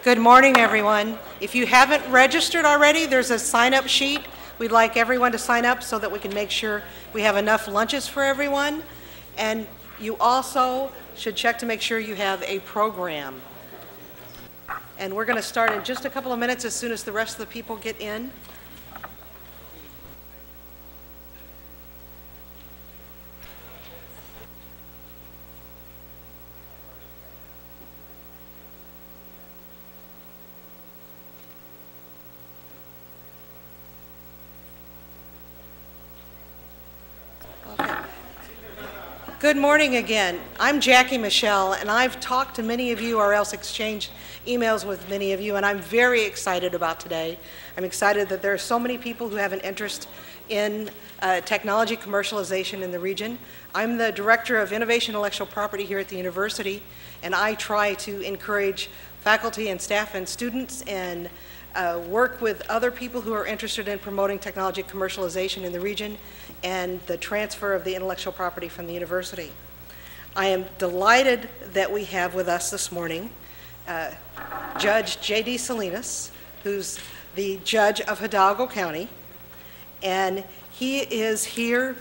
Good morning, everyone. If you haven't registered already, there's a sign-up sheet. We'd like everyone to sign up so that we can make sure we have enough lunches for everyone. And you also should check to make sure you have a program. And we're going to start in just a couple of minutes as soon as the rest of the people get in. Good morning again. I'm Jackie Michelle, and I've talked to many of you or else exchanged emails with many of you, and I'm very excited about today. I'm excited that there are so many people who have an interest in technology commercialization in the region. I'm the Director of Innovation Intellectual Property here at the university, and I try to encourage faculty and staff and students and work with other people who are interested in promoting technology commercialization in the region and the transfer of the intellectual property from the university. I am delighted that we have with us this morning Judge J.D. Salinas, who's the judge of Hidalgo County, and he is here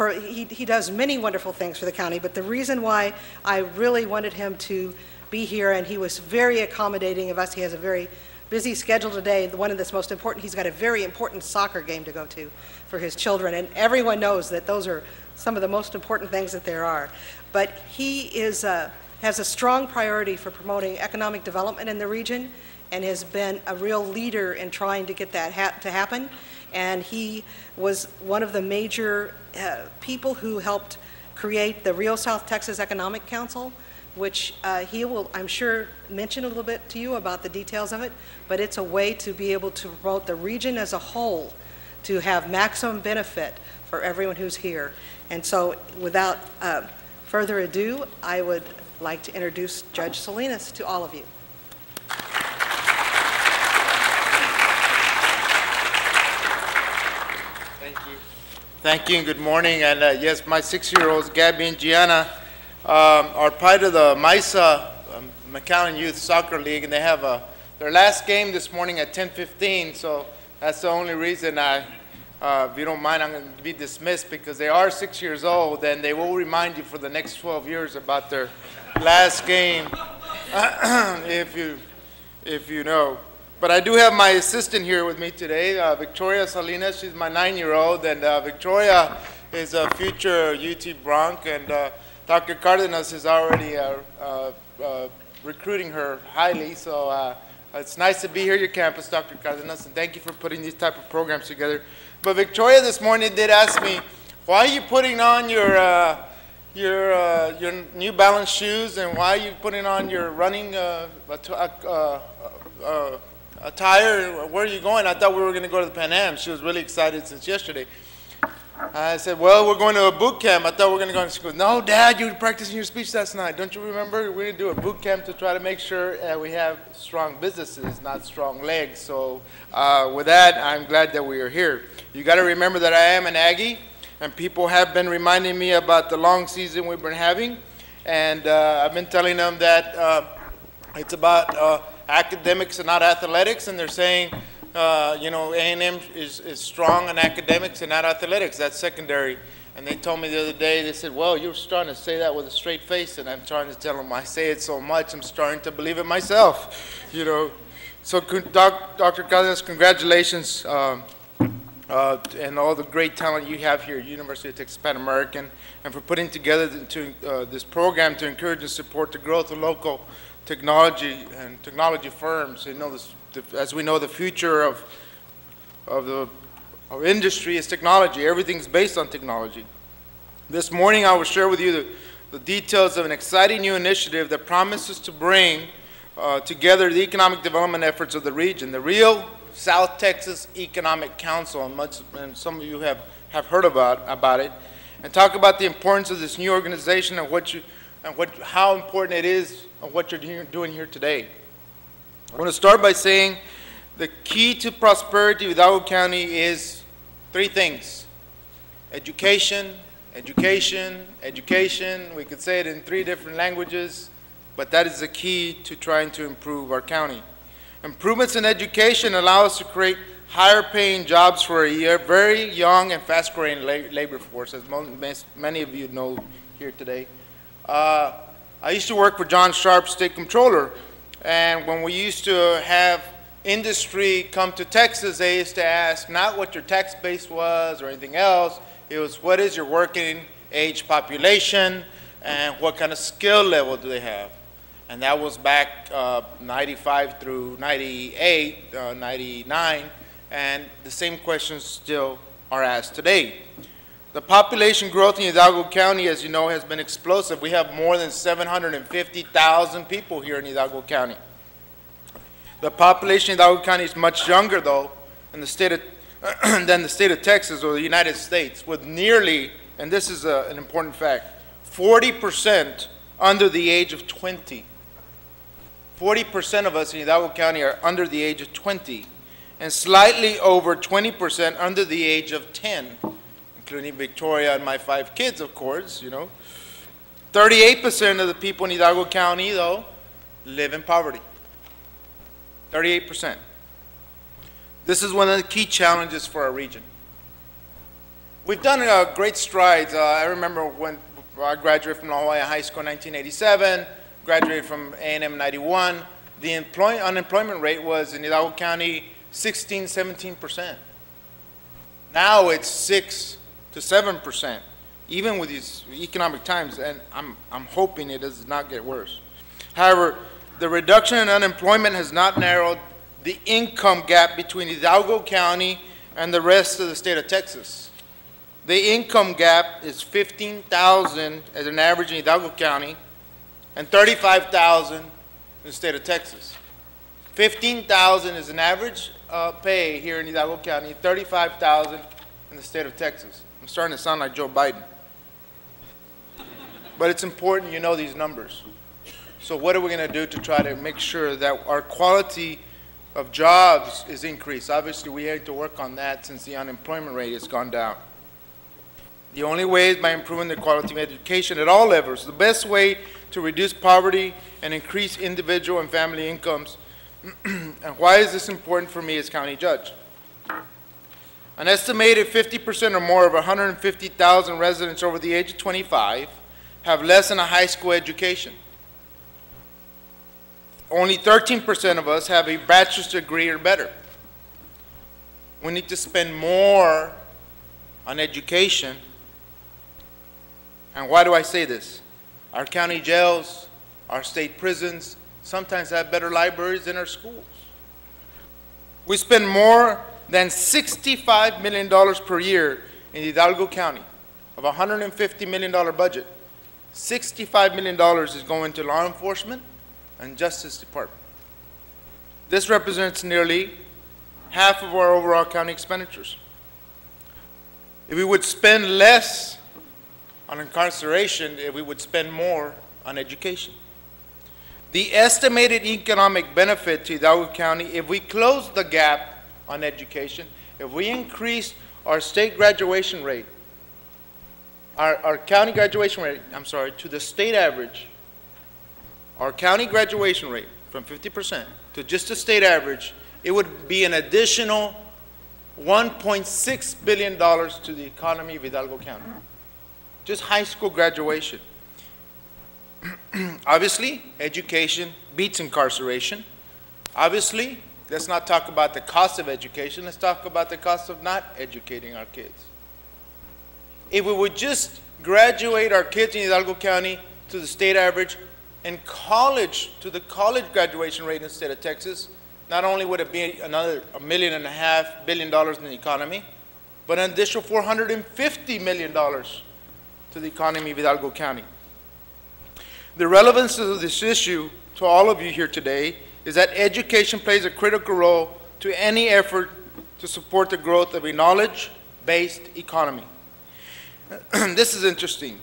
he does many wonderful things for the county, but the reason why I really wanted him to be here, and he was very accommodating of us. He has a very busy schedule today. The one that's most important, he's got a very important soccer game to go to for his children, and everyone knows that those are some of the most important things that there are. But he is, has a strong priority for promoting economic development in the region and has been a real leader in trying to get that to happen. And he was one of the major people who helped create the Rio South Texas Economic Council, which he will, I'm sure, mention a little bit to you about the details of it, but it's a way to be able to promote the region as a whole to have maximum benefit for everyone who's here. And so without further ado, I would like to introduce Judge Salinas to all of you. Thank you. Thank you and good morning. And yes, my 6-year-olds, Gabby and Gianna, are part of the MISA McAllen Youth Soccer League, and they have their last game this morning at 10:15, so that's the only reason if you don't mind, I'm going to be dismissed because they are 6 years old, and they will remind you for the next 12 years about their last game, if you know. But I do have my assistant here with me today, Victoria Salinas. She's my 9-year-old, and Victoria is a future UT Bronc, and Dr. Cardenas is already recruiting her highly, so it's nice to be here at your campus, Dr. Cardenas, and thank you for putting these type of programs together. But Victoria this morning did ask me, why are you putting on your New Balance shoes, and why are you putting on your running attire? Where are you going? I thought we were going to go to the Pan Am. She was really excited since yesterday. I said, well, we're going to a boot camp. I thought we were going to go to school. No, Dad, you were practicing your speech last night. Don't you remember? We're going to do a boot camp to try to make sure we have strong businesses, not strong legs. So with that, I'm glad that we are here. You got to remember that I am an Aggie, and people have been reminding me about the long season we've been having. And I've been telling them that it's about academics and not athletics, and they're saying, you know, A&M is strong in academics and not athletics. That's secondary. And they told me the other day, they said, well, you're starting to say that with a straight face. And I'm trying to tell them, I say it so much, I'm starting to believe it myself, you know. So Dr. Cardenas, congratulations and all the great talent you have here at University of Texas Pan American, and for putting together this program to encourage and support the growth of local technology and technology firms. You know, as we know, the future of our industry is technology. Everything's based on technology. This morning I will share with you the details of an exciting new initiative that promises to bring together the economic development efforts of the region, the Rio South Texas Economic Council, and some of you have heard about it, and talk about the importance of this new organization and how important it is of what you're doing here today. I want to start by saying the key to prosperity with Hidalgo County is 3 things: education, education, education. We could say it in 3 different languages: but that is the key to trying to improve our county. Improvements in education allow us to create higher paying jobs for a very young and fast growing labor force, as many of you know here today. I used to work for John Sharp, State Comptroller, and when we used to have industry come to Texas, they used to ask not what your tax base was or anything else, it was what is your working age population and what kind of skill level do they have. And that was back 95 through 98, 99, and the same questions still are asked today. The population growth in Hidalgo County, as you know, has been explosive. We have more than 750,000 people here in Hidalgo County. The population in Hidalgo County is much younger, though, in the state of, than the state of Texas or the United States, with nearly, and this is an important fact, 40% under the age of 20. 40% of us in Hidalgo County are under the age of 20, and slightly over 20% under the age of 10, including Victoria and my 5 kids, of course, you know. 38% of the people in Hidalgo County, though, live in poverty. 38%. This is one of the key challenges for our region. We've done great strides. I remember when I graduated from La Jolla High School in 1987, graduated from A&M in 91. The unemployment rate was in Hidalgo County 16, 17%. Now it's 6 to 7%, even with these economic times, and I'm hoping it does not get worse. However, the reduction in unemployment has not narrowed the income gap between Hidalgo County and the rest of the state of Texas. The income gap is $15,000 as an average in Hidalgo County and $35,000 in the state of Texas. $15,000 is an average pay here in Hidalgo County, $35,000 in the state of Texas. I'm starting to sound like Joe Biden. But it's important you know these numbers. So what are we going to do to try to make sure that our quality of jobs is increased? Obviously, we have to work on that since the unemployment rate has gone down. The only way is by improving the quality of education at all levels. The best way to reduce poverty and increase individual and family incomes. And why is this important for me as county judge? An estimated 50% or more of 150,000 residents over the age of 25 have less than a high school education. Only 13% of us have a bachelor's degree or better. We need to spend more on education. And why do I say this? Our county jails, our state prisons, sometimes have better libraries than our schools. We spend more than $65 million per year in Hidalgo County of a $150 million budget. $65 million is going to law enforcement and Justice Department. This represents nearly half of our overall county expenditures. If we would spend less on incarceration, if we would spend more on education. The estimated economic benefit to Hidalgo County, if we close the gap on education, if we increase our state graduation rate, our county graduation rate, to the state average, our county graduation rate from 50% to just the state average, it would be an additional $1.6 billion to the economy of Hidalgo County. Just high school graduation. Obviously, education beats incarceration. Obviously, let's not talk about the cost of education. Let's talk about the cost of not educating our kids. If we would just graduate our kids in Hidalgo County to the state average and college, to the college graduation rate in the state of Texas, not only would it be another $1.5 billion in the economy, but an additional $450 million to the economy of Hidalgo County. The relevance of this issue to all of you here today is that education plays a critical role to any effort to support the growth of a knowledge-based economy. This is interesting.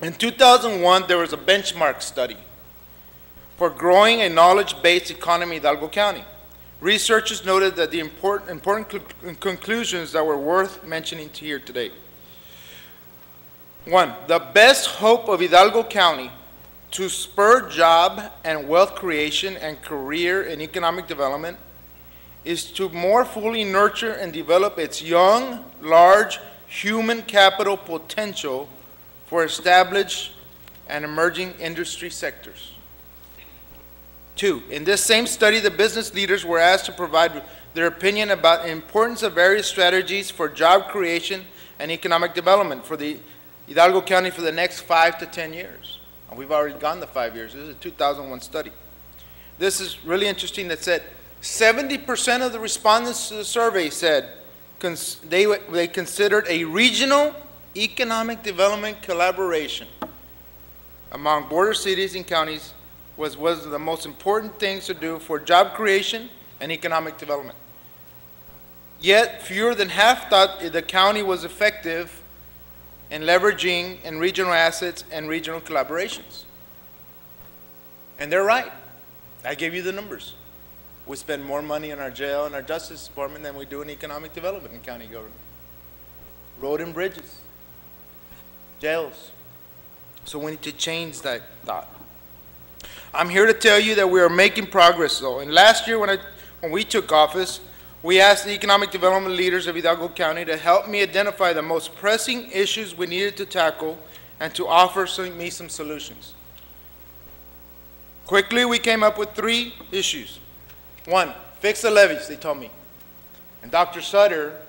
In 2001, there was a benchmark study for growing a knowledge-based economy in Hidalgo County. Researchers noted that the important conclusions that were worth mentioning to here today. One, the best hope of Hidalgo County to spur job and wealth creation and career and economic development is to more fully nurture and develop its young, large human capital potential for established and emerging industry sectors. 2, in this same study, the business leaders were asked to provide their opinion about the importance of various strategies for job creation and economic development for the Hidalgo County for the next 5 to 10 years. And we've already gone the 5 years. This is a 2001 study. This is really interesting. That said 70% of the respondents to the survey said they considered a regional economic development collaboration among border cities and counties was the most important things to do for job creation and economic development. Yet fewer than half thought the county was effective in leveraging in regional assets and regional collaborations. And they're right. I gave you the numbers. We spend more money in our jail and our justice department than we do in economic development in county government. Road and bridges, jails. So we need to change that thought. I'm here to tell you that we are making progress though. And last year when we took office, we asked the economic development leaders of Hidalgo County to help me identify the most pressing issues we needed to tackle and to offer me some solutions. Quickly, we came up with 3 issues. 1, fix the levees, they told me. And Dr. Sutter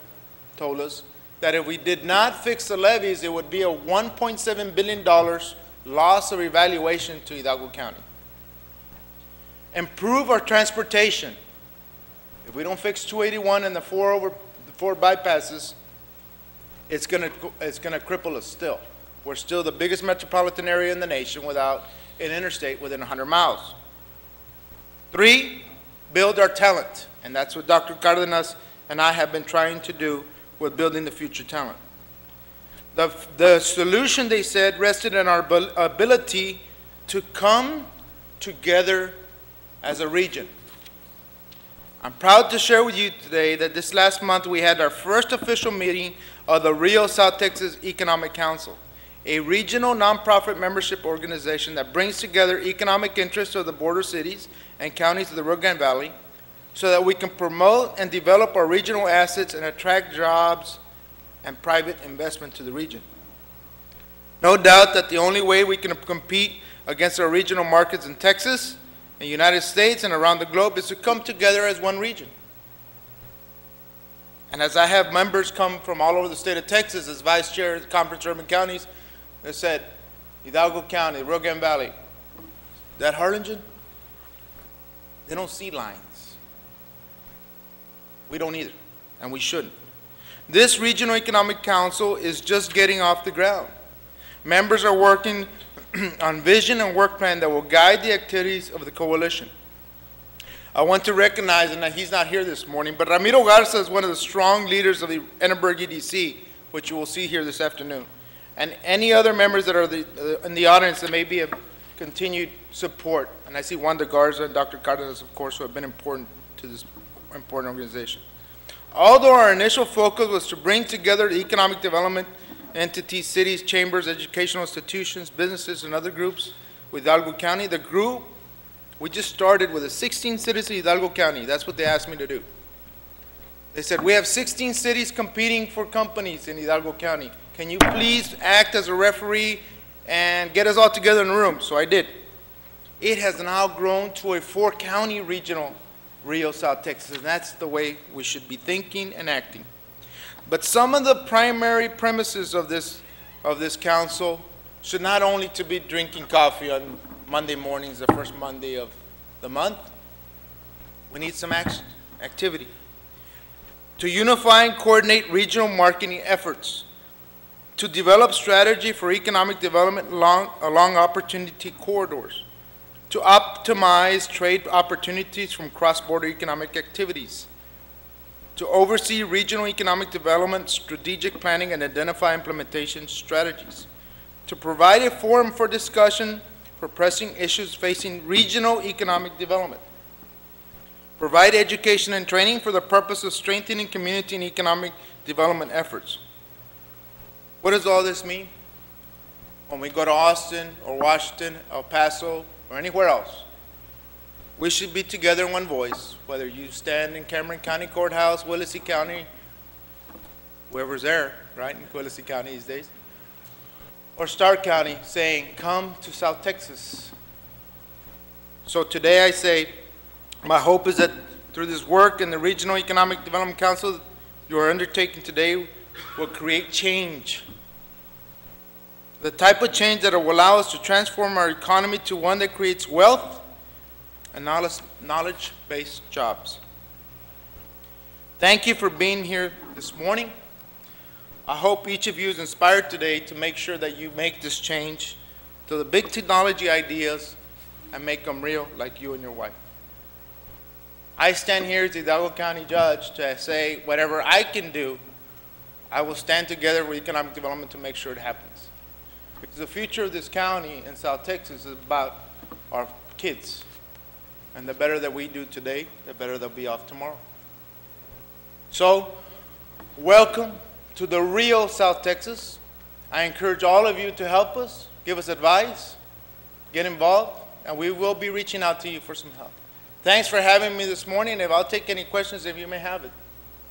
told us that if we did not fix the levees, it would be a $1.7 billion loss of evaluation to Hidalgo County. Improve our transportation. If we don't fix 281 and the 4 bypasses, it's gonna cripple us still. We're still the biggest metropolitan area in the nation without an interstate within 100 miles. 3, build our talent. And that's what Dr. Cardenas and I have been trying to do with building the future talent. The solution, they said, rested in our ability to come together as a region. I'm proud to share with you today that this last month we had our first official meeting of the Rio South Texas Economic Council, a regional nonprofit membership organization that brings together economic interests of the border cities and counties of the Rio Grande Valley so that we can promote and develop our regional assets and attract jobs and private investment to the region. No doubt that the only way we can compete against our regional markets in Texas, in the United States, and around the globe is to come together as one region. And as I have members come from all over the state of Texas as vice chair of the Conference of Urban Counties, they said, Hidalgo County, Rio Grande Valley, that Harlingen, they don't see lines. We don't either, and we shouldn't. This Regional Economic Council is just getting off the ground. Members are working on vision and work plan that will guide the activities of the coalition. I want to recognize, and he's not here this morning, but Ramiro Garza is one of the strong leaders of the Edinburgh EDC, which you will see here this afternoon. And any other members that are in the audience that may be of continued support. And I see Wanda Garza and Dr. Cardenas, of course, who have been important to this important organization. Although our initial focus was to bring together the economic development entities, cities, chambers, educational institutions, businesses, and other groups with Hidalgo County, the group, we just started with the 16 cities of Hidalgo County. That's what they asked me to do. They said, we have 16 cities competing for companies in Hidalgo County. Can you please act as a referee and get us all together in a room? So I did. It has now grown to a 4-county regional Rio South Texas, and that's the way we should be thinking and acting. But some of the primary premises of this council should not only to be drinking coffee on Monday mornings, the first Monday of the month. We need some action, activity. To unify and coordinate regional marketing efforts. To develop strategy for economic development along opportunity corridors. To optimize trade opportunities from cross-border economic activities. To oversee regional economic development, strategic planning, and identify implementation strategies. To provide a forum for discussion for pressing issues facing regional economic development. Provide education and training for the purpose of strengthening community and economic development efforts. What does all this mean? when we go to Austin or Washington, El Paso, or anywhere else, we should be together in one voice, whether you stand in Cameron County Courthouse, Willacy County, whoever's there, right, in Willacy County these days, or Stark County, saying, come to South Texas. So today I say, my hope is that through this work in the Regional Economic Development Council you are undertaking today will create change. The type of change that will allow us to transform our economy to one that creates wealth and knowledge-based jobs. Thank you for being here this morning. I hope each of you is inspired today to make sure that you make this change to the big technology ideas and make them real, like you and your wife. I stand here as the Hidalgo County Judge to say whatever I can do, I will stand together with economic development to make sure it happens. Because the future of this county in South Texas is about our kids. And the better that we do today, the better they'll be off tomorrow. So, welcome to the real South Texas. I encourage all of you to help us, give us advice, get involved, and we will be reaching out to you for some help. Thanks for having me this morning. If I'll take any questions if you may have it,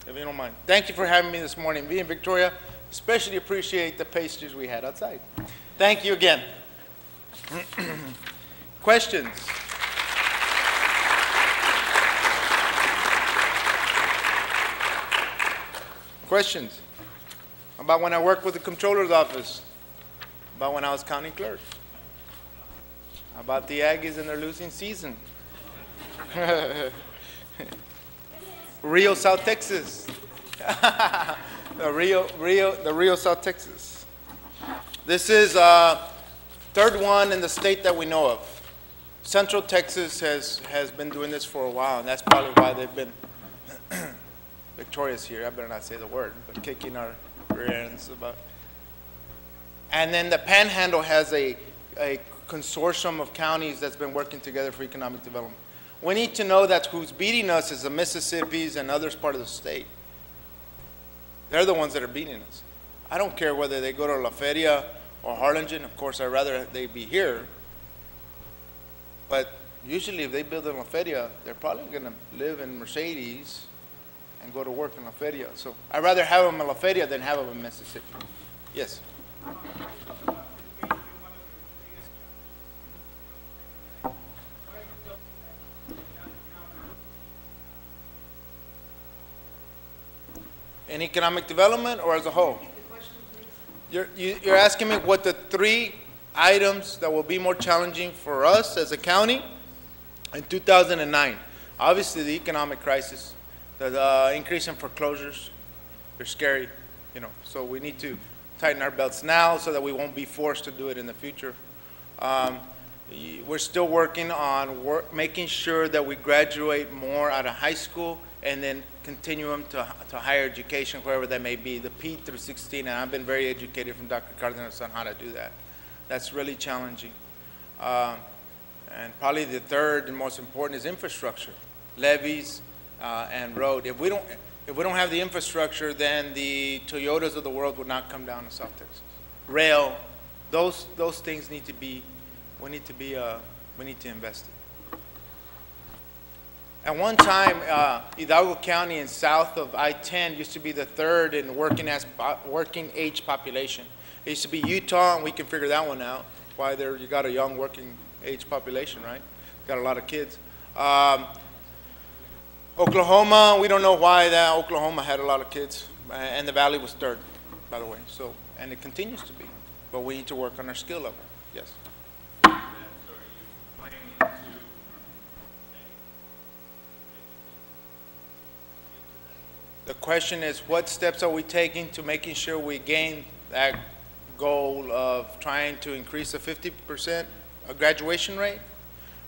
if you don't mind. Thank you for having me this morning. Me and Victoria especially appreciate the pastries we had outside. Thank you again. Questions? Questions about when I worked with the Comptroller's office, about when I was county clerk, about the Aggies and their losing season. Real South Texas. the real South Texas. This is third one in the state that we know of. Central Texas has been doing this for a while, and that's probably why they've been victorious here. I better not say the word, but kicking our rear ends about. And then the Panhandle has a consortium of counties that's been working together for economic development. We need to know that who's beating us is the Mississippis and others part of the state. They're the ones that are beating us. I don't care whether they go to La Feria or Harlingen. Of course, I'd rather they be here. But usually if they build in La Feria, they're probably going to live in Mercedes and go to work in La Feria. So I'd rather have them in La Feria than have them in Mississippi. Yes? In economic development or as a whole? You're asking me what the 3 items that will be more challenging for us as a county in 2009. Obviously the economic crisis, the increase in foreclosures, they're scary, you know, so we need to tighten our belts now so that we won't be forced to do it in the future. We're still working on making sure that we graduate more out of high school and then continue them to higher education, wherever that may be, the P through 16, and I've been very educated from Dr. Cardenas on how to do that. That's really challenging. And probably the third and most important is infrastructure, levees and road. If we don't have the infrastructure, then the Toyotas of the world would not come down to South Texas. Rail, those things need to be, we need to invest in. At one time, Hidalgo County and south of I-10 used to be the third in working age population. It used to be Utah, and we can figure that one out, why you got a young working age population, right? Got a lot of kids. Oklahoma, we don't know why that Oklahoma had a lot of kids, and the Valley was third, by the way. So, and it continues to be, but we need to work on our skill level. Yes. The question is, what steps are we taking to making sure we gain that goal of trying to increase a 50% graduation rate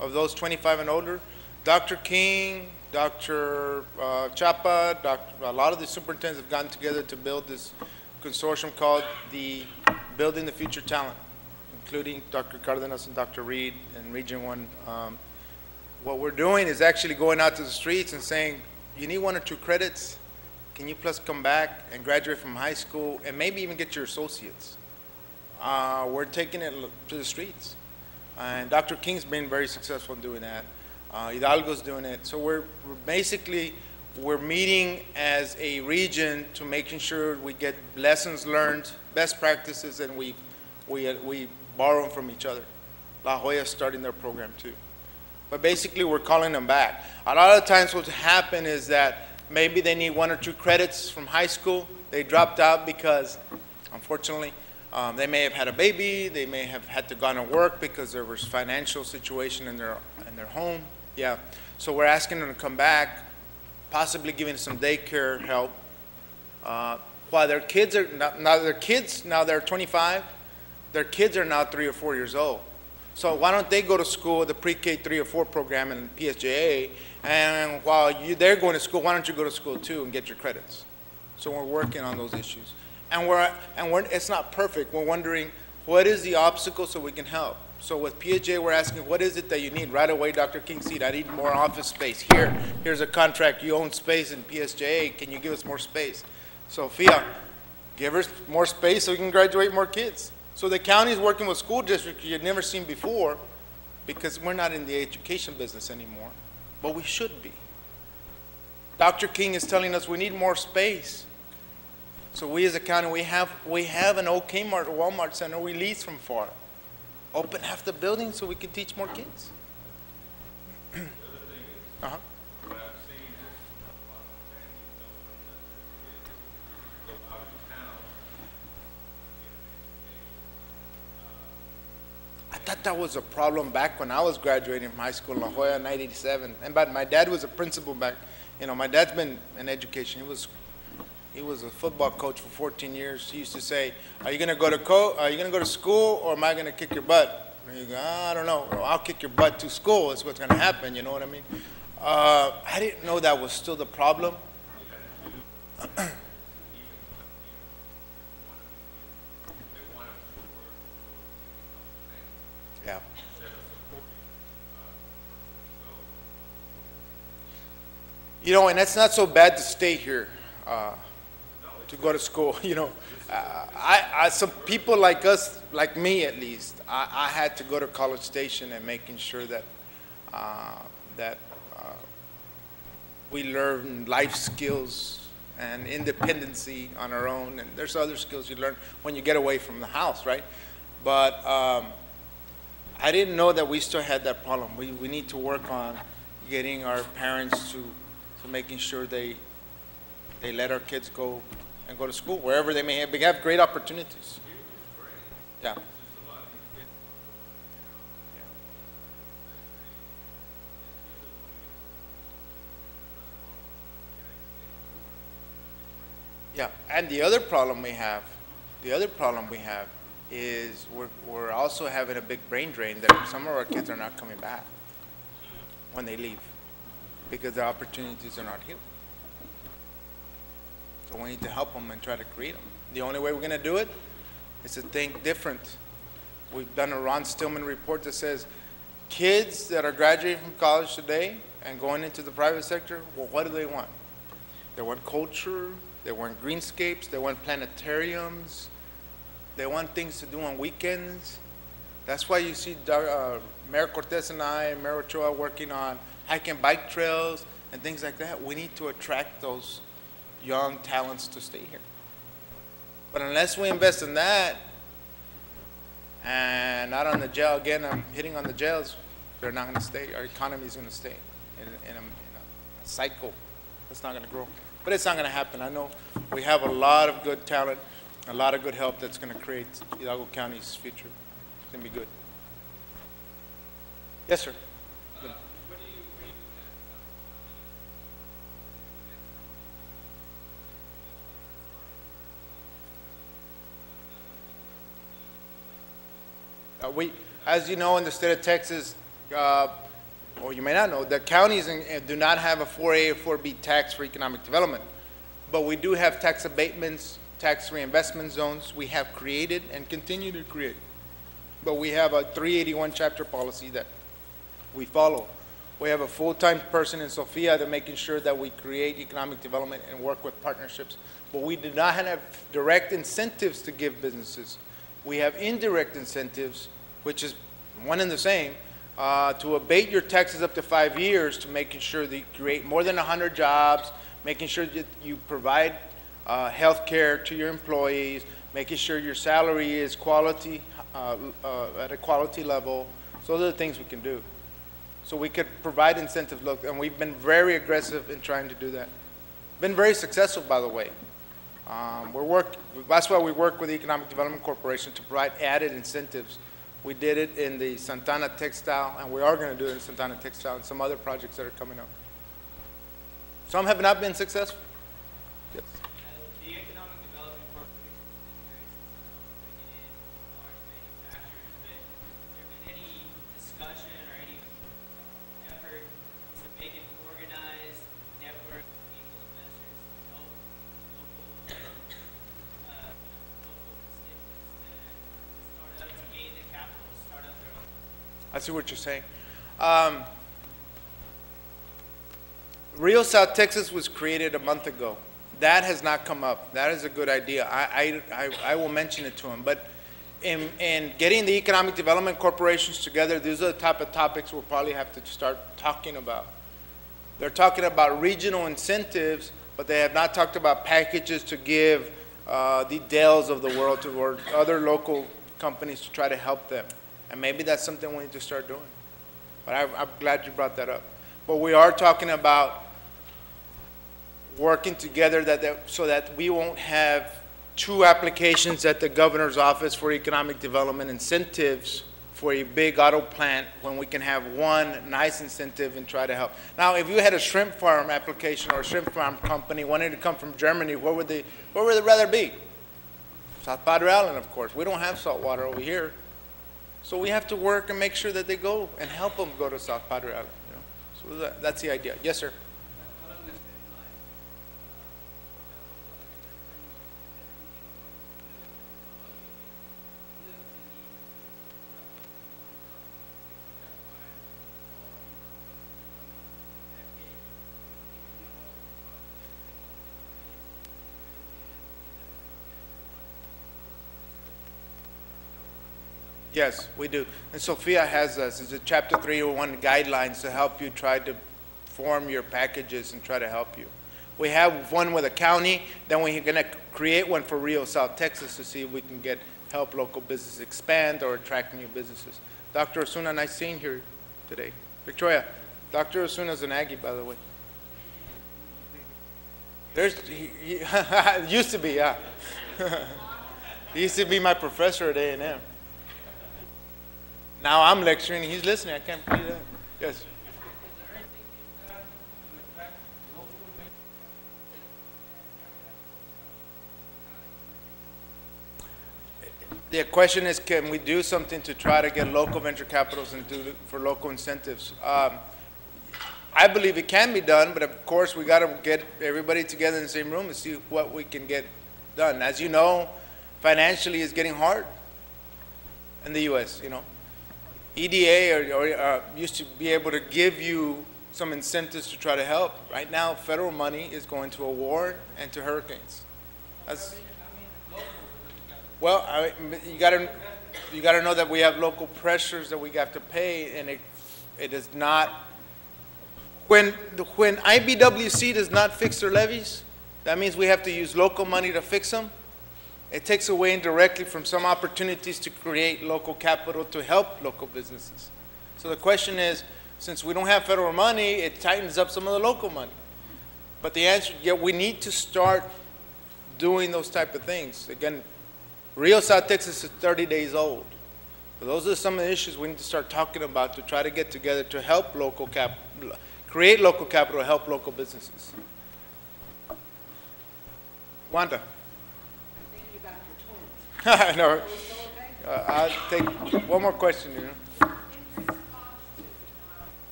of those 25 and older? Dr. King, Dr. Chapa, a lot of the superintendents have gotten together to build this consortium called the Building the Future Talent, including Dr. Cardenas and Dr. Reed and Region 1. What we're doing is actually going out to the streets and saying, you need 1 or 2 credits. Can you plus come back and graduate from high school and maybe even get your associates? we're taking it to the streets. And Dr. King's been very successful in doing that. Hidalgo's doing it. So we're basically, we're meeting as a region to making sure we get lessons learned, best practices, and we borrow them from each other. La Jolla's starting their program too. But basically, we're calling them back. A lot of times what's happened is that maybe they need 1 or 2 credits from high school. They dropped out because, unfortunately, they may have had a baby. They may have had to go to work because there was financial situation in their home. Yeah. So we're asking them to come back, possibly giving some daycare help. While their kids are now they're 25. Their kids are now 3 or 4 years old. So why don't they go to school, the pre-K 3 or 4 program in PSJA, and while they're going to school, why don't you go to school too and get your credits? So we're working on those issues. And it's not perfect. We're wondering, what is the obstacle so we can help? So with PSJA, we're asking, what is it that you need? Right away, Dr. King said, I need more office space. Here's a contract. You own space in PSJA. Can you give us more space? Sophia, give us more space so we can graduate more kids. So the county is working with school districts you've never seen before, because we're not in the education business anymore, but we should be. Dr. King is telling us we need more space. So we as a county, we have an old Kmart or Walmart center we lease from FAR. Open half the building so we can teach more kids. Uh-huh. I thought that was a problem back when I was graduating from high school in La Jolla in 1987. And but my dad was a principal back. You know, my dad's been in education. He was a football coach for 14 years. He used to say, "Are you going to go to school, or am I going to kick your butt?" And you go, "I don't know. Well, I'll kick your butt to school. Is what's going to happen." You know what I mean? I didn't know that was still the problem. Yeah. You know, and it's not so bad to stay here, to go to school. You know, some people like us, like me at least, I had to go to College Station and making sure that we learn life skills and independency on our own. And there's other skills you learn when you get away from the house, right? But I didn't know that we still had that problem. We need to work on getting our parents to making sure they let our kids go and go to school wherever they may have. They have great opportunities. Yeah. Yeah, and the other problem we have is we're also having a big brain drain that some of our kids are not coming back when they leave because the opportunities are not here. So we need to help them and try to create them. The only way we're going to do it is to think different. We've done a Ron Stillman report that says kids that are graduating from college today and going into the private sector, well, what do they want? They want culture, they want greenscapes, they want planetariums, they want things to do on weekends. That's why you see Mayor Cortez and I and Mayor Ochoa working on hike and bike trails and things like that. We need to attract those young talents to stay here. But unless we invest in that, and not on the jail, again, I'm hitting on the jails, they're not going to stay. Our economy is going to stay in a cycle that's not going to grow. But it's not going to happen. I know we have a lot of good talent, a lot of good help that's going to create Hidalgo County's future. It's going to be good. Yes, sir. As you know, in the state of Texas, or you may not know, the counties do not have a 4A or 4B tax for economic development. But we do have tax abatements, tax reinvestment zones. We have created and continue to create. But we have a 381 chapter policy that we follow. We have a full-time person in Sofia that's making sure that we create economic development and work with partnerships. But we do not have direct incentives to give businesses. We have indirect incentives, which is one and the same, to abate your taxes up to 5 years, to making sure that you create more than 100 jobs, making sure that you provide health care to your employees, making sure your salary is quality, at a quality level. So those are the things we can do. So we could provide incentive, look, and we've been very aggressive in trying to do that. Been very successful, by the way. That's why we work with the Economic Development Corporation to provide added incentives. We did it in the Santana Textile, and we are going to do it in Santana Textile and some other projects that are coming up. Some have not been successful. Yes. The Economic Development Corporation has been very successful in bringing in large manufacturers, but has there been any discussion or any effort to make it organized network of angel investors to help local constituents to start up, to gain the capital, to start up their own? I see what you're saying. Rio South Texas was created a month ago. That has not come up. That is a good idea. I will mention it to him. But in getting the economic development corporations together, these are the type of topics we'll probably have to start talking about. They're talking about regional incentives, but they have not talked about packages to give the Dells of the world or other local companies to try to help them. And maybe that's something we need to start doing. But I'm glad you brought that up. But we are talking about working together so that we won't have two applications at the governor's office for economic development incentives for a big auto plant when we can have one nice incentive and try to help. Now, if you had a shrimp farm application or a shrimp farm company wanting to come from Germany, where would they rather be? South Padre Island, of course. We don't have salt water over here. So we have to work and make sure that they go and help them go to South Padre Island. You know? So that's the idea. Yes, sir. Yes, we do. And Sophia has us. It's a Chapter 301 guidelines to help you try to form your packages and try to help you. We have one with a county, then we're going to create one for Rio South Texas to see if we can help local businesses expand or attract new businesses. Dr. Osuna, nice seeing you here today. Victoria, Dr. Osuna is an Aggie, by the way. He used to be, yeah. He used to be my professor at A&M. Now I'm lecturing and he's listening. I can't believe that. Yes. The question is, can we do something to try to get local venture capitals for local incentives? I believe it can be done, but of course we got to get everybody together in the same room and see what we can get done. As you know, financially it's getting hard in the U.S., you know. EDA used to be able to give you some incentives to try to help. Right now, federal money is going to a war and to hurricanes. Well, you got to know that we have local pressures that we have to pay, and it is not. When IBWC does not fix their levies, that means we have to use local money to fix them. It takes away indirectly from some opportunities to create local capital to help local businesses. So the question is, since we don't have federal money, it tightens up some of the local money. But the answer, yeah, we need to start doing those type of things. Again, Rio South Texas is 30 days old. So those are some of the issues we need to start talking about to try to get together to help local capital, create local capital, help local businesses. Wanda. I know. I'll take one more question, you know.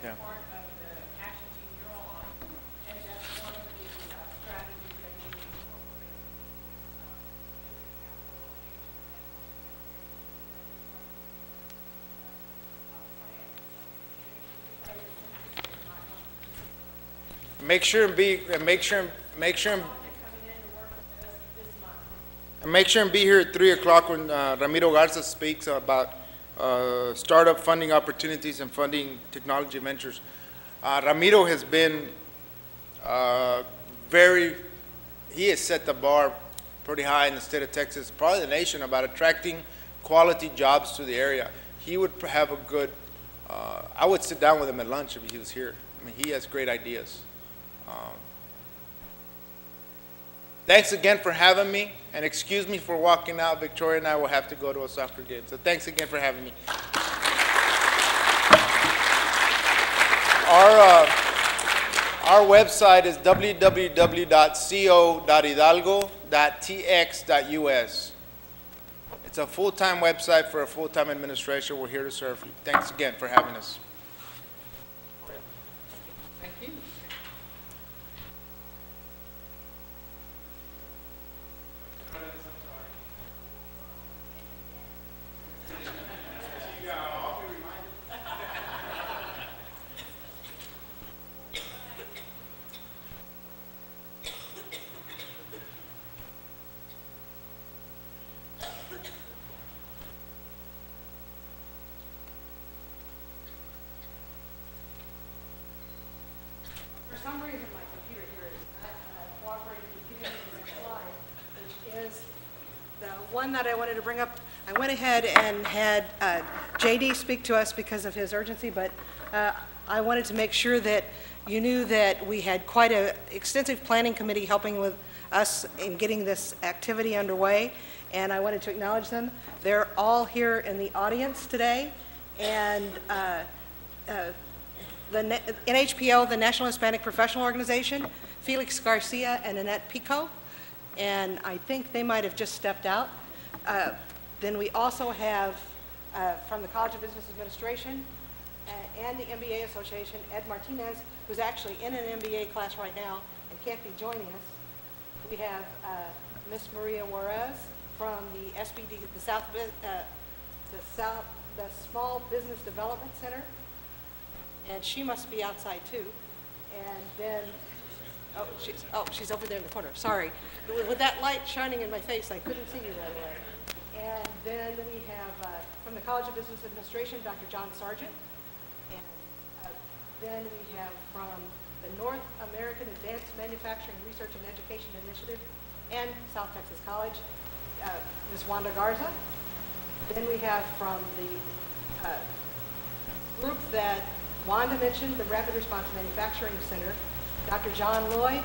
Yeah. make sure and be here at 3 o'clock when Ramiro Garza speaks about startup funding opportunities and funding technology ventures. Ramiro has been he has set the bar pretty high in the state of Texas, probably the nation, about attracting quality jobs to the area. He would have a good, I would sit down with him at lunch if he was here. I mean, he has great ideas. Thanks again for having me, and excuse me for walking out. Victoria and I will have to go to a soccer game. So thanks again for having me. Our website is www.co.hidalgo.tx.us. It's a full-time website for a full-time administration. We're here to serve you. Thanks again for having us. Thank you. For some reason, my computer here is not cooperating with giving me the next slide, which is the one that I wanted to bring up. I went ahead and had JD speak to us because of his urgency, but I wanted to make sure that you knew that we had quite an extensive planning committee helping with us in getting this activity underway, and I wanted to acknowledge them. They're all here in the audience today, and the NHPO, the National Hispanic Professional Organization, Felix Garcia and Annette Pico, and I think they might have just stepped out. Then we also have from the College of Business Administration and the MBA Association, Ed Martinez, who's actually in an MBA class right now and can't be joining us. We have Miss Maria Juarez from the SBD, the Small Business Development Center, and she must be outside too. And then, she's over there in the corner. Sorry, with that light shining in my face, I couldn't see you right away. And then we have from the College of Business Administration, Dr. John Sargent. And then we have from the North American Advanced Manufacturing Research and Education Initiative and South Texas College, Ms. Wanda Garza. Then we have from the group that Wanda mentioned, the Rapid Response Manufacturing Center, Dr. John Lloyd,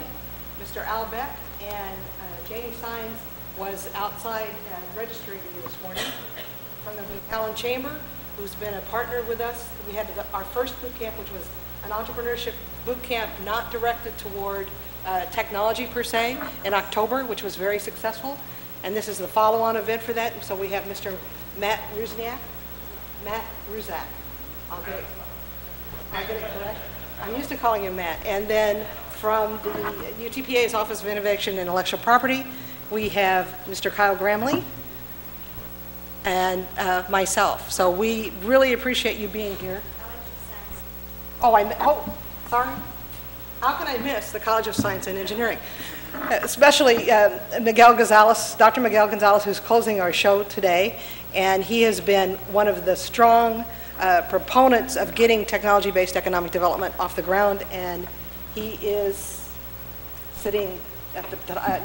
Mr. Al Beck, and Janie Sines was outside registering you this morning. From the McAllen Chamber, who's been a partner with us. We had our first boot camp, which was an entrepreneurship boot camp not directed toward technology per se, in October, which was very successful. And this is the follow-on event for that. So we have Mr. Matt Ruzak. I'll get it correct. I'm used to calling him Matt. And then from the UTPA's Office of Innovation and Intellectual Property, we have Mr. Kyle Gramley and myself. So we really appreciate you being here. Sorry. How can I miss the College of Science and Engineering? Especially Miguel Gonzalez, Dr. Miguel Gonzalez, who's closing our show today. And he has been one of the strong proponents of getting technology-based economic development off the ground. And he is sitting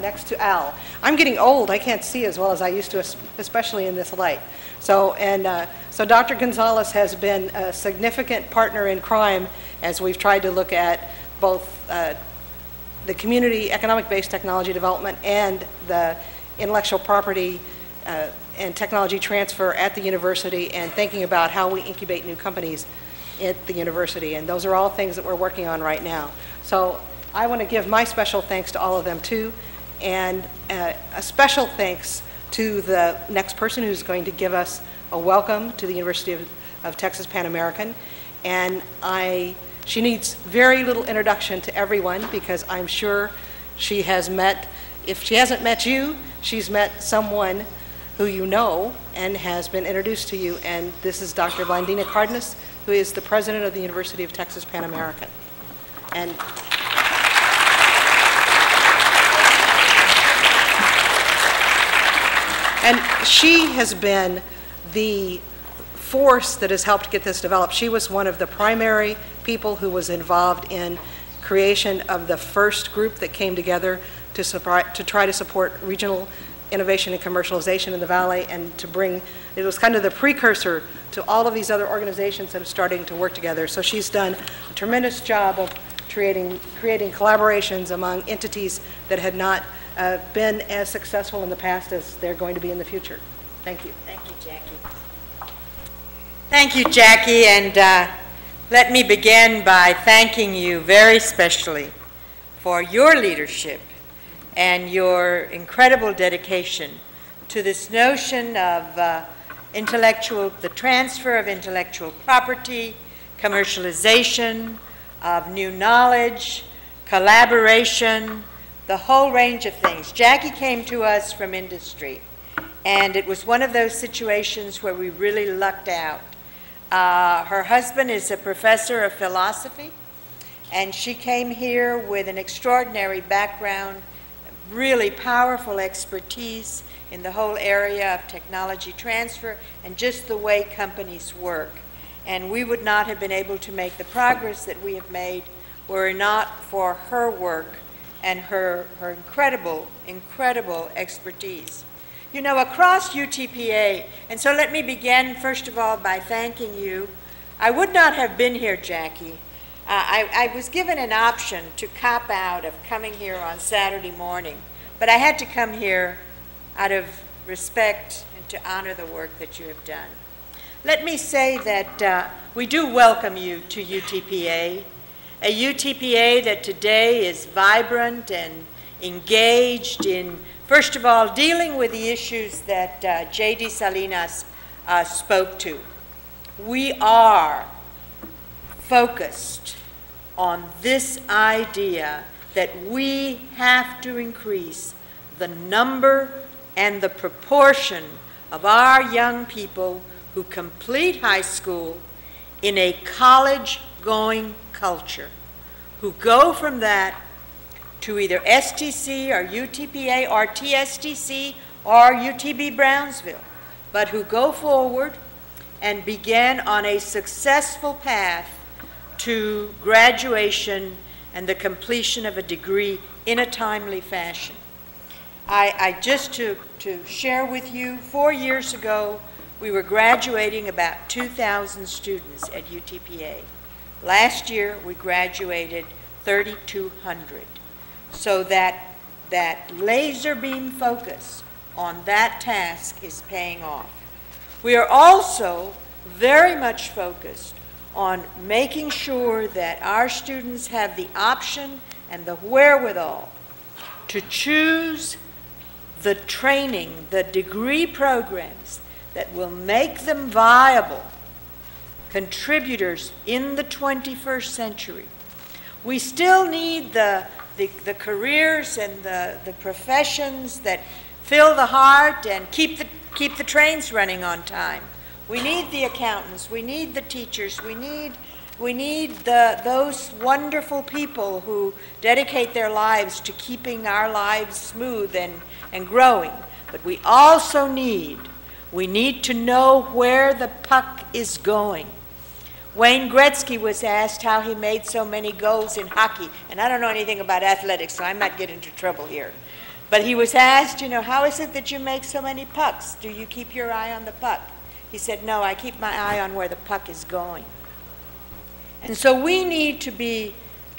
next to Al. I'm getting old. I can't see as well as I used to, especially in this light. So Dr. Gonzalez has been a significant partner in crime as we've tried to look at both the community economic-based technology development and the intellectual property and technology transfer at the university, and thinking about how we incubate new companies at the university. And those are all things that we're working on right now. So I want to give my special thanks to all of them too, and a special thanks to the next person who's going to give us a welcome to the University of Texas Pan American. And she needs very little introduction to everyone, because I'm sure she has met, if she hasn't met you, she's met someone who you know and has been introduced to you. And this is Dr. Blandina Cardenas, who is the president of the University of Texas Pan American. And And she has been the force that has helped get this developed. She was one of the primary people who was involved in creation of the first group that came together to try to support regional innovation and commercialization in the Valley, and to bring, it was kind of the precursor to all of these other organizations that are starting to work together. So she's done a tremendous job of creating collaborations among entities that had not been as successful in the past as they're going to be in the future. Thank you. Thank you, Jackie. Thank you, Jackie, and let me begin by thanking you very specially for your leadership and your incredible dedication to this notion of the transfer of intellectual property, commercialization of new knowledge, collaboration, the whole range of things. Jackie came to us from industry, and it was one of those situations where we really lucked out. Her husband is a professor of philosophy, and she came here with an extraordinary background, really powerful expertise in the whole area of technology transfer and just the way companies work. And we would not have been able to make the progress that we have made were it not for her work and her incredible, incredible expertise. You know, across UTPA, and so let me begin first of all by thanking you. I would not have been here, Jackie. I was given an option to cop out of coming here on Saturday morning, but I had to come here out of respect and to honor the work that you have done. Let me say that we do welcome you to UTPA, a UTPA that today is vibrant and engaged in, first of all, dealing with the issues that J.D. Salinas spoke to. We are focused on this idea that we have to increase the number and the proportion of our young people who complete high school in a college-going culture, who go from that to either STC or UTPA or TSTC or UTB Brownsville, but who go forward and begin on a successful path to graduation and the completion of a degree in a timely fashion. I just to share with you, 4 years ago, we were graduating about 2,000 students at UTPA. Last year, we graduated 3,200. So that laser beam focus on that task is paying off. We are also very much focused on making sure that our students have the option and the wherewithal to choose the training, the degree programs that will make them viable contributors in the 21st century. We still need the careers and the professions that fill the heart and keep the trains running on time. We need the accountants, we need the teachers, we need those wonderful people who dedicate their lives to keeping our lives smooth and growing. But we also need to know where the puck is going. Wayne Gretzky was asked how he made so many goals in hockey, and I don't know anything about athletics, so I might get into trouble here. But he was asked, you know, how is it that you make so many pucks? Do you keep your eye on the puck? He said, no, I keep my eye on where the puck is going. And so we need to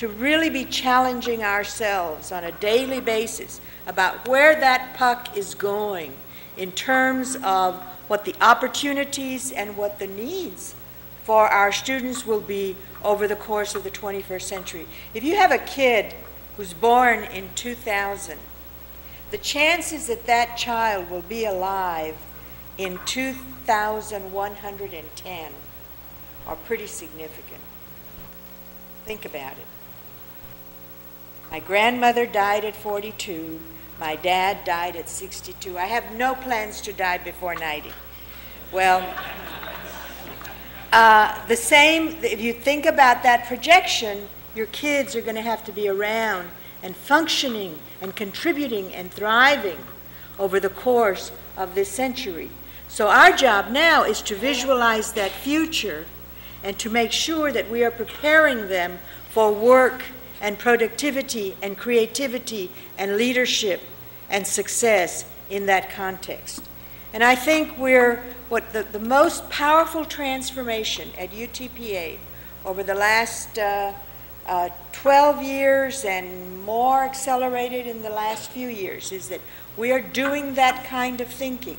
really be challenging ourselves on a daily basis about where that puck is going in terms of what the opportunities and what the needs for our students will be over the course of the 21st century. If you have a kid who's born in 2000, the chances that that child will be alive in 2110 are pretty significant. Think about it. My grandmother died at 42. My dad died at 62. I have no plans to die before 90. Well, the same, if you think about that projection, your kids are going to have to be around and functioning and contributing and thriving over the course of this century. So our job now is to visualize that future and to make sure that we are preparing them for work and productivity and creativity and leadership and success in that context. And I think what the most powerful transformation at UTPA over the last 12 years and more accelerated in the last few years is that we are doing that kind of thinking.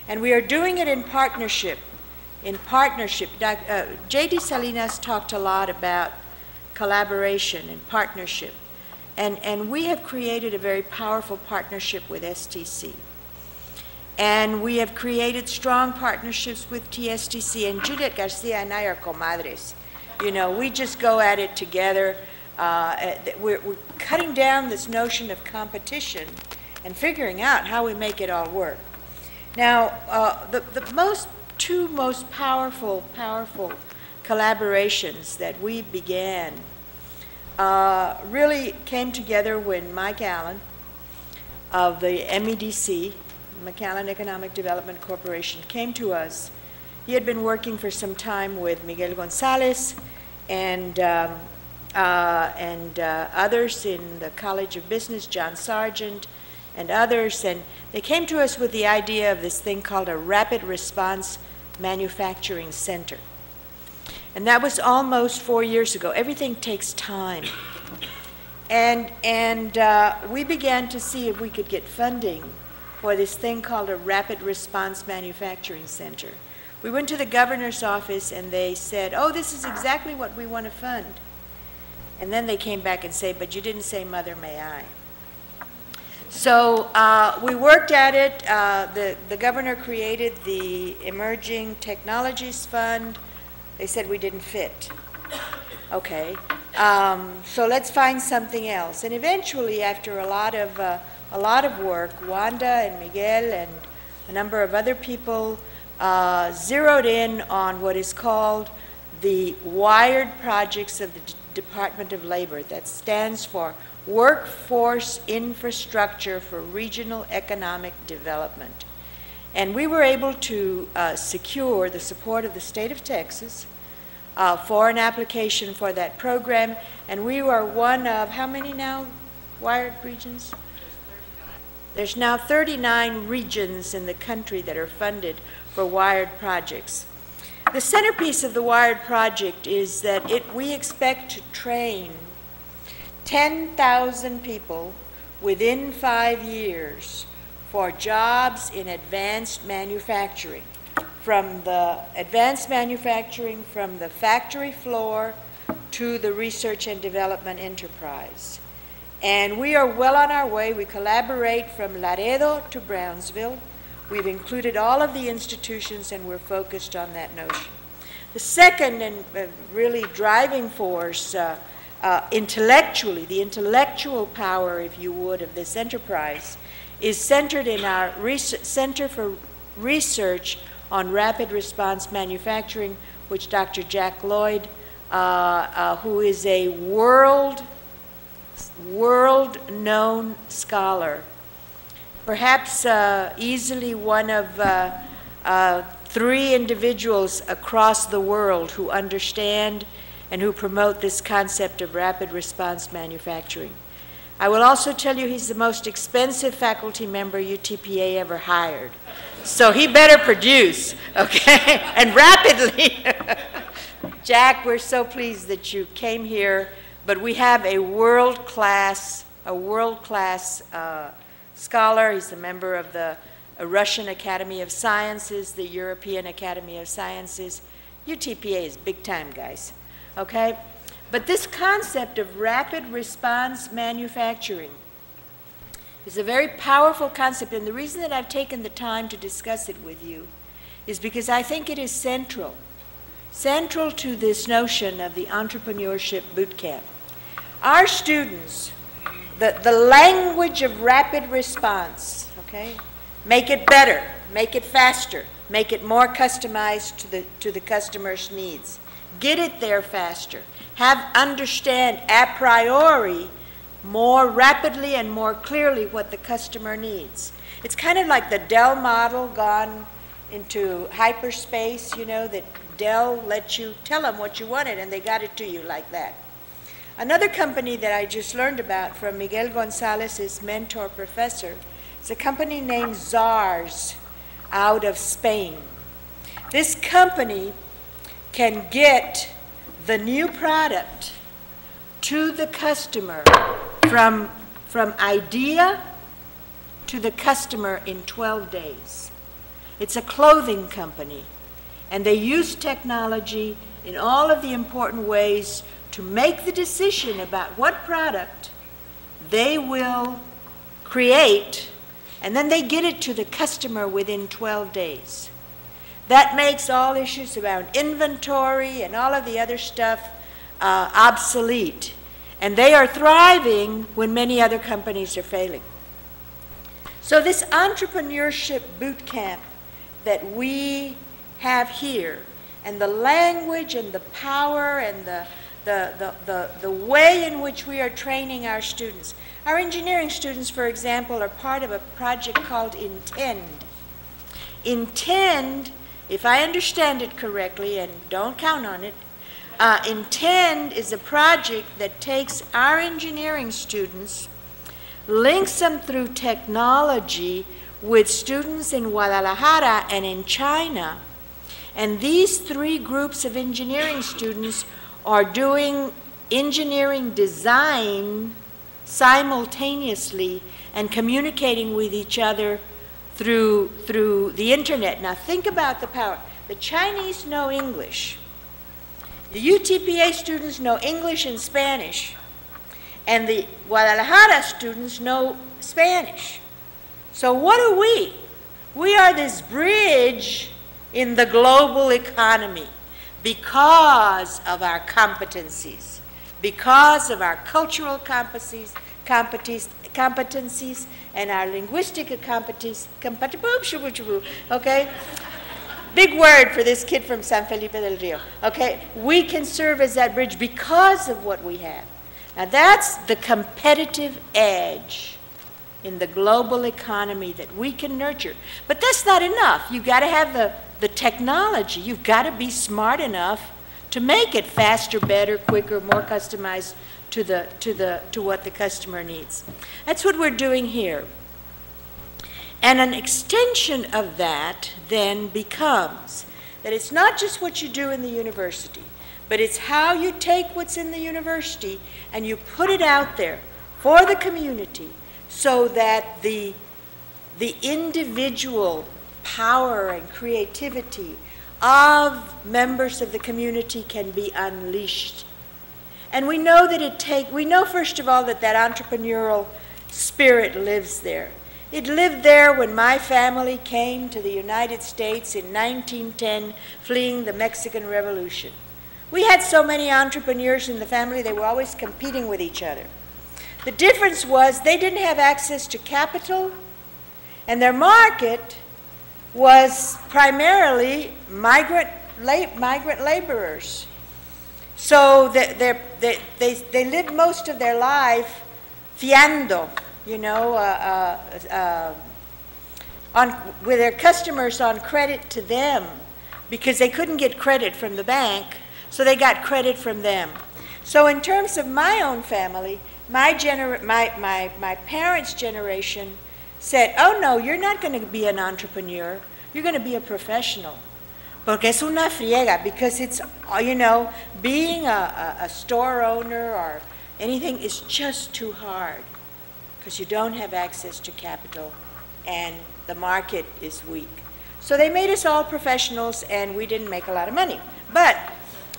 And we are doing it in partnership. J.D. Salinas talked a lot about collaboration and partnership. And we have created a very powerful partnership with STC. And we have created strong partnerships with TSTC. And Juliet Garcia and I are comadres. You know, we just go at it together. We're cutting down this notion of competition and figuring out how we make it all work. Now, the two most powerful collaborations that we began really came together when Mike Allen of the MEDC, McAllen Economic Development Corporation, came to us. He had been working for some time with Miguel Gonzalez and others in the College of Business, John Sargent, and others, and they came to us with the idea of this thing called a Rapid Response Manufacturing Center. And that was almost 4 years ago. Everything takes time. And we began to see if we could get funding for this thing called a Rapid Response Manufacturing Center. We went to the governor's office and they said, oh, this is exactly what we want to fund. And then they came back and said, but you didn't say, Mother, may I? So we worked at it. The governor created the Emerging Technologies Fund. They said we didn't fit. Okay, so let's find something else. And eventually, after a lot of work, Wanda and Miguel and a number of other people zeroed in on what is called the Wired Projects of the Department of Labor. That stands for Workforce Infrastructure for Regional Economic Development. And we were able to secure the support of the state of Texas for an application for that program. And we are one of, how many now, wired regions? There's now 39 regions in the country that are funded for wired projects. The centerpiece of the wired project is that we expect to train 10,000 people within 5 years for jobs in advanced manufacturing, from the factory floor to the research and development enterprise. And we are well on our way. We collaborate from Laredo to Brownsville. We've included all of the institutions and we're focused on that notion. The second and really driving force intellectually, the intellectual power, if you would, of this enterprise is centered in our Center for Research on Rapid Response Manufacturing, which Dr. Jack Lloyd, who is a world-known scholar, perhaps easily one of 3 individuals across the world who understand and who promote this concept of rapid response manufacturing. I will also tell you he's the most expensive faculty member UTPA ever hired. So he better produce, okay, and rapidly. Jack, we're so pleased that you came here, but we have a world-class scholar. He's a member of the Russian Academy of Sciences, the European Academy of Sciences. UTPA is big time, guys. Okay? But this concept of rapid response manufacturing is a very powerful concept, and the reason that I've taken the time to discuss it with you is because I think it is central to this notion of the Entrepreneurship Bootcamp. Our students, the language of rapid response, okay? Make it better, make it faster, make it more customized to the customer's needs. Get it there faster. Understand a priori more rapidly and more clearly what the customer needs. It's kind of like the Dell model gone into hyperspace, you know, that Dell let you tell them what you wanted and they got it to you like that. Another company that I just learned about from Miguel Gonzalez's mentor professor is a company named ZARS out of Spain. This company can get the new product to the customer from idea to the customer in 12 days. It's a clothing company, and they use technology in all of the important ways to make the decision about what product they will create, and then they get it to the customer within 12 days. That makes all issues around inventory and all of the other stuff obsolete. And they are thriving when many other companies are failing. So this entrepreneurship bootcamp that we have here, and the language and the power and the way in which we are training our students. Our engineering students, for example, are part of a project called Intend. Intend, if I understand it correctly, and don't count on it, Intend is a project that takes our engineering students, links them through technology with students in Guadalajara and in China. And these three groups of engineering students are doing engineering design simultaneously and communicating with each other through the internet. Now think about the power. The Chinese know English. The UTPA students know English and Spanish. And the Guadalajara students know Spanish. So what are we? We are this bridge in the global economy because of our competencies, because of our cultural competencies and our linguistic competencies, okay? Big word for this kid from San Felipe del Rio, okay? We can serve as that bridge because of what we have. Now that's the competitive edge in the global economy that we can nurture. But that's not enough. You've got to have the technology. You've got to be smart enough to make it faster, better, quicker, more customized to what the customer needs. That's what we're doing here. And an extension of that then becomes that it's not just what you do in the university, but it's how you take what's in the university and you put it out there for the community so that the individual power and creativity of members of the community can be unleashed. And we know that we know first of all that entrepreneurial spirit lives there. It lived there when my family came to the United States in 1910, fleeing the Mexican Revolution. We had so many entrepreneurs in the family, they were always competing with each other. The difference was they didn't have access to capital, and their market was primarily migrant laborers. So they lived most of their life fiando, you know, with their customers on credit to them because they couldn't get credit from the bank, so they got credit from them. So in terms of my own family, my parents' generation said, oh no, you're not going to be an entrepreneur, you're going to be a professional. Porque es una friega, because it's, you know, being a store owner or anything is just too hard because you don't have access to capital and the market is weak. So they made us all professionals and we didn't make a lot of money. But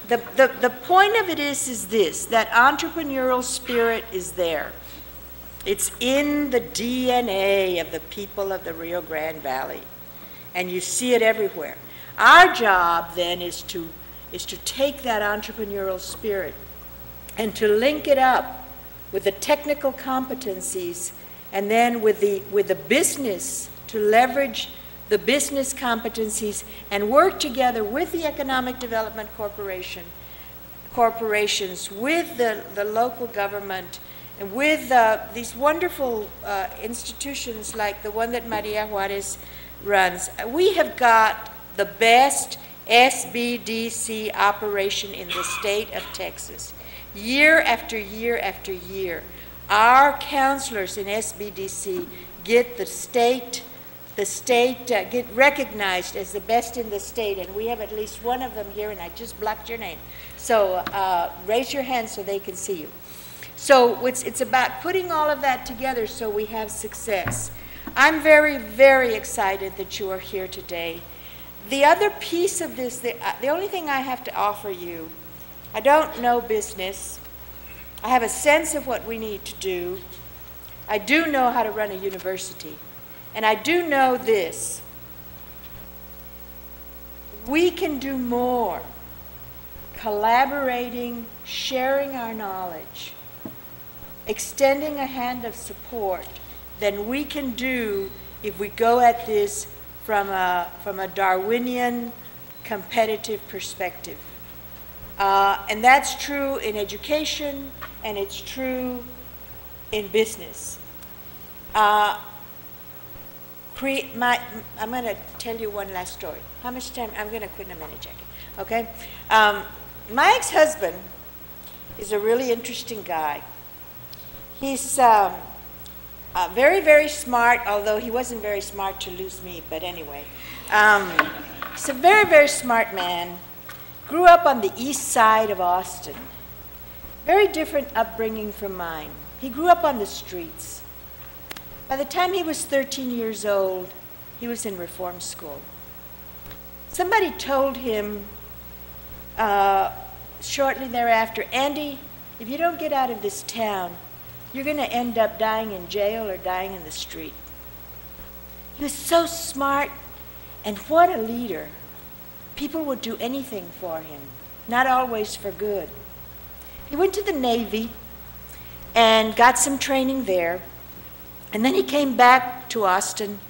the point of it is this, that entrepreneurial spirit is there. It's in the DNA of the people of the Rio Grande Valley, and you see it everywhere. Our job then is to take that entrepreneurial spirit and to link it up with the technical competencies and then with the business, to leverage the business competencies and work together with the Economic Development corporations, with the local government And with these wonderful institutions like the one that Maria Juarez runs, we have got the best SBDC operation in the state of Texas. Year after year after year, our counselors in SBDC get get recognized as the best in the state, and we have at least one of them here, and I just blocked your name. So raise your hand so they can see you. So it's about putting all of that together so we have success. I'm very, very excited that you are here today. The other piece of this, the only thing I have to offer you, I don't know business. I have a sense of what we need to do. I do know how to run a university. And I do know this. We can do more collaborating, sharing our knowledge, extending a hand of support than we can do if we go at this from a Darwinian competitive perspective. And that's true in education, and it's true in business. I'm going to tell you one last story. How much time? I'm going to quit in a minute, Jackie. Okay? My ex-husband is a really interesting guy. He's very, very smart, although he wasn't very smart to lose me, but anyway. He's a very, very smart man. Grew up on the east side of Austin. Very different upbringing from mine. He grew up on the streets. By the time he was 13 years old, he was in reform school. Somebody told him shortly thereafter, Andy, if you don't get out of this town, you're going to end up dying in jail or dying in the street. He was so smart, and what a leader. People would do anything for him, not always for good. He went to the Navy and got some training there, and then he came back to Austin,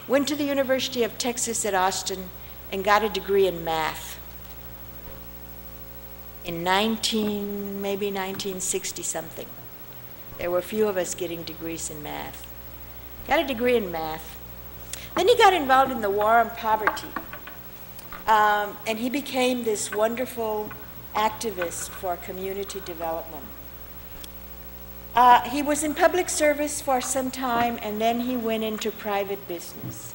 went to the University of Texas at Austin, and got a degree in math. In maybe 1960-something. There were a few of us getting degrees in math. Got a degree in math. Then he got involved in the war on poverty. And he became this wonderful activist for community development. He was in public service for some time, and then he went into private business.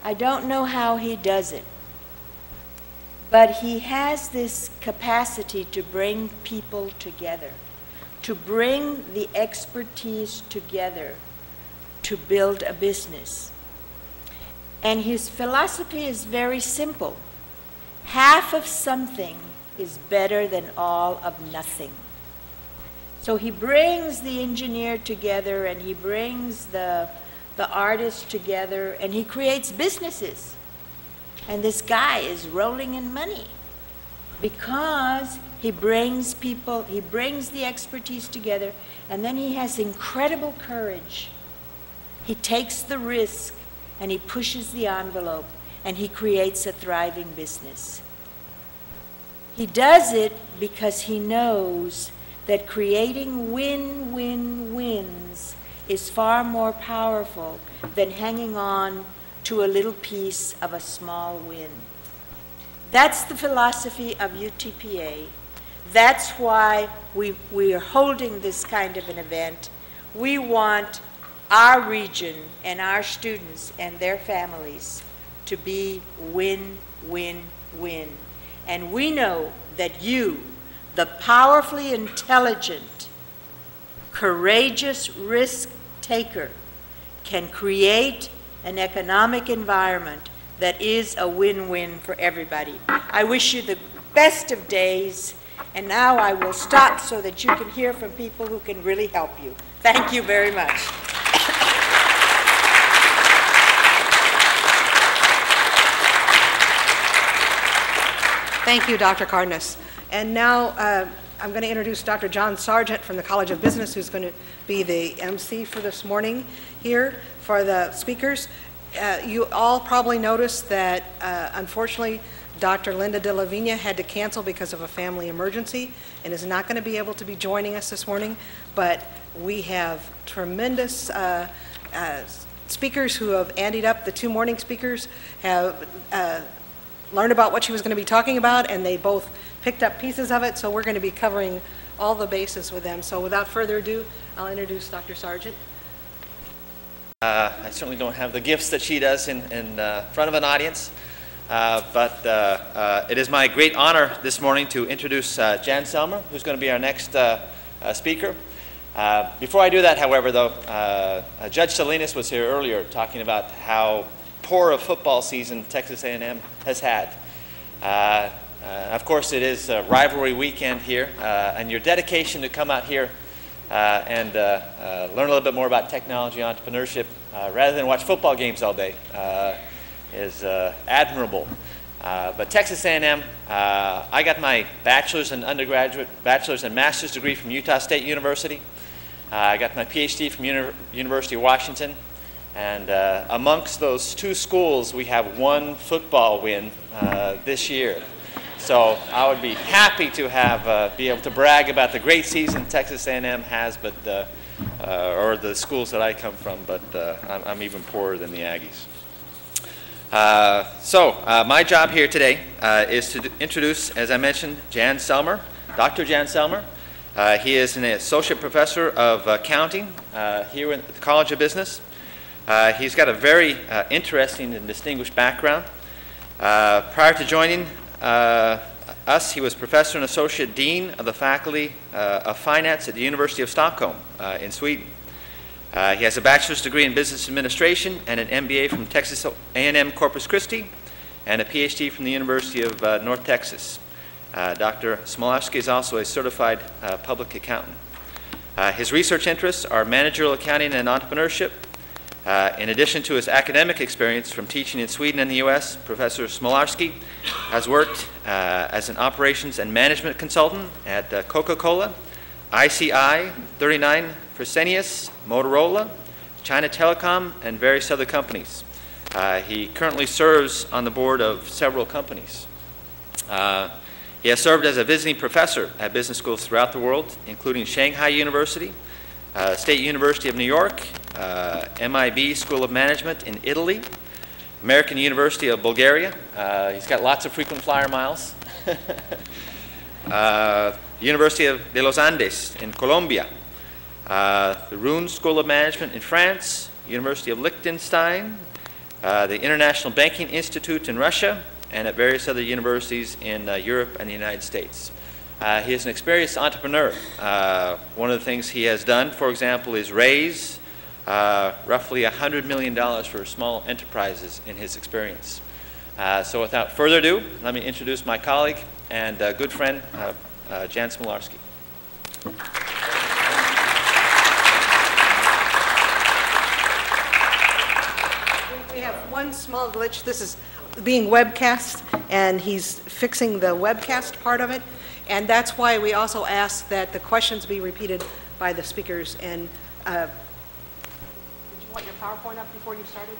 I don't know how he does it, but he has this capacity to bring people together, to bring the expertise together to build a business. And his philosophy is very simple. Half of something is better than all of nothing. So he brings the engineer together, and he brings the artist together, and he creates businesses. And this guy is rolling in money because he brings people, he brings the expertise together, and then he has incredible courage. He takes the risk, and he pushes the envelope, and he creates a thriving business. He does it because he knows that creating win-win-wins is far more powerful than hanging on to a little piece of a small win. That's the philosophy of UTPA. That's why we are holding this kind of an event. We want our region and our students and their families to be win-win-win. And we know that you, the powerfully intelligent, courageous risk taker, can create an economic environment that is a win-win for everybody. I wish you the best of days, and now I will stop so that you can hear from people who can really help you. Thank you very much. Thank you, Dr. Cardenas. And now I'm going to introduce Dr. John Sargent from the College of Business, who's going to be the MC for this morning here for the speakers. You all probably noticed that, unfortunately, Dr. Linda De La Vigna had to cancel because of a family emergency and is not going to be able to be joining us this morning, but we have tremendous speakers who have andied up. The two morning speakers have learned about what she was going to be talking about, and they both picked up pieces of it, so we're going to be covering all the bases with them. So without further ado, I'll introduce Dr. Sargent. I certainly don't have the gifts that she does in front of an audience, but it is my great honor this morning to introduce Jan Selmer, who's going to be our next speaker. Before I do that, however, though, Judge Salinas was here earlier talking about how poor a football season Texas A&M has had. Of course, it is a rivalry weekend here, and your dedication to come out here and learn a little bit more about technology entrepreneurship rather than watch football games all day is admirable. But Texas A&M, I got my bachelor's and master's degree from Utah State University. I got my PhD from University of Washington. And amongst those two schools, we have one football win this year. So I would be happy to have be able to brag about the great season Texas A&M has, but or the schools that I come from. But I'm even poorer than the Aggies. My job here today is to introduce, as I mentioned, Jan Selmer, Dr. Jan Selmer. He is an associate professor of accounting here at the College of Business. He's got a very interesting and distinguished background. Prior to joining us, he was professor and associate dean of the faculty of finance at the University of Stockholm in Sweden. He has a bachelor's degree in business administration and an MBA from Texas A&M Corpus Christi and a PhD from the University of North Texas. Dr. Smolarski is also a certified public accountant. His research interests are managerial accounting and entrepreneurship. In addition to his academic experience from teaching in Sweden and the U.S., Professor Smolarski has worked as an operations and management consultant at Coca-Cola, ICI, 39 Fresenius, Motorola, China Telecom, and various other companies. He currently serves on the board of several companies. He has served as a visiting professor at business schools throughout the world, including Shanghai University, State University of New York, MIB School of Management in Italy, American University of Bulgaria. He's got lots of frequent flyer miles. University de los Andes in Colombia, the Rouen School of Management in France, University of Liechtenstein, the International Banking Institute in Russia, and at various other universities in Europe and the United States. He is an experienced entrepreneur. One of the things he has done, for example, is raise roughly $100 million for small enterprises in his experience. So without further ado, let me introduce my colleague and good friend, Jan Smolarski. We have one small glitch. This is being webcast, and he's fixing the webcast part of it. And that's why we also ask that the questions be repeated by the speakers. And did you want your PowerPoint up before you started?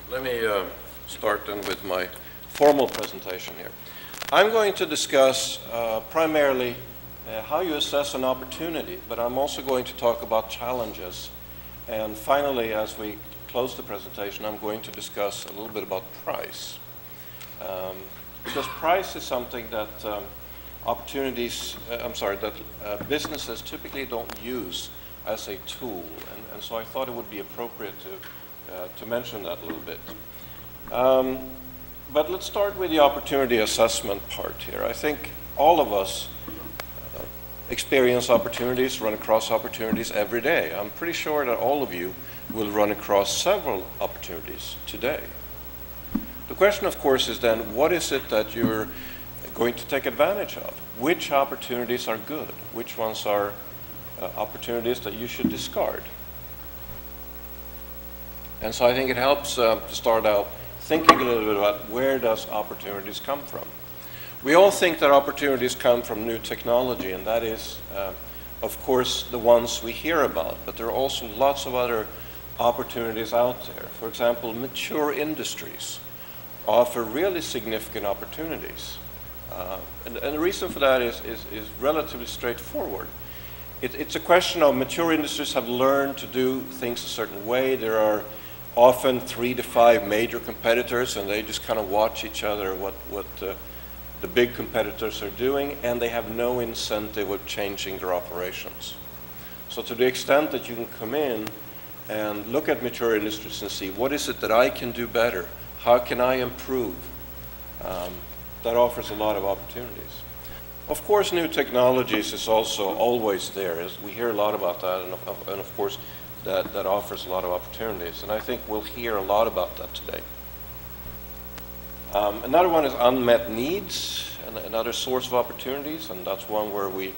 Let me start then with my formal presentation here. I'm going to discuss primarily how you assess an opportunity, but I'm also going to talk about challenges. And finally, as we close the presentation, I'm going to discuss a little bit about price. Because price is something that businesses typically don't use as a tool, and so I thought it would be appropriate to mention that a little bit. But let's start with the opportunity assessment part here. I think all of us experience opportunities, run across opportunities every day. I'm pretty sure that all of you will run across several opportunities today. The question, of course, is then, what is it that you're going to take advantage of? Which opportunities are good? Which ones are opportunities that you should discard? And so I think it helps to start out thinking a little bit about where does opportunities come from. We all think that opportunities come from new technology, and that is, of course, the ones we hear about, but there are also lots of other opportunities out there. For example, mature industries offer really significant opportunities. And the reason for that is relatively straightforward. It's a question of mature industries have learned to do things a certain way. There are often 3 to 5 major competitors, and they just kind of watch each other, what the big competitors are doing, and they have no incentive of changing their operations. So to the extent that you can come in and look at mature industries and see, what is it that I can do better? How can I improve? That offers a lot of opportunities. Of course, new technologies is also always there. As we hear a lot about that, and of course, that offers a lot of opportunities. And I think we'll hear a lot about that today. Another one is unmet needs, another source of opportunities, and that's one where we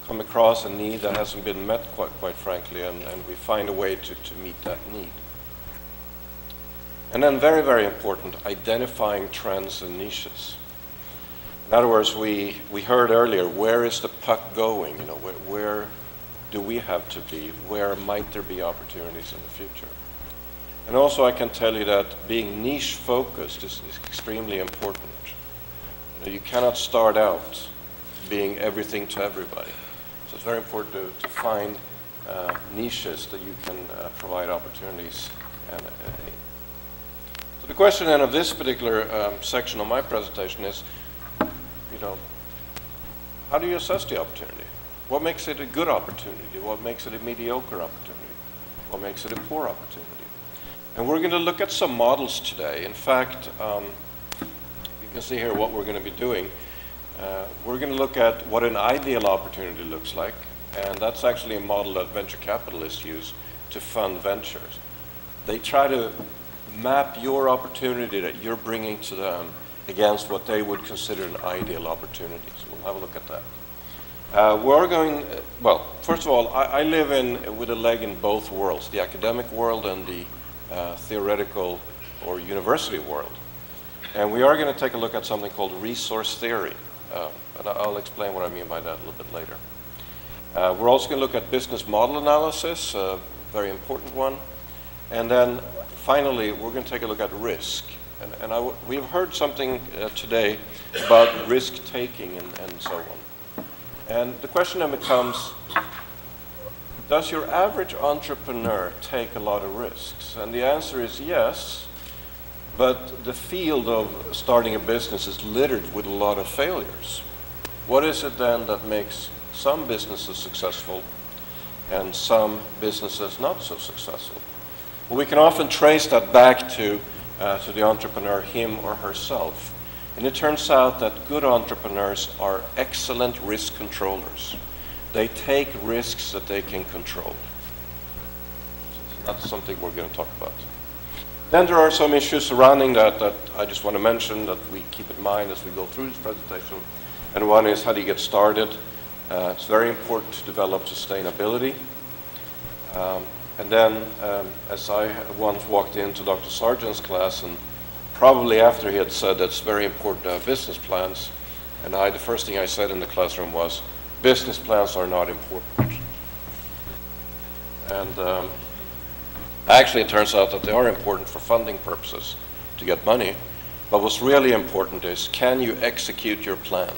come across a need that hasn't been met, quite frankly, and we find a way to meet that need. And then very, very important, identifying trends and niches. In other words, we heard earlier, where is the puck going? You know, where do we have to be? Where might there be opportunities in the future? And also I can tell you that being niche focused is extremely important. You know, you cannot start out being everything to everybody. So it's very important to find niches that you can provide opportunities. So the question then of this particular section of my presentation is, you know, how do you assess the opportunity? What makes it a good opportunity? What makes it a mediocre opportunity? What makes it a poor opportunity? And we're going to look at some models today. In fact, you can see here what we're going to be doing. We're going to look at what an ideal opportunity looks like, and that's actually a model that venture capitalists use to fund ventures. They try to map your opportunity that you're bringing to them against what they would consider an ideal opportunity. So we'll have a look at that. We're going, well, first of all, I live with a leg in both worlds, the academic world and the theoretical or university world. And we are going to take a look at something called resource theory. And I'll explain what I mean by that a little bit later. We're also going to look at business model analysis, a very important one. And then finally, we're going to take a look at risk. And we've heard something today about risk-taking and so on. And the question then becomes, does your average entrepreneur take a lot of risks? And the answer is yes, but the field of starting a business is littered with a lot of failures. What is it then that makes some businesses successful and some businesses not so successful? Well, we can often trace that back to the entrepreneur, him or herself. And it turns out that good entrepreneurs are excellent risk controllers. They take risks that they can control. So that's something we're going to talk about. Then there are some issues surrounding that I just want to mention that we keep in mind as we go through this presentation. And one is, how do you get started? It's very important to develop sustainability. And then, as I once walked into Dr. Sargent's class, and probably after he had said that it's very important to have business plans, and the first thing I said in the classroom was, business plans are not important. And actually it turns out that they are important for funding purposes to get money, but what's really important is, can you execute your plan?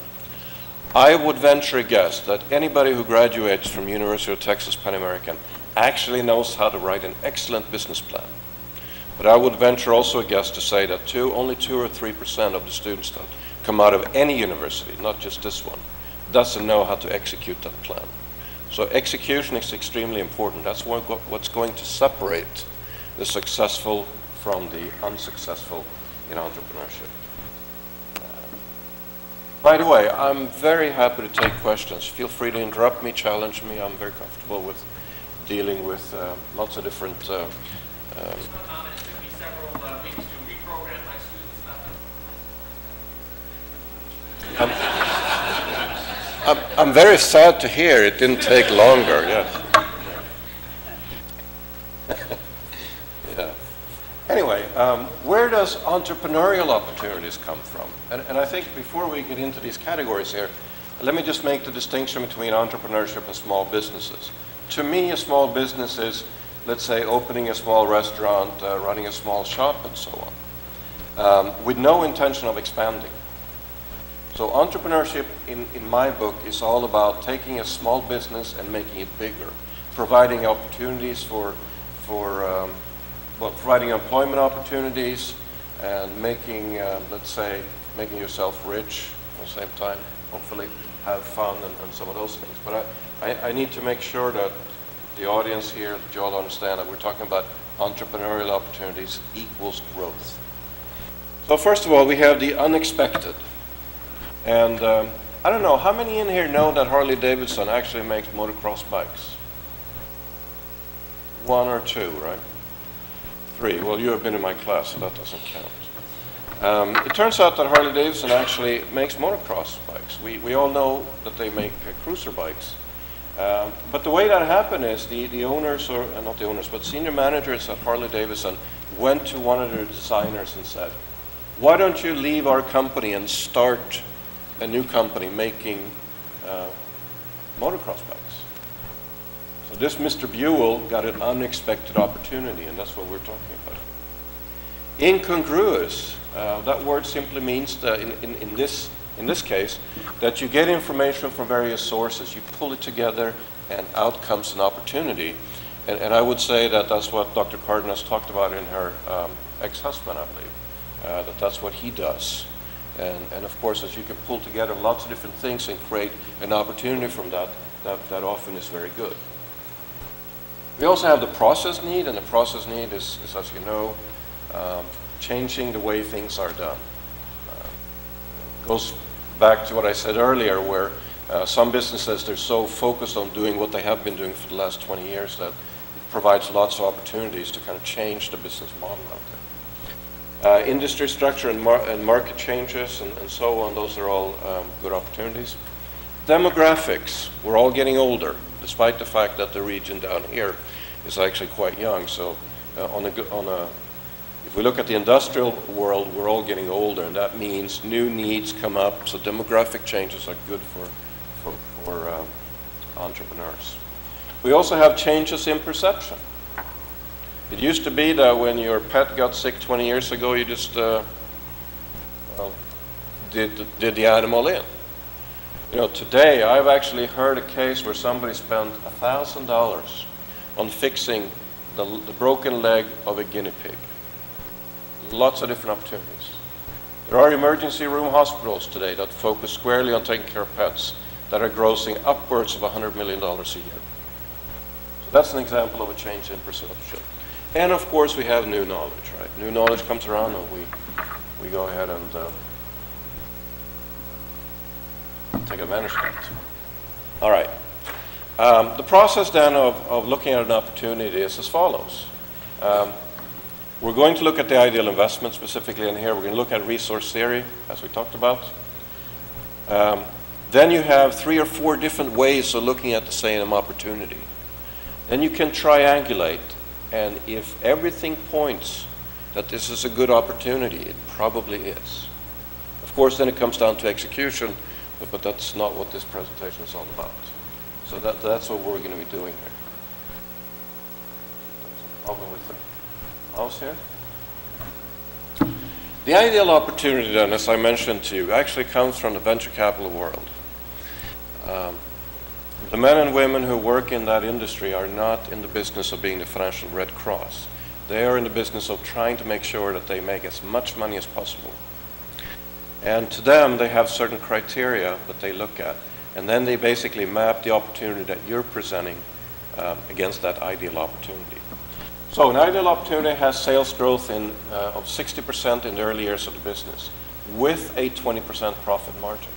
I would venture a guess that anybody who graduates from University of Texas Pan American actually knows how to write an excellent business plan. But I would venture also a guess to say that only 2 or 3% of the students that come out of any university, not just this one, doesn't know how to execute that plan. So execution is extremely important. That's what's going to separate the successful from the unsuccessful in entrepreneurship. By the way, I'm very happy to take questions. Feel free to interrupt me, challenge me. I'm very comfortable with dealing with lots of different Just one comment, it took me several weeks to reprogram my students not to. I'm very sad to hear it didn't take longer, yes. Yeah. Anyway, where does entrepreneurial opportunities come from? And I think before we get into these categories here, let me just make the distinction between entrepreneurship and small businesses. To me, a small business is, let's say, opening a small restaurant, running a small shop, and so on, with no intention of expanding. So entrepreneurship, in my book, is all about taking a small business and making it bigger, providing opportunities providing employment opportunities and making, let's say, making yourself rich at the same time, hopefully, have fun and some of those things. But I need to make sure that the audience here, that you all understand that we're talking about entrepreneurial opportunities equals growth. So first of all, we have the unexpected. And I don't know, how many in here know that Harley Davidson actually makes motocross bikes? One or two, right? Three. Well, you have been in my class, so that doesn't count. It turns out that Harley Davidson actually makes motocross bikes. We all know that they make cruiser bikes. But the way that happened is the owners, or not the owners, but senior managers at Harley Davidson went to one of their designers and said, why don't you leave our company and start a new company making motocross bikes? So this Mr. Buell got an unexpected opportunity, and that's what we're talking about. Incongruous, that word simply means that in this case, that you get information from various sources, you pull it together, and out comes an opportunity. And I would say that that's what Dr. Cardenas talked about in her ex-husband, I believe, that's what he does. And of course, as you can pull together lots of different things and create an opportunity from that often is very good. We also have the process need, and the process need is as you know, changing the way things are done. Goes back to what I said earlier, where some businesses, they're so focused on doing what they have been doing for the last 20 years that it provides lots of opportunities to kind of change the business model out there. Industry structure and market changes and so on, those are all good opportunities. Demographics, we're all getting older, despite the fact that the region down here is actually quite young. So if we look at the industrial world, we're all getting older, and that means new needs come up, so demographic changes are good for entrepreneurs. We also have changes in perception. It used to be that when your pet got sick 20 years ago, you just did the animal in. You know, today I've actually heard a case where somebody spent $1,000 on fixing the broken leg of a guinea pig. Lots of different opportunities. There are emergency room hospitals today that focus squarely on taking care of pets that are grossing upwards of $100 million a year. So that's an example of a change in perception. And of course we have new knowledge, right? New knowledge comes around and we go ahead and take advantage of that. All right. The process then of looking at an opportunity is as follows. We're going to look at the ideal investment specifically in here. We're going to look at resource theory, as we talked about. Then you have 3 or 4 different ways of looking at the same opportunity. Then you can triangulate, and if everything points that this is a good opportunity, it probably is. Of course, then it comes down to execution, but that's not what this presentation is all about. So that's what we're going to be doing here. Problem with the mouse here? The ideal opportunity then, as I mentioned to you, actually comes from the venture capital world. The men and women who work in that industry are not in the business of being the financial Red Cross. They are in the business of trying to make sure that they make as much money as possible. And to them, they have certain criteria that they look at. And then they basically map the opportunity that you're presenting against that ideal opportunity. So an ideal opportunity has sales growth of 60% in the early years of the business with a 20% profit margin.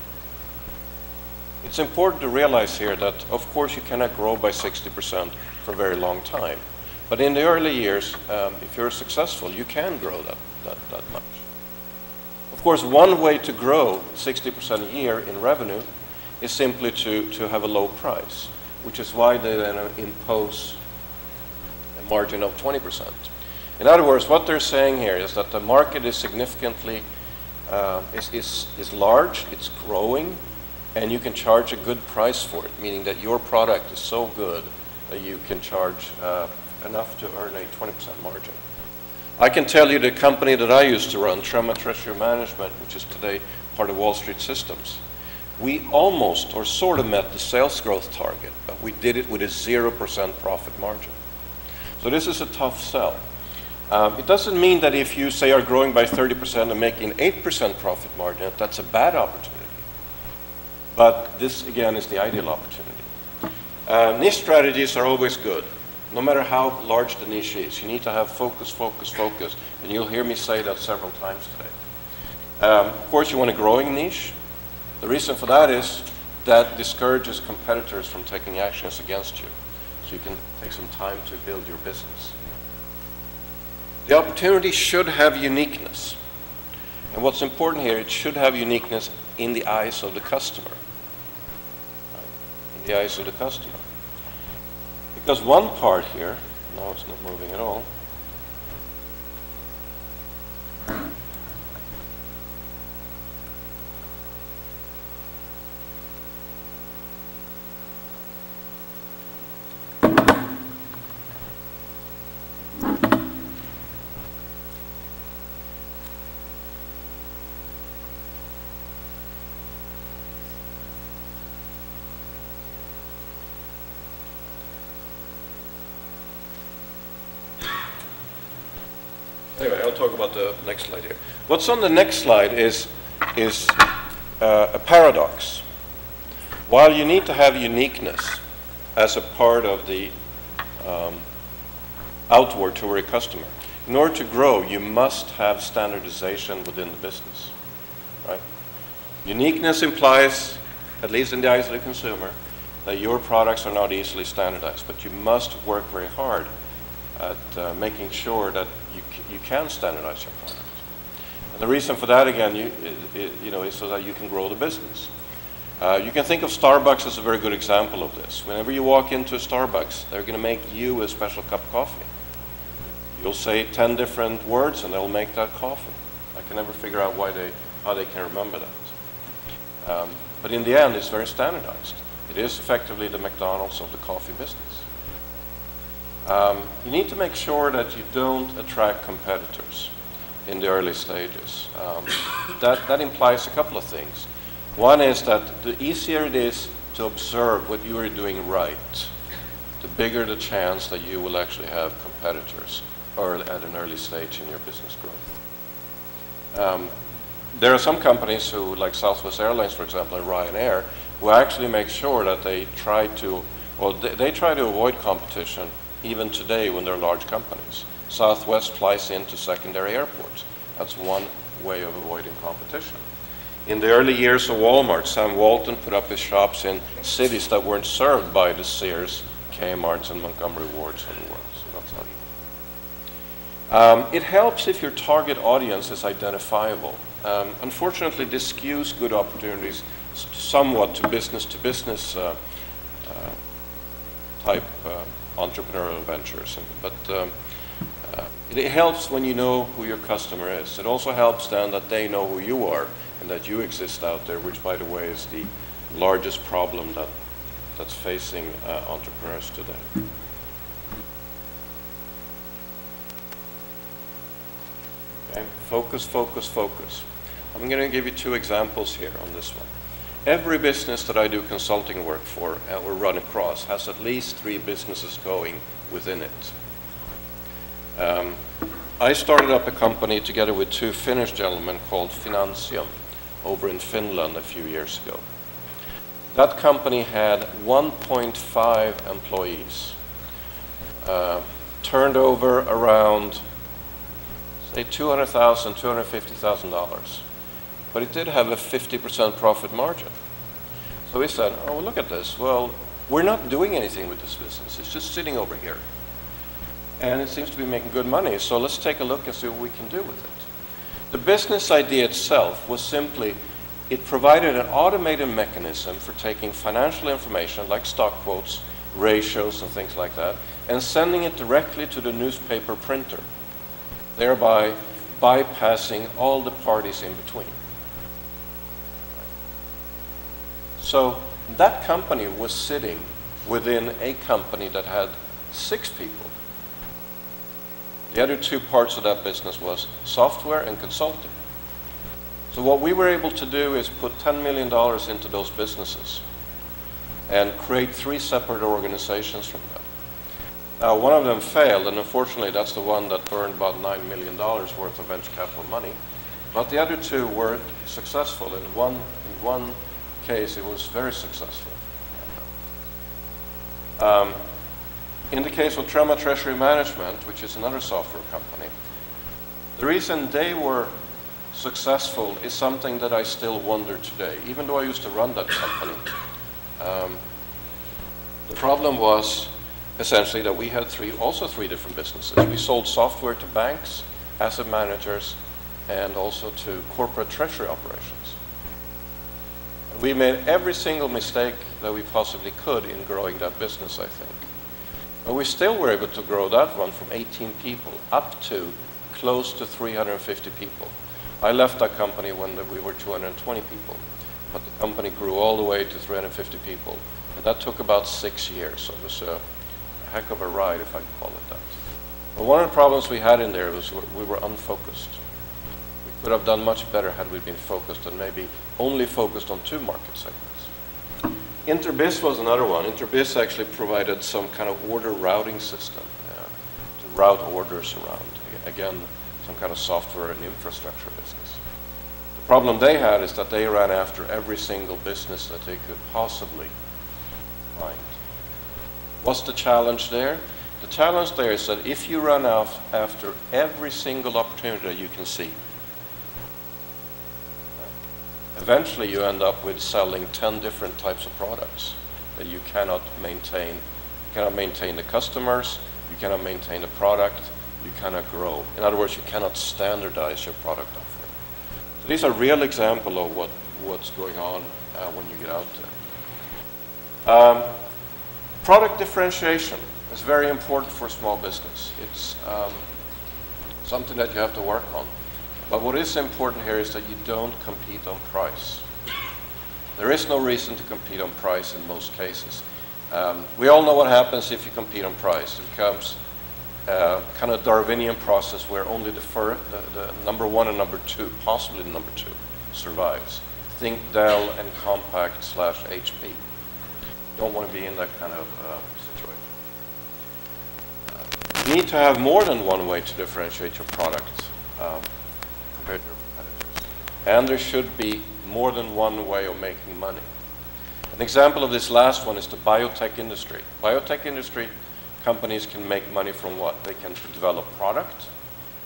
It's important to realize here that, of course, you cannot grow by 60% for a very long time. But in the early years, if you're successful, you can grow that much. Of course, one way to grow 60% a year in revenue is simply to have a low price, which is why they then impose a margin of 20%. In other words, what they're saying here is that the market is significantly, is large, it's growing, and you can charge a good price for it, meaning that your product is so good that you can charge enough to earn a 20% margin. I can tell you the company that I used to run, Trema Treasury Management, which is today part of Wall Street Systems, we almost or sort of met the sales growth target, but we did it with a 0% profit margin. So this is a tough sell. It doesn't mean that if you say are growing by 30% and making 8% profit margin, that's a bad opportunity. But this, again, is the ideal opportunity. Niche strategies are always good, no matter how large the niche is. You need to have focus, focus, focus, and you'll hear me say that several times today. Of course, you want a growing niche. The reason for that is that discourages competitors from taking actions against you, so you can take some time to build your business. The opportunity should have uniqueness. And what's important here, it should have uniqueness in the eyes of the customer. In the eyes of the customer. Because one part here, now it's not moving at all. Anyway, I'll talk about the next slide here. What's on the next slide is a paradox. While you need to have uniqueness as a part of the outward to a customer, in order to grow, you must have standardization within the business, right? Uniqueness implies, at least in the eyes of the consumer, that your products are not easily standardized, but you must work very hard at making sure that you can standardize your product. And the reason for that, again, is so that you can grow the business. You can think of Starbucks as a very good example of this. Whenever you walk into a Starbucks, they're going to make you a special cup of coffee. You'll say 10 different words and they'll make that coffee. I can never figure out how they can remember that. But in the end, it's very standardized. It is effectively the McDonald's of the coffee business. You need to make sure that you don't attract competitors in the early stages. That implies a couple of things. One is that the easier it is to observe what you are doing right, the bigger the chance that you will actually have competitors at an early stage in your business growth. There are some companies who, like Southwest Airlines, for example, and Ryanair, who actually make sure that they try to avoid competition even today when they're large companies. Southwest flies into secondary airports. That's one way of avoiding competition. In the early years of Walmart, Sam Walton put up his shops in cities that weren't served by the Sears, Kmart's, and Montgomery Wards of the world. So that's how you. It helps if your target audience is identifiable. Unfortunately, this skews good opportunities somewhat to business type entrepreneurial ventures. But it helps when you know who your customer is. It also helps then that they know who you are and that you exist out there, which, by the way, is the largest problem that's facing entrepreneurs today. Okay. Focus, focus, focus. I'm going to give you two examples here on this one. Every business that I do consulting work for or run across has at least 3 businesses going within it. I started up a company together with 2 Finnish gentlemen called Finantium over in Finland a few years ago. That company had 1.5 employees, turned over around, say, $200,000, $250,000. But it did have a 50% profit margin. So we said, oh, well, look at this. Well, we're not doing anything with this business. It's just sitting over here. And it seems to be making good money. So let's take a look and see what we can do with it. The business idea itself was simply, it provided an automated mechanism for taking financial information like stock quotes, ratios, and things like that, and sending it directly to the newspaper printer, thereby bypassing all the parties in between. So that company was sitting within a company that had 6 people. The other 2 parts of that business was software and consulting. So what we were able to do is put $10 million into those businesses and create 3 separate organizations from them. Now, one of them failed, and unfortunately that's the one that burned about $9 million worth of venture capital money. But the other 2 were successful. In one case, it was very successful. In the case of Trema Treasury Management, which is another software company, the reason they were successful is something that I still wonder today, even though I used to run that company. The problem was essentially that we had also three different businesses. We sold software to banks, asset managers, and also to corporate treasury operations. We made every single mistake that we possibly could in growing that business, I think. But we still were able to grow that one from 18 people up to close to 350 people. I left that company when we were 220 people, but the company grew all the way to 350 people. And that took about 6 years, so it was a heck of a ride, if I can call it that. But one of the problems we had in there was we were unfocused. We could have done much better had we been focused and maybe only focused on 2 market segments. Interbiz was another one. Interbiz actually provided some kind of order routing system to route orders around. Again, some kind of software and infrastructure business. The problem they had is that they ran after every single business that they could possibly find. What's the challenge there? The challenge there is that if you run after every single opportunity that you can see, eventually you end up with selling 10 different types of products that you cannot maintain. You cannot maintain the customers, you cannot maintain the product, you cannot grow. In other words, you cannot standardize your product offering. So these are real examples of what's going on when you get out there. Product differentiation is very important for small business. It's something that you have to work on. But what is important here is that you don't compete on price. There is no reason to compete on price in most cases. We all know what happens if you compete on price. It becomes kind of Darwinian process where only the number 1 and number 2, possibly the number 2, survives. Think Dell and Compaq / HP. Don't want to be in that kind of situation. You need to have more than one way to differentiate your product compared to your competitors. And there should be more than one way of making money. An example of this last one is the biotech industry. Biotech industry companies can make money from what? They can develop product,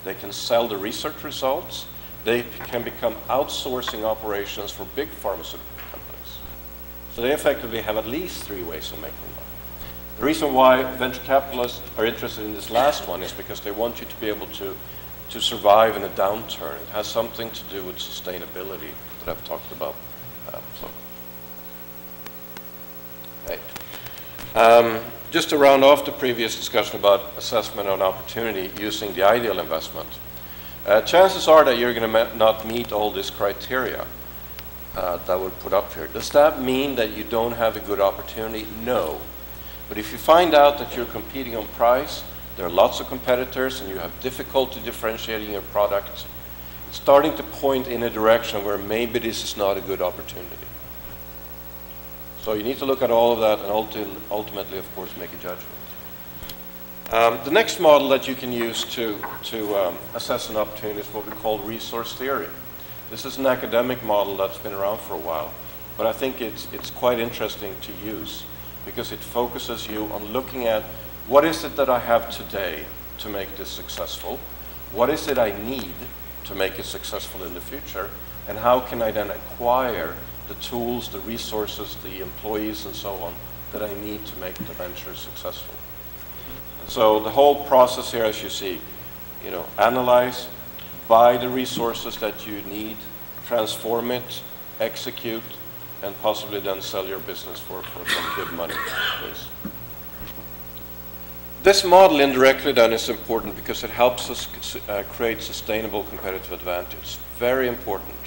they can sell the research results, they can become outsourcing operations for big pharmaceutical companies. So they effectively have at least 3 ways of making money. The reason why venture capitalists are interested in this last one is because they want you to be able to survive in a downturn. It has something to do with sustainability that I've talked about. Just to round off the previous discussion about assessment of an opportunity using the ideal investment, chances are that you're going to not meet all this criteria that we'll put up here. Does that mean that you don't have a good opportunity? No. But if you find out that you're competing on price, there are lots of competitors and you have difficulty differentiating your product, it's starting to point in a direction where maybe this is not a good opportunity. So you need to look at all of that and ultimately, of course, make a judgment. The next model that you can use to assess an opportunity is what we call resource theory. This is an academic model that's been around for a while. but I think it's quite interesting to use because it focuses you on looking at what is it that I have today to make this successful, what is it I need to make it successful in the future, and how can I then acquire the tools, the resources, the employees, and so on that I need to make the venture successful. And so the whole process here, as you see, analyze, buy the resources that you need, transform it, execute, and possibly then sell your business for some good money, please. This model indirectly then is important because it helps us create sustainable competitive advantage. Very important.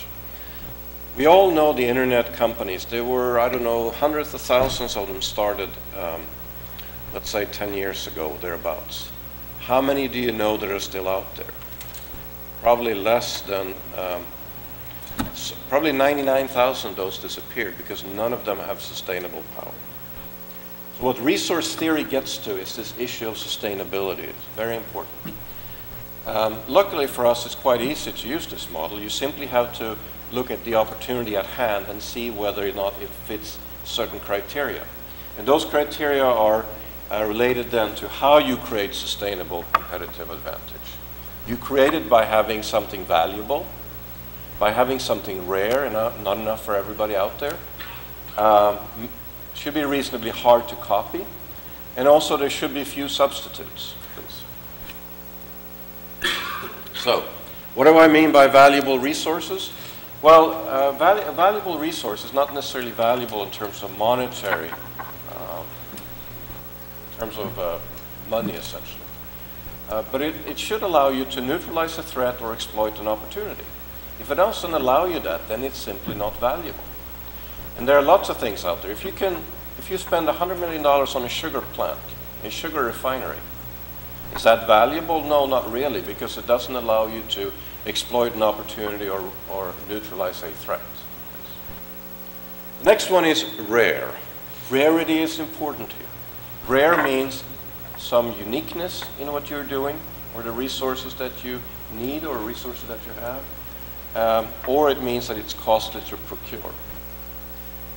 We all know the internet companies. There were, I don't know, hundreds of thousands of them started, let's say 10 years ago, thereabouts. How many do you know that are still out there? Probably less than, probably 99,000 of those disappeared because none of them have sustainable power. So what resource theory gets to is this issue of sustainability. It's very important. Luckily for us, it's quite easy to use this model. You simply have to look at the opportunity at hand and see whether or not it fits certain criteria. And those criteria are related then to how you create sustainable competitive advantage. You create it by having something valuable, by having something rare and not enough for everybody out there. Should be reasonably hard to copy, and also there should be few substitutes, please. So, what do I mean by valuable resources? Well, a valuable resource is not necessarily valuable in terms of monetary, in terms of money essentially. But it should allow you to neutralize a threat or exploit an opportunity. If it doesn't allow you that, then it's simply not valuable. And there are lots of things out there. If you spend $100 million on a sugar plant, a sugar refinery, is that valuable? No, not really, because it doesn't allow you to exploit an opportunity or neutralize a threat. The next one is rare. Rarity is important here. Rare means some uniqueness in what you're doing, or the resources that you need or resources that you have, or it means that it's costly to procure.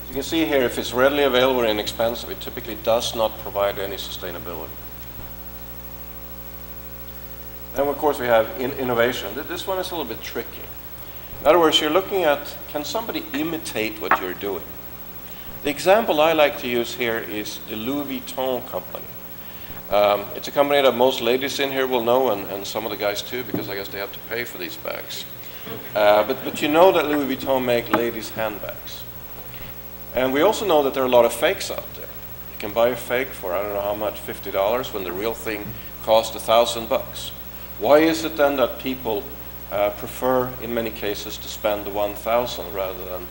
As you can see here, if it's readily available and inexpensive, it typically does not provide any sustainability. Then, of course, we have innovation. This one is a little bit tricky. In other words, you're looking at, can somebody imitate what you're doing? The example I like to use here is the Louis Vuitton company. It's a company that most ladies in here will know, and some of the guys too, because I guess they have to pay for these bags. But you know that Louis Vuitton make ladies' handbags. And we also know that there are a lot of fakes out there. You can buy a fake for, I don't know how much, $50, when the real thing costs $1,000. Why is it then that people prefer, in many cases, to spend the $1,000 rather than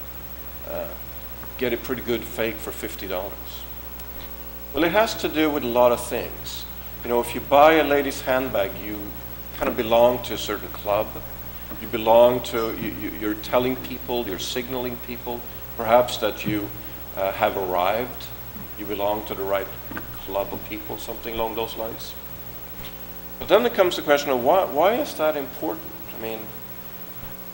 get a pretty good fake for $50? Well, it has to do with a lot of things. You know, if you buy a lady's handbag, you kind of belong to a certain club. You belong to, you're telling people, you're signaling people, perhaps that you have arrived. You belong to the right club of people, something along those lines. But then there comes the question of why is that important? I mean,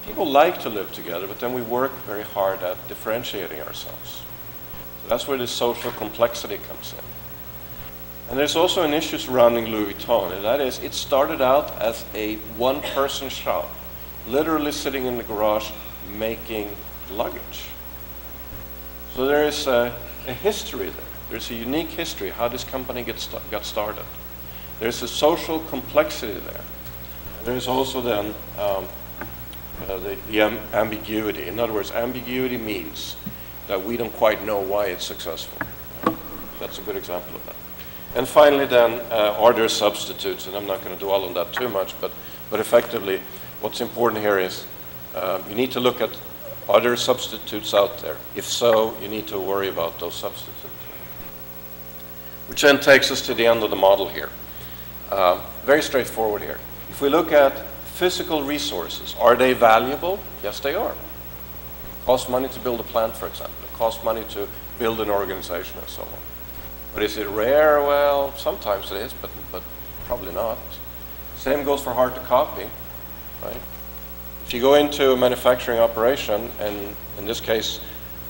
people like to live together, but then we work very hard at differentiating ourselves. So that's where the social complexity comes in. And there's also an issue surrounding Louis Vuitton, and that is it started out as a one-person shop, literally sitting in the garage making luggage. So there is a history there. There's a unique history how this company got started. There's a social complexity there. And there's also then the ambiguity. In other words, ambiguity means that we don't quite know why it's successful. That's a good example of that. And finally then, are there substitutes? And I'm not going to dwell on that too much, but effectively, what's important here is you need to look at, are there substitutes out there? If so, you need to worry about those substitutes. Which then takes us to the end of the model here. Very straightforward here. If we look at physical resources, are they valuable? Yes, they are. It costs money to build a plant, for example. It costs money to build an organization and so on. But is it rare? Well, sometimes it is, but probably not. Same goes for hard to copy, right? If you go into a manufacturing operation, and in this case,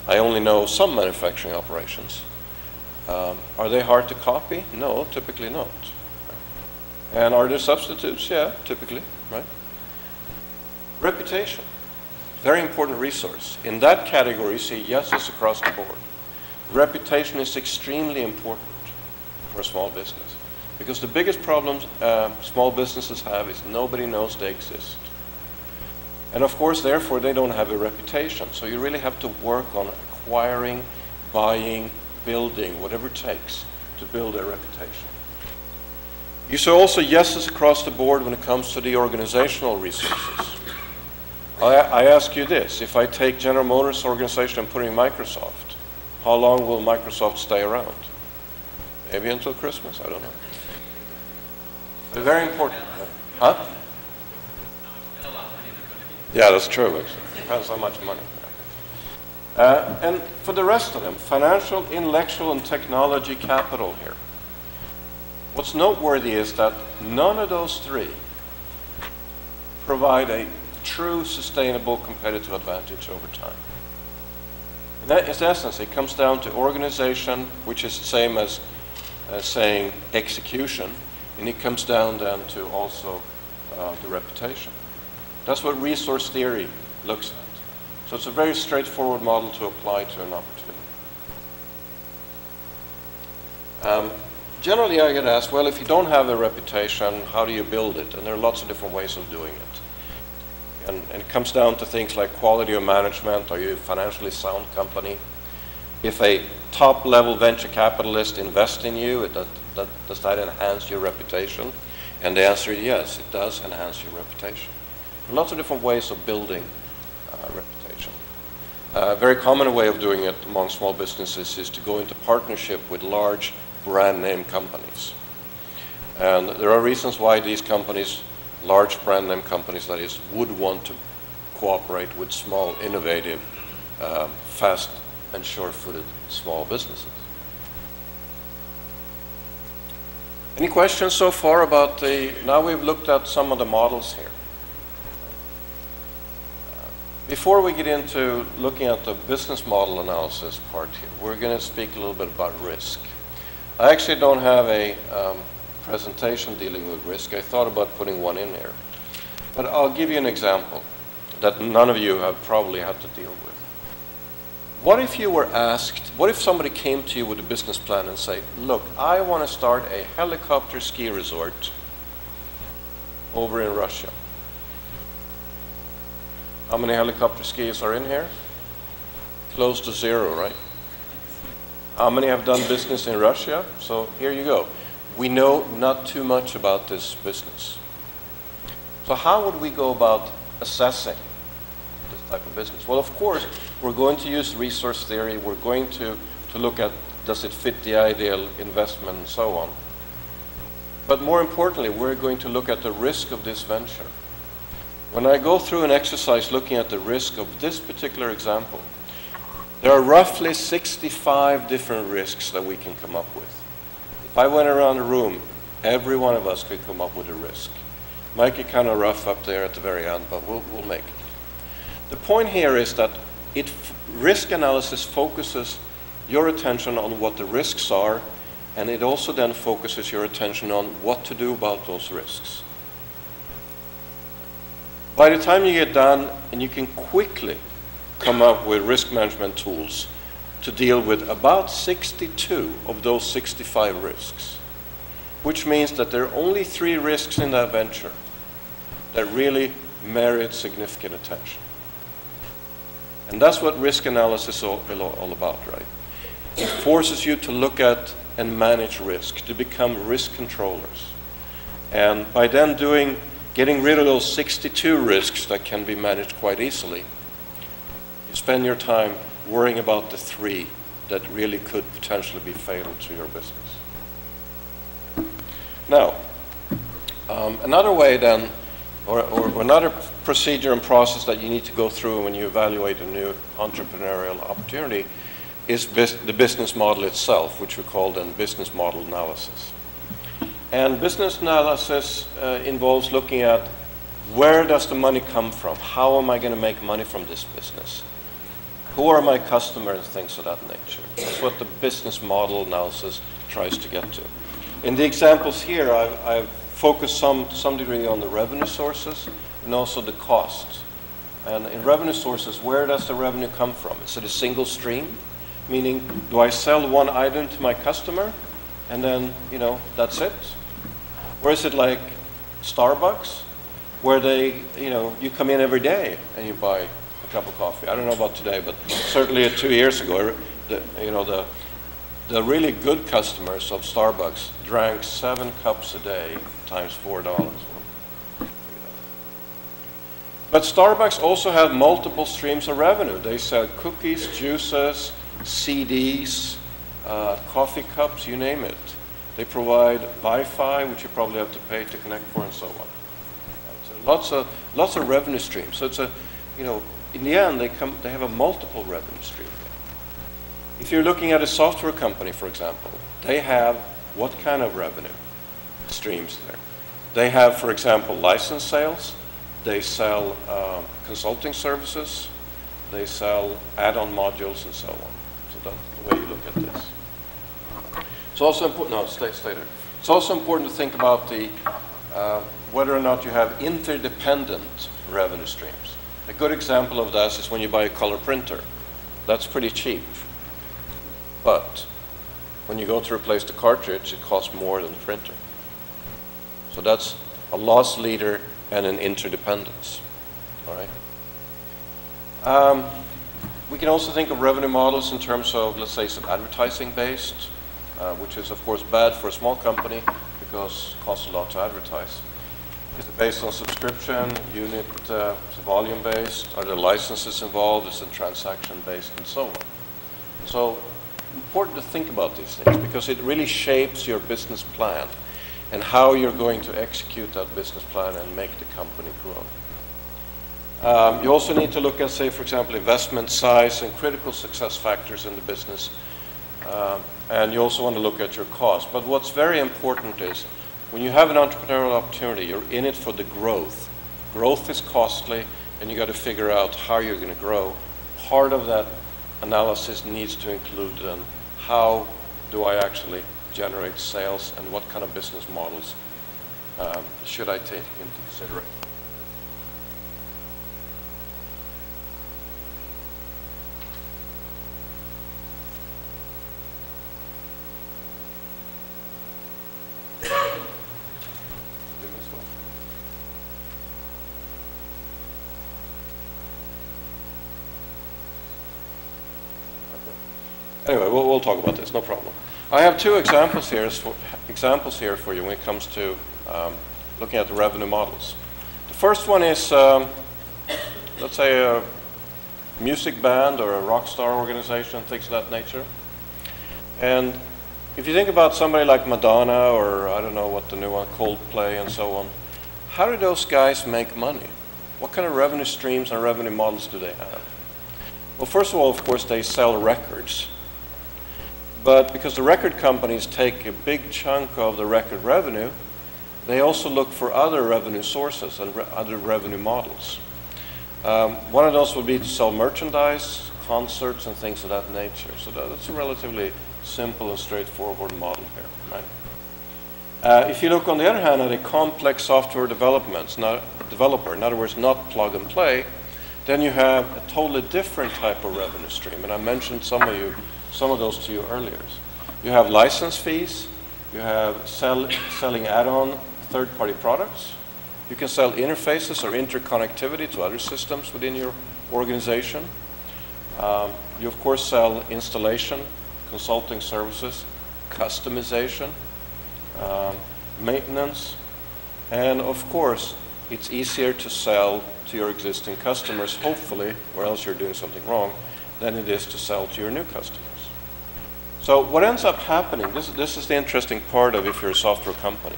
I only know some manufacturing operations. Are they hard to copy? No, typically not. And are there substitutes? Yeah, typically, right? Reputation, very important resource. In that category, you see yeses across the board. Reputation is extremely important for a small business because the biggest problems small businesses have is nobody knows they exist. And of course, therefore, they don't have a reputation. So you really have to work on acquiring, buying, building, whatever it takes to build a reputation. You see also yeses across the board when it comes to the organizational resources. I ask you this, if I take General Motors organization and put it in Microsoft, how long will Microsoft stay around? Maybe until Christmas, I don't know. They're very important. Huh? Yeah, that's true, actually. Depends how much money. And for the rest of them, financial, intellectual, and technology capital here. What's noteworthy is that none of those three provide a true sustainable competitive advantage over time. In essence, it comes down to organization, which is the same as saying execution, and it comes down then to also the reputation. That's what resource theory looks at. So it's a very straightforward model to apply to an opportunity. Generally, I get asked, well, if you don't have a reputation, how do you build it? And there are lots of different ways of doing it. And it comes down to things like quality of management. Are you a financially sound company? If a top-level venture capitalist invests in you, does that enhance your reputation? And the answer is yes, it does enhance your reputation. There are lots of different ways of building reputation. A very common way of doing it among small businesses is to go into partnership with large brand name companies. And there are reasons why these companies, large brand name companies that is, would want to cooperate with small, innovative, fast and sure-footed small businesses. Any questions so far about now we've looked at some of the models here. Before we get into looking at the business model analysis part here, we're going to speak a little bit about risk. I actually don't have a presentation dealing with risk. I thought about putting one in here. But I'll give you an example that none of you have probably had to deal with. What if you were asked, what if somebody came to you with a business plan and say, look, I want to start a helicopter ski resort over in Russia. How many helicopter skiers are in here? Close to zero, right? How many have done business in Russia? So here you go. We know not too much about this business. So how would we go about assessing this type of business? Well, of course, we're going to use resource theory. We're going to look at, does it fit the ideal investment and so on. But more importantly, we're going to look at the risk of this venture. When I go through an exercise looking at the risk of this particular example, there are roughly 65 different risks that we can come up with. If I went around the room, every one of us could come up with a risk. Make it kind of rough up there at the very end, but we'll make it. The point here is that risk analysis focuses your attention on what the risks are, and it also then focuses your attention on what to do about those risks. By the time you get done, and you can quickly come up with risk management tools to deal with about 62 of those 65 risks, which means that there are only 3 risks in that venture that really merit significant attention. And that's what risk analysis is all about, right? It forces you to look at and manage risk, to become risk controllers. And by then getting rid of those 62 risks that can be managed quite easily, you spend your time worrying about the 3 that really could potentially be fatal to your business. Now, another way then, or another procedure and process that you need to go through when you evaluate a new entrepreneurial opportunity is the business model itself, which we call then business model analysis. And business analysis involves looking at where does the money come from? How am I going to make money from this business? Who are my customers, things of that nature. That's what the business model analysis tries to get to. In the examples here, I've focused to some degree on the revenue sources and also the costs. And in revenue sources, where does the revenue come from? Is it a single stream? Meaning, do I sell one item to my customer and then, that's it? Or is it like Starbucks, where you come in every day and you buy a cup of coffee? I don't know about today, but certainly 2 years ago, the really good customers of Starbucks drank 7 cups a day times $4. But Starbucks also have multiple streams of revenue. They sell cookies, juices, CDs, coffee cups, you name it. They provide Wi-Fi, which you probably have to pay to connect for, and so on. So lots of revenue streams. So it's in the end, they have a multiple revenue stream. If you're looking at a software company, for example, they have what kind of revenue streams there? They have, for example, license sales. They sell consulting services. They sell add-on modules and so on. So that's the way you look at this. It's also important. No, stay there. It's also important to think about whether or not you have interdependent revenue streams. A good example of that is when you buy a color printer. That's pretty cheap. But when you go to replace the cartridge, it costs more than the printer. So that's a loss leader and an interdependence. All right. We can also think of revenue models in terms of, let's say, some advertising-based, which is, of course, bad for a small company because it costs a lot to advertise. Is it based on subscription, unit, volume-based? Are there licenses involved? Is it transaction-based, and so on? So, important to think about these things because it really shapes your business plan and how you're going to execute that business plan and make the company grow. You also need to look at, say, for example, investment size and critical success factors in the business. And you also want to look at your cost. But what's very important is when you have an entrepreneurial opportunity, you're in it for the growth. Growth is costly, and you got to figure out how you're going to grow. Part of that analysis needs to include then how do I actually generate sales and what kind of business models should I take into consideration. Anyway, we'll talk about this, no problem. I have 2 examples here for you when it comes to looking at the revenue models. The first one is, let's say, a music band or a rock star organization, things of that nature. And if you think about somebody like Madonna or, I don't know what the new one, Coldplay and so on, how do those guys make money? What kind of revenue streams and revenue models do they have? Well, first of all, of course, they sell records. But because the record companies take a big chunk of the record revenue, they also look for other revenue sources and other revenue models. One of those would be to sell merchandise, concerts, and things of that nature. So that's a relatively simple and straightforward model here, right? If you look, on the other hand, at a complex software developer, in other words, not plug and play, then you have a totally different type of revenue stream. And I mentioned some of those to you earlier. You have license fees. You have selling add-on third-party products. You can sell interfaces or interconnectivity to other systems within your organization. You, of course, sell installation, consulting services, customization, maintenance, and, of course, it's easier to sell to your existing customers, hopefully, or else you're doing something wrong, than it is to sell to your new customers. So what ends up happening, this is the interesting part of if you're a software company.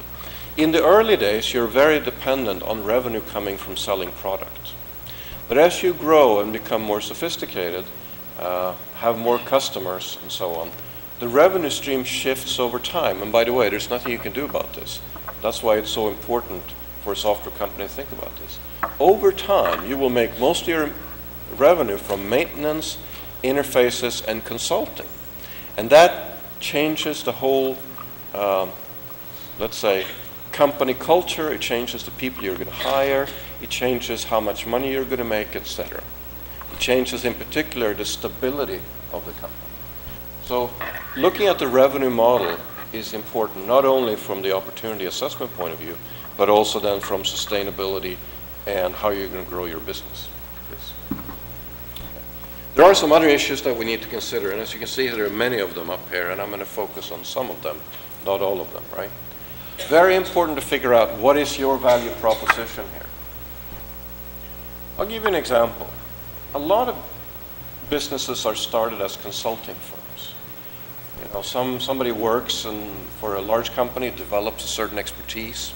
In the early days, you're very dependent on revenue coming from selling product. But as you grow and become more sophisticated, have more customers and so on, the revenue stream shifts over time. And by the way, there's nothing you can do about this. That's why it's so important for a software company to think about this. Over time, you will make most of your revenue from maintenance interfaces, and consulting. And that changes the whole, let's say, company culture. It changes the people you're going to hire. It changes how much money you're going to make, etc. It changes, in particular, the stability of the company. So looking at the revenue model is important, not only from the opportunity assessment point of view, but also then from sustainability and how you're going to grow your business. Please. There are some other issues that we need to consider, and as you can see, there are many of them up here, and I'm going to focus on some of them, not all of them, right? Very important to figure out what is your value proposition here. I'll give you an example. A lot of businesses are started as consulting firms. You know, somebody works for a large company, develops a certain expertise,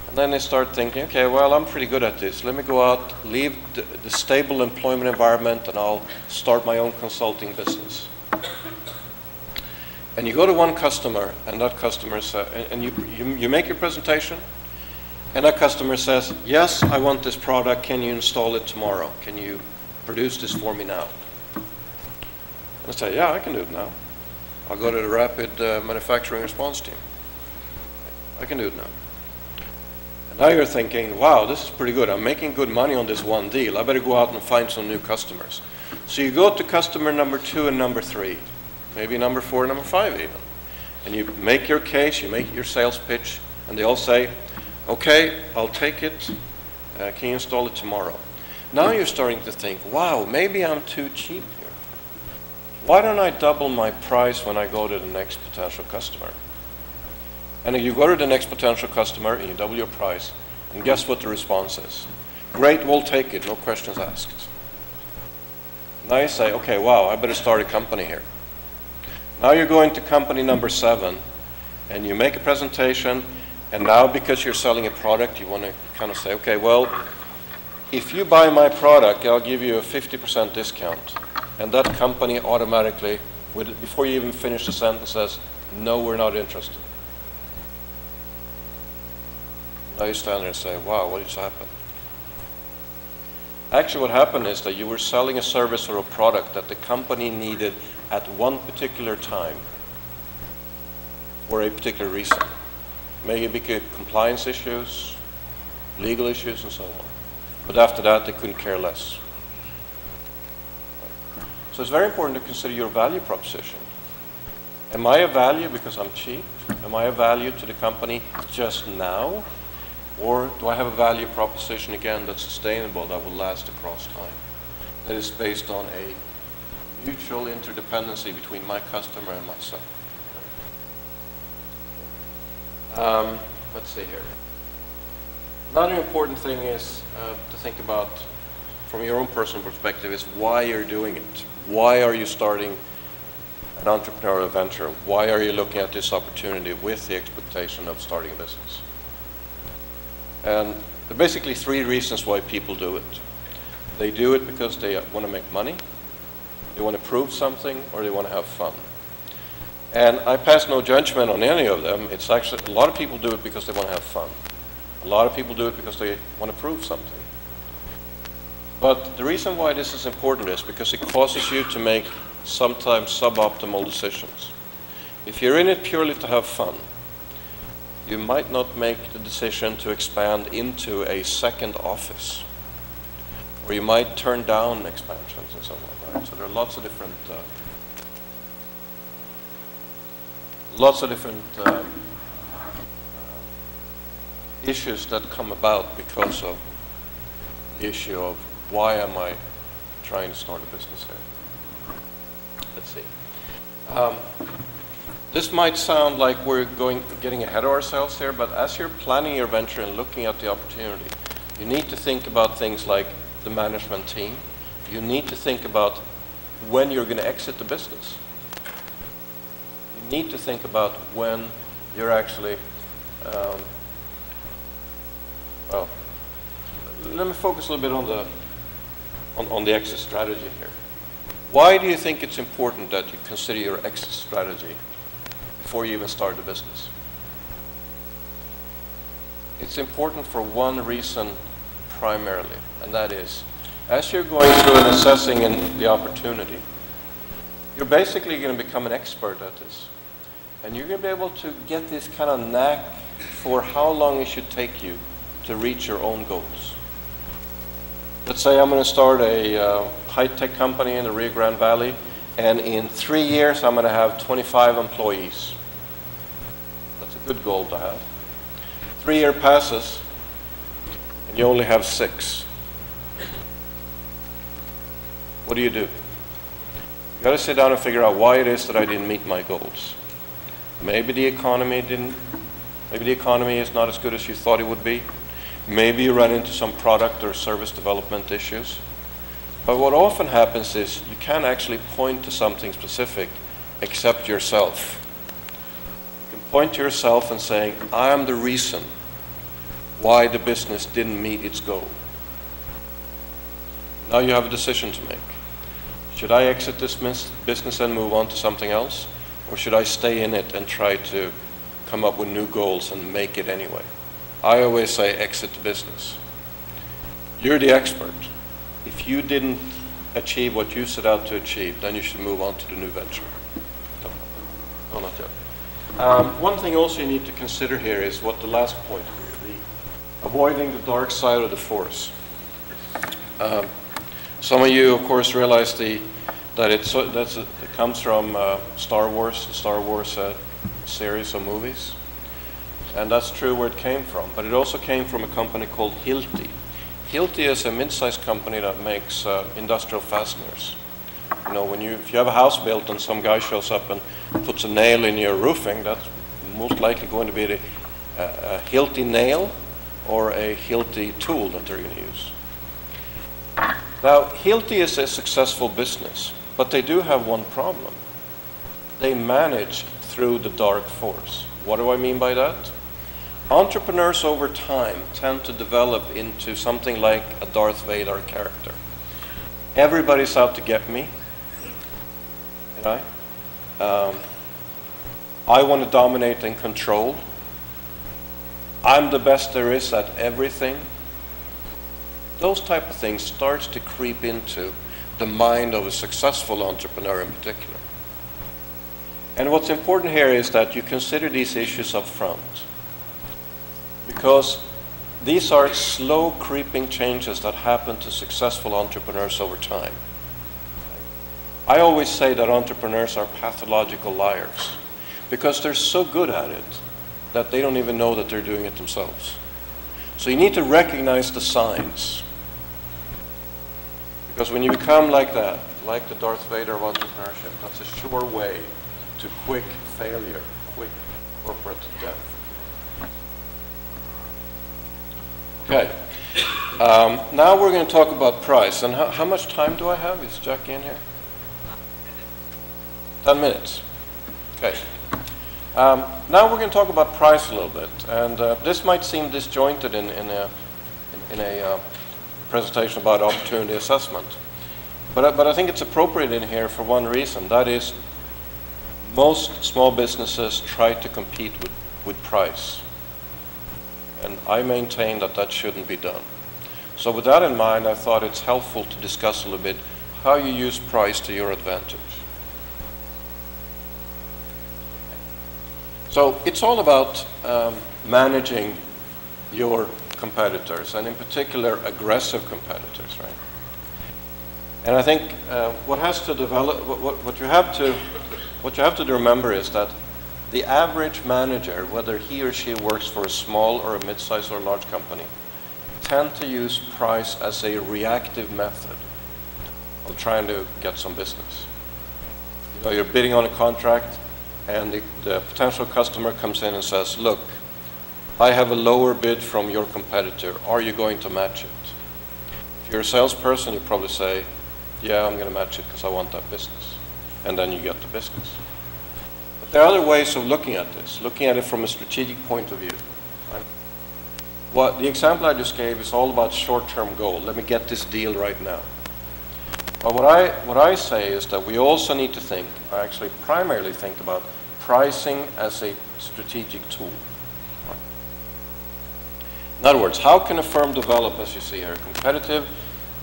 and then they start thinking, okay, well, I'm pretty good at this. Let me go out, leave the stable employment environment, and I'll start my own consulting business. And you go to one customer, and that customer says, and you make your presentation, and that customer says, yes, I want this product. Can you install it tomorrow? Can you produce this for me now? And I say, yeah, I can do it now. I'll go to the rapid manufacturing response team. I can do it now. And now you're thinking, wow, this is pretty good. I'm making good money on this one deal. I better go out and find some new customers. So you go to customer number 2 and number 3, maybe number 4 and number 5 even. And you make your case, you make your sales pitch, and they all say, okay, I'll take it. Can you install it tomorrow? Now you're starting to think, wow, maybe I'm too cheap here. Why don't I double my price when I go to the next potential customer? And you go to the next potential customer and you double your price, and guess what the response is? Great, we'll take it, no questions asked. Now you say, okay, wow, I better start a company here. Now you're going to company number 7, and you make a presentation, and now because you're selling a product, you want to kind of say, okay, well, if you buy my product, I'll give you a 50% discount. And that company automatically, before you even finish the sentence, says, no, we're not interested. Now you stand there and say, wow, what just happened? Actually, what happened is that you were selling a service or a product that the company needed at one particular time for a particular reason. Maybe because compliance issues, legal issues, and so on. But after that, they couldn't care less. So it's very important to consider your value proposition. Am I a value because I'm cheap? Am I a value to the company just now? Or do I have a value proposition, again, that's sustainable, that will last across time? That is based on a mutual interdependency between my customer and myself. Let's see here. Another important thing is to think about, from your own personal perspective, is why you're doing it. Why are you starting an entrepreneurial venture? Why are you looking at this opportunity with the expectation of starting a business? And there are basically 3 reasons why people do it. They do it because they want to make money, they want to prove something, or they want to have fun. And I pass no judgment on any of them. It's actually, a lot of people do it because they want to have fun. A lot of people do it because they want to prove something. But the reason why this is important is because it causes you to make sometimes suboptimal decisions. If you're in it purely to have fun, you might not make the decision to expand into a second office, or you might turn down expansions and so on. Right? So there are lots of different issues that come about because of the issue of why am I trying to start a business here. Let's see. This might sound like we're getting ahead of ourselves here, but as you're planning your venture and looking at the opportunity, you need to think about things like the management team. You need to think about when you're going to exit the business. You need to think about when you're actually, well, let me focus a little bit on the exit strategy here. Why do you think it's important that you consider your exit strategy before you even start the business? It's important for one reason primarily, and that is, as you're going through and assessing the opportunity, you're basically going to become an expert at this. And you're going to be able to get this kind of knack for how long it should take you to reach your own goals. Let's say I'm going to start a high-tech company in the Rio Grande Valley, and in 3 years I'm going to have 25 employees. That's a good goal to have. 3 years passes, and you only have 6. What do? You got to sit down and figure out why it is that I didn't meet my goals. Maybe the economy is not as good as you thought it would be. Maybe you run into some product or service development issues. But what often happens is you can't actually point to something specific except yourself. You can point to yourself and saying, I am the reason why the business didn't meet its goal. Now you have a decision to make. Should I exit this business and move on to something else? Or should I stay in it and try to come up with new goals and make it anyway? I always say exit the business. You're the expert. If you didn't achieve what you set out to achieve, then you should move on to the new venture. No, not yet. One thing also you need to consider here is what the last point here, avoiding the dark side of the force. Some of you, of course, realize that it comes from Star Wars, the Star Wars series of movies. And that's true where it came from. But it also came from a company called Hilti. Hilti is a mid-sized company that makes industrial fasteners. You know, if you have a house built and some guy shows up and puts a nail in your roofing, that's most likely going to be a Hilti nail or a Hilti tool that they're going to use. Now, Hilti is a successful business, but they do have one problem. They manage through the dark force. What do I mean by that? Entrepreneurs over time tend to develop into something like a Darth Vader character. Everybody's out to get me. Right? I want to dominate and control. I'm the best there is at everything. Those type of things starts to creep into the mind of a successful entrepreneur in particular. And what's important here is that you consider these issues up front, because these are slow creeping changes that happen to successful entrepreneurs over time. I always say that entrepreneurs are pathological liars because they're so good at it that they don't even know that they're doing it themselves. So you need to recognize the signs. Because when you become like that, like the Darth Vader of entrepreneurship, that's a sure way to quick failure, quick corporate death. Okay. Now we're going to talk about price. And how much time do I have? Is Jackie in here? 10 minutes. Okay. Now we're going to talk about price a little bit. And this might seem disjointed in a presentation about opportunity assessment. But I think it's appropriate in here for one reason. That is, most small businesses try to compete with price. And I maintain that that shouldn't be done. So with that in mind, I thought it's helpful to discuss a little bit how you use price to your advantage. So it's all about managing your competitors, and in particular, aggressive competitors, right? And I think what you have to remember is that the average manager, whether he or she works for a small or a mid-sized or large company, tend to use price as a reactive method of trying to get some business. You know, you're bidding on a contract, and the potential customer comes in and says, look, I have a lower bid from your competitor. Are you going to match it? If you're a salesperson, you probably say, yeah, I'm going to match it because I want that business. And then you get the business. But there are other ways of looking at this, looking at it from a strategic point of view. Right? The example I just gave is all about short-term goal. Let me get this deal right now. But what I say is that we also need to think, I actually primarily think about pricing as a strategic tool. In other words, how can a firm develop, as you see here, a competitive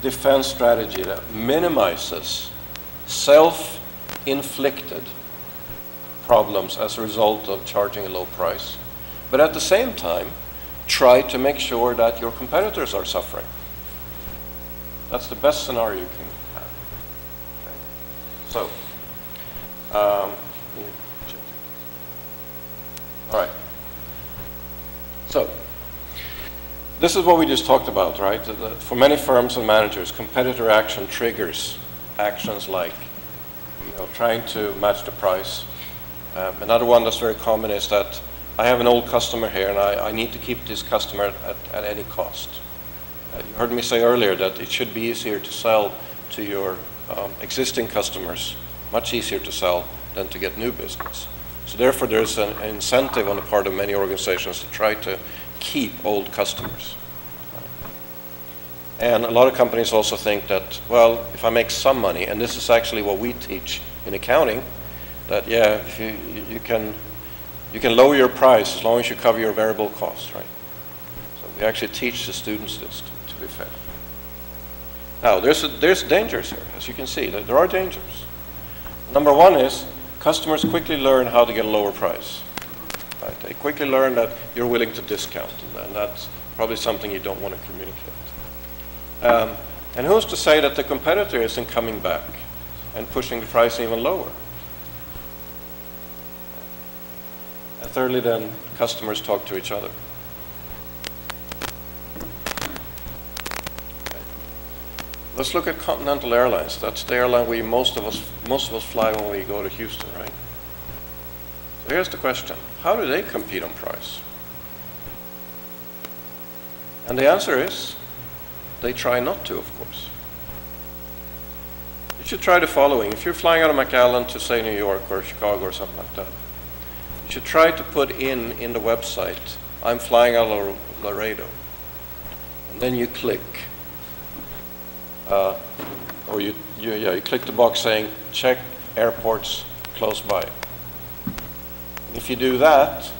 defense strategy that minimizes self self-inflicted problems as a result of charging a low price, but at the same time, try to make sure that your competitors are suffering. That's the best scenario you can have. Okay. So, all right. So, this is what we just talked about, right? For many firms and managers, competitor action triggers actions like, trying to match the price. Another one that's very common is that I have an old customer here and I need to keep this customer at any cost. You heard me say earlier that it should be easier to sell to your existing customers, much easier to sell than to get new business. So therefore there's an incentive on the part of many organizations to try to keep old customers. And a lot of companies also think that, well, if I make some money, and this is actually what we teach in accounting, that if you can lower your price as long as you cover your variable costs, right? So we actually teach the students this, to be fair. Now, there's dangers here, as you can see. There are dangers. Number one is customers quickly learn how to get a lower price. Right? They quickly learn that you're willing to discount, and that's probably something you don't want to communicate. And who's to say that the competitor isn't coming back and pushing the price even lower? And thirdly, then, customers talk to each other. Okay. Let's look at Continental Airlines. That's the airline most of us fly when we go to Houston, right? So here's the question. How do they compete on price? And the answer is, they try not to, of course. You should try the following. If you're flying out of McAllen to, say, New York or Chicago or something like that, you should try to put in the website, I'm flying out of Laredo. And then you click, or you click the box saying, check airports close by. And if you do that,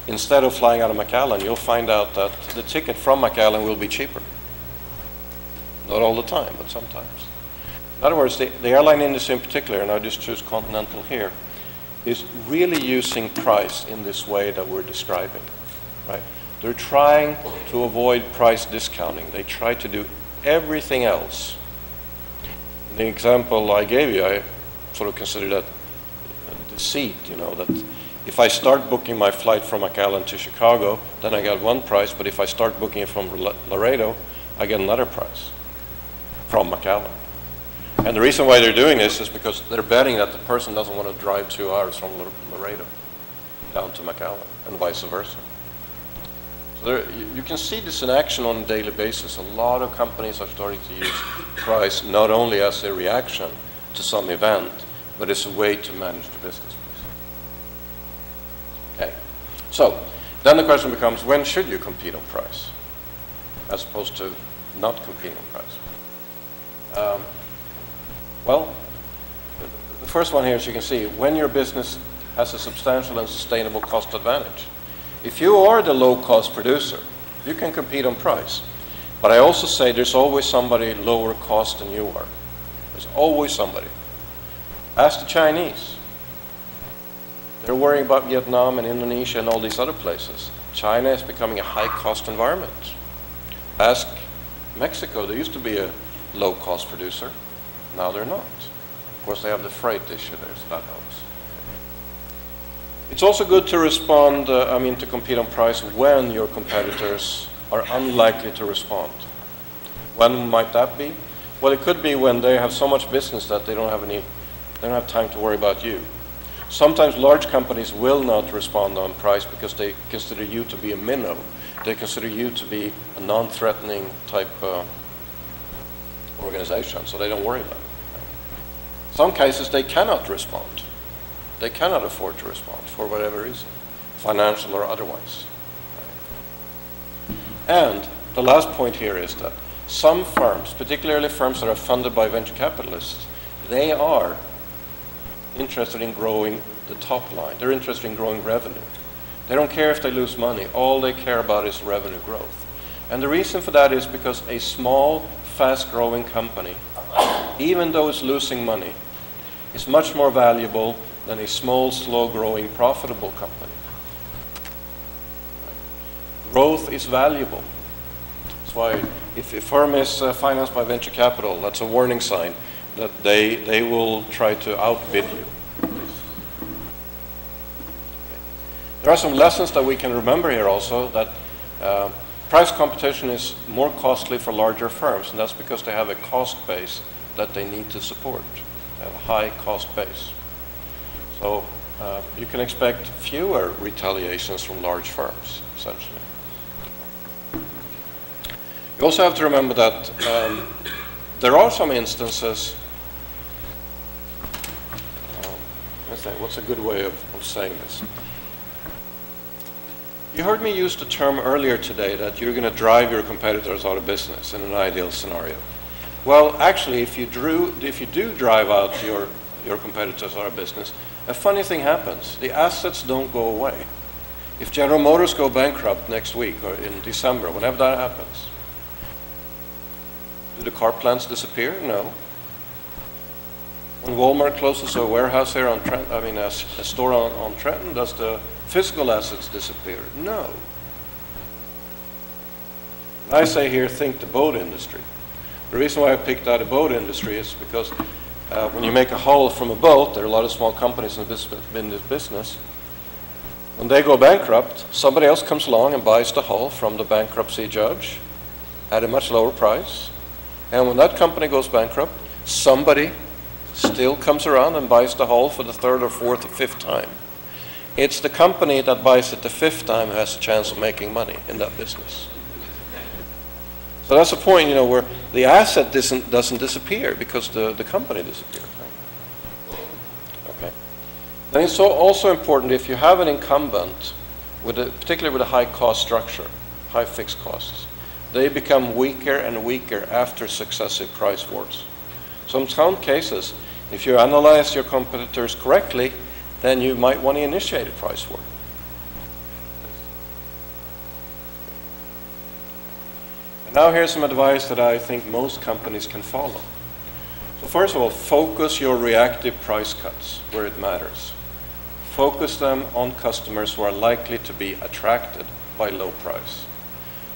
instead of flying out of McAllen, you'll find out that the ticket from McAllen will be cheaper. Not all the time, but sometimes. In other words, the airline industry in particular, and I just choose Continental here, is really using price in this way that we're describing, right? They're trying to avoid price discounting. They try to do everything else. In the example I gave you, I sort of consider that deceit, that if I start booking my flight from McAllen to Chicago, then I get one price, but if I start booking it from Laredo, I get another price from McAllen. And the reason why they're doing this is because they're betting that the person doesn't want to drive 2 hours from Laredo down to McAllen and vice versa. So you can see this in action on a daily basis. A lot of companies are starting to use price not only as a reaction to some event, but as a way to manage the business. Okay, so then the question becomes, when should you compete on price as opposed to not compete on price? Well, the first one here, as you can see, when your business has a substantial and sustainable cost advantage. If you are the low-cost producer, you can compete on price. But I also say there's always somebody lower cost than you are. There's always somebody. Ask the Chinese. They're worrying about Vietnam and Indonesia and all these other places. China is becoming a high-cost environment. Ask Mexico. They used to be a low-cost producer. Now they're not. Of course, they have the freight issue there, so that helps. It's also good to respond, to compete on price when your competitors are unlikely to respond. When might that be? Well, it could be when they have so much business that they don't have time to worry about you. Sometimes large companies will not respond on price because they consider you to be a minnow. They consider you to be a non-threatening type organization, so they don't worry about it. Some cases they cannot respond. They cannot afford to respond for whatever reason, financial or otherwise. And the last point here is that some firms, particularly firms that are funded by venture capitalists, they are interested in growing the top line. They're interested in growing revenue. They don't care if they lose money. All they care about is revenue growth. And the reason for that is because a small, fast-growing company, even though it's losing money, is much more valuable than a small, slow-growing, profitable company. Growth is valuable. That's why if a firm is financed by venture capital, that's a warning sign that they will try to outbid you. There are some lessons that we can remember here also, that price competition is more costly for larger firms, and that's because they have a cost base that they need to support. They have a high cost base. So you can expect fewer retaliations from large firms, essentially. You also have to remember that there are some instances, let's say, what's a good way of saying this? You heard me use the term earlier today that you're going to drive your competitors out of business in an ideal scenario. Well, actually, if you do drive out your competitors out of business, a funny thing happens. The assets don't go away. If General Motors go bankrupt next week or in December, whenever that happens, do the car plants disappear? No. When Walmart closes a warehouse here on Trent, I mean a store on Trenton, does the physical assets disappear? No. I say here, think the boat industry. The reason why I picked out the boat industry is because when you make a hull from a boat, there are a lot of small companies in this business. When they go bankrupt, somebody else comes along and buys the hull from the bankruptcy judge at a much lower price. And when that company goes bankrupt, somebody still comes around and buys the hull for the third or fourth or fifth time. It's the company that buys it the fifth time who has a chance of making money in that business. So that's the point, where the asset doesn't disappear because the company disappears. Right? Okay. Then it's also important, if you have an incumbent, particularly with a high cost structure, high fixed costs, they become weaker and weaker after successive price wars. So in some cases, if you analyze your competitors correctly, then you might want to initiate a price war. And now here's some advice that I think most companies can follow. So first of all, focus your reactive price cuts where it matters. Focus them on customers who are likely to be attracted by low price.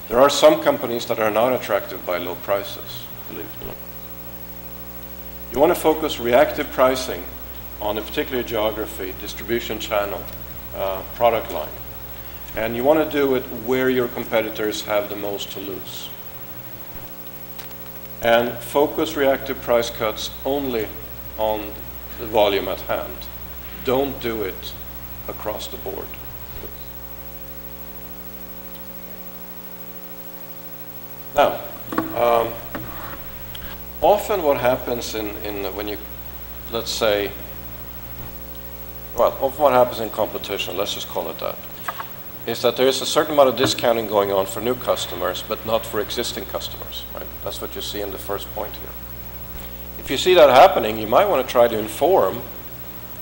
There are some companies that are not attracted by low prices, believe it or not. You want to focus reactive pricing on a particular geography, distribution channel, product line. And you want to do it where your competitors have the most to lose. And focus reactive price cuts only on the volume at hand. Don't do it across the board. Now, often what happens when you, let's say, well, often what happens in competition, let's just call it that, is that there is a certain amount of discounting going on for new customers, but not for existing customers, right? That's what you see in the first point here. If you see that happening, you might want to try to inform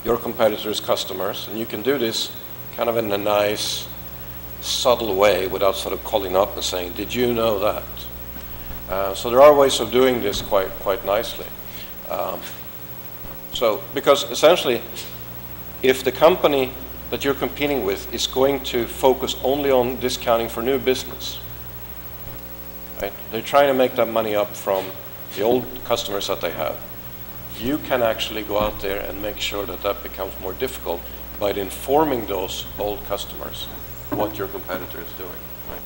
your competitors' customers, and you can do this kind of in a nice, subtle way without sort of calling up and saying, did you know that? So there are ways of doing this quite nicely. Because essentially, if the company that you're competing with is going to focus only on discounting for new business, right? They're trying to make that money up from the old customers that they have. You can actually go out there and make sure that that becomes more difficult by informing those old customers what your competitor is doing. Right?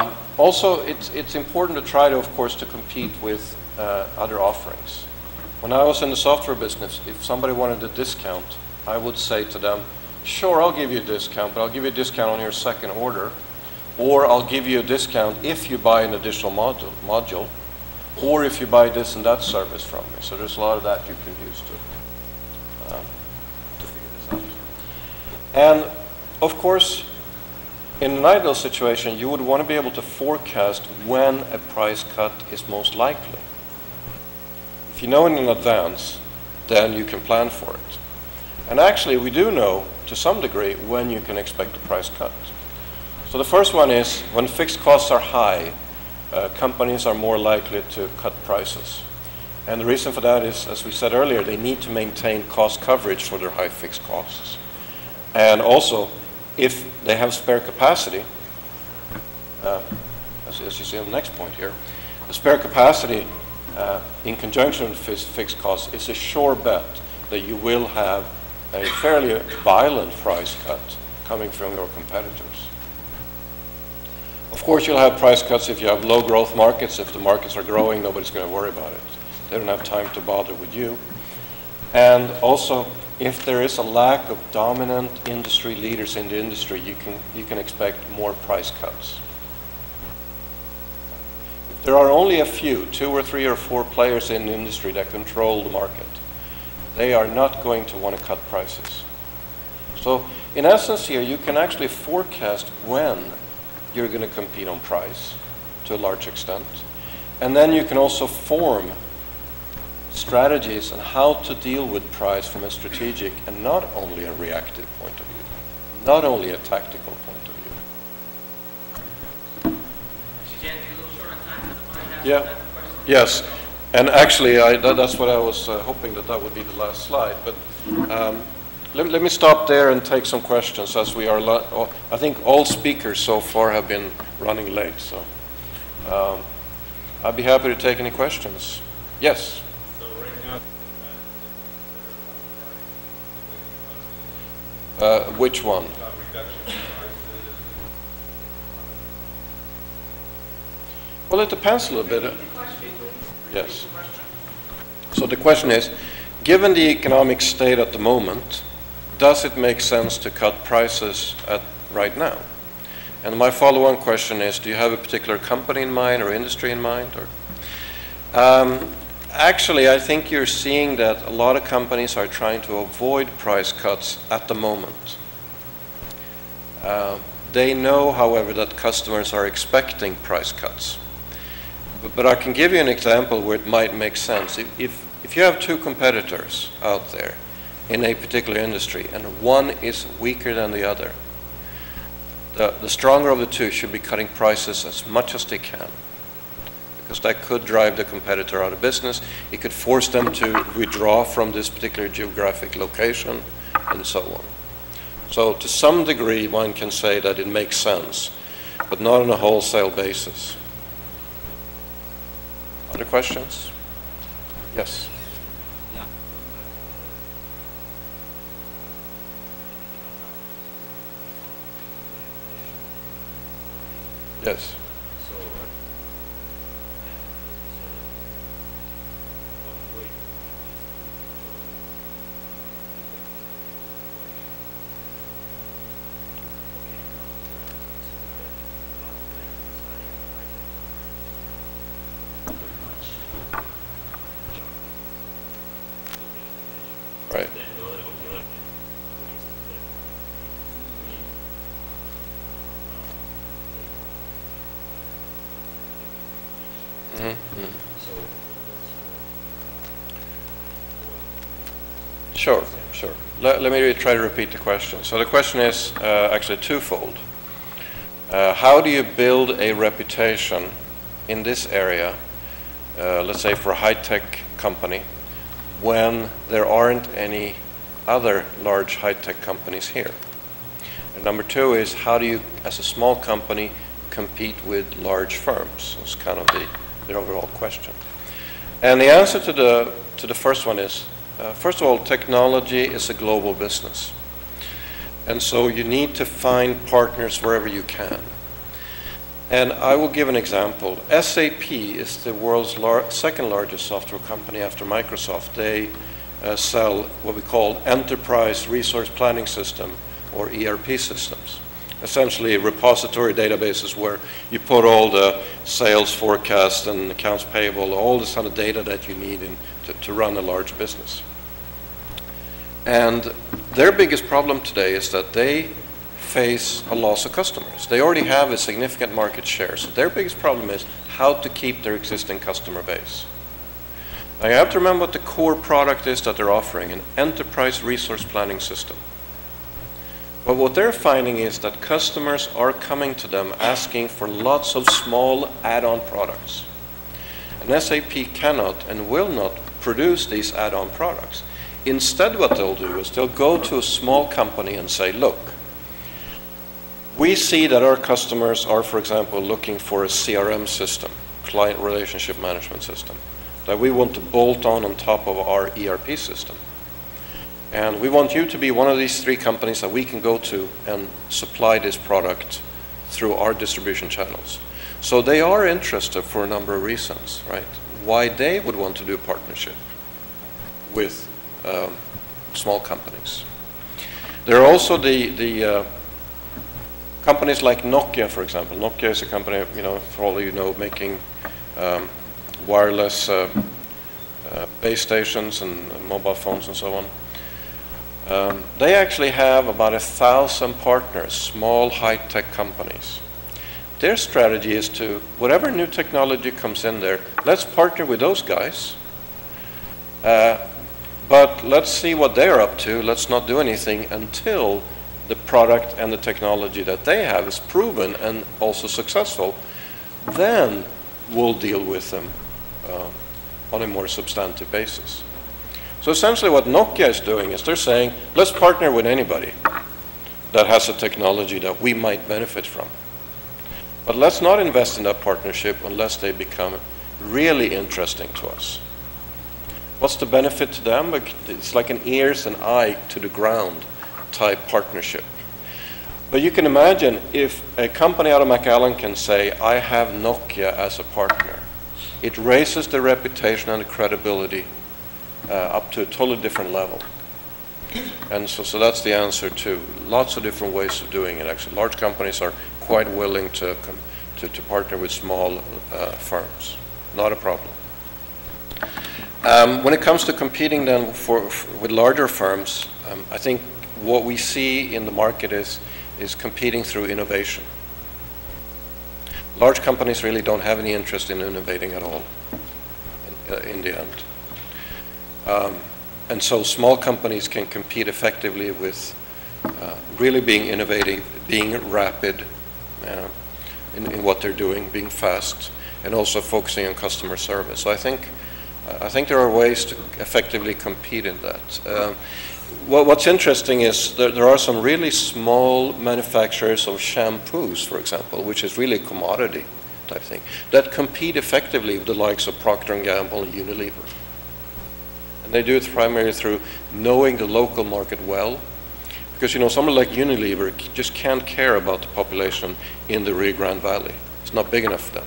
Okay. Also, it's important to try to, of course, to compete with other offerings. When I was in the software business, if somebody wanted a discount, I would say to them, sure, I'll give you a discount, but I'll give you a discount on your second order, or I'll give you a discount if you buy an additional module, or if you buy this and that service from me. So there's a lot of that you can use to figure this out. And of course, in an ideal situation, you would want to be able to forecast when a price cut is most likely. If you know in advance, then you can plan for it. And actually, we do know, to some degree, when you can expect a price cut. So the first one is, when fixed costs are high, companies are more likely to cut prices. And the reason for that is, as we said earlier, they need to maintain cost coverage for their high fixed costs. And also, if they have spare capacity, as you see on the next point here, the spare capacity in conjunction with fixed costs is a sure bet that you will have a fairly violent price cut coming from your competitors. Of course, you'll have price cuts if you have low growth markets. If the markets are growing, nobody's going to worry about it. They don't have time to bother with you. And also, if there is a lack of dominant industry leaders in the industry, you can expect more price cuts. If there are only a few, 2 or 3 or 4 players in the industry that control the market, they are not going to want to cut prices. So in essence here, you can actually forecast when you're going to compete on price to a large extent. And then you can also form strategies on how to deal with price from a strategic and not only a reactive point of view, not only a tactical point of view. Yeah. Yes. And actually, that's what I was hoping that would be the last slide. But let me stop there and take some questions, as we are. I think all speakers so far have been running late, so I'd be happy to take any questions. Yes. So right now, which one? reduction in prices. Well, it depends a little bit. Yes. So the question is, given the economic state at the moment, does it make sense to cut prices right now? And my follow-on question is, do you have a particular company in mind or industry in mind? Or actually, I think you're seeing that a lot of companies are trying to avoid price cuts at the moment. They know, however, that customers are expecting price cuts. But I can give you an example where it might make sense. If you have 2 competitors out there in a particular industry and one is weaker than the other, the stronger of the 2 should be cutting prices as much as they can, because that could drive the competitor out of business. It could force them to withdraw from this particular geographic location and so on. So to some degree, one can say that it makes sense, but not on a wholesale basis. Other questions? Yes. Yes. Right. Sure. Let me try to repeat the question. So the question is actually twofold. How do you build a reputation in this area, let's say for a high-tech company, when there aren't any other large high-tech companies here? And number 2 is, how do you, as a small company, compete with large firms? That's kind of the overall question. And the answer to the first one is, first of all, technology is a global business. And so you need to find partners wherever you can. And I will give an example. SAP is the world's second largest software company after Microsoft. They sell what we call enterprise resource planning system, or ERP systems. Essentially repository databases where you put all the sales forecast and accounts payable, all this kind of data that you need to run a large business. And their biggest problem today is that they face a loss of customers. They already have a significant market share, so their biggest problem is how to keep their existing customer base. Now you have to remember what the core product is that they're offering, an enterprise resource planning system. But what they're finding is that customers are coming to them asking for lots of small add-on products. And SAP cannot and will not produce these add-on products. Instead, what they'll do is they'll go to a small company and say, look, we see that our customers are, for example, looking for a CRM system, client relationship management system, that we want to bolt on top of our ERP system. And we want you to be one of these 3 companies that we can go to and supply this product through our distribution channels. So they are interested for a number of reasons, right? Why they would want to do a partnership with small companies. There are also the companies like Nokia, for example. Nokia is a company, for all of you know, making wireless base stations and mobile phones and so on. They actually have about 1,000 partners, small high-tech companies. Their strategy is to, whatever new technology comes in there, let's partner with those guys, but let's see what they're up to. Let's not do anything until the product and the technology that they have is proven and also successful. Then we'll deal with them on a more substantive basis. So essentially what Nokia is doing is they're saying, let's partner with anybody that has a technology that we might benefit from. But let's not invest in that partnership unless they become really interesting to us. What's the benefit to them? It's like an ears and eye to the ground type partnership. But you can imagine if a company out of McAllen can say, I have Nokia as a partner, it raises the reputation and the credibility up to a totally different level. And so that's the answer to lots of different ways of doing it. Actually, large companies are quite willing to partner with small firms. Not a problem. When it comes to competing then with larger firms, I think what we see in the market is competing through innovation. Large companies really don't have any interest in innovating at all in the end. And so small companies can compete effectively with really being innovative, being rapid in what they're doing, being fast, and also focusing on customer service. So I think there are ways to effectively compete in that. What's interesting is there are some really small manufacturers of shampoos, for example, which is really a commodity type thing, that compete effectively with the likes of Procter & Gamble and Unilever. And they do it primarily through knowing the local market well, because someone like Unilever just can't care about the population in the Rio Grande Valley. It's not big enough for them.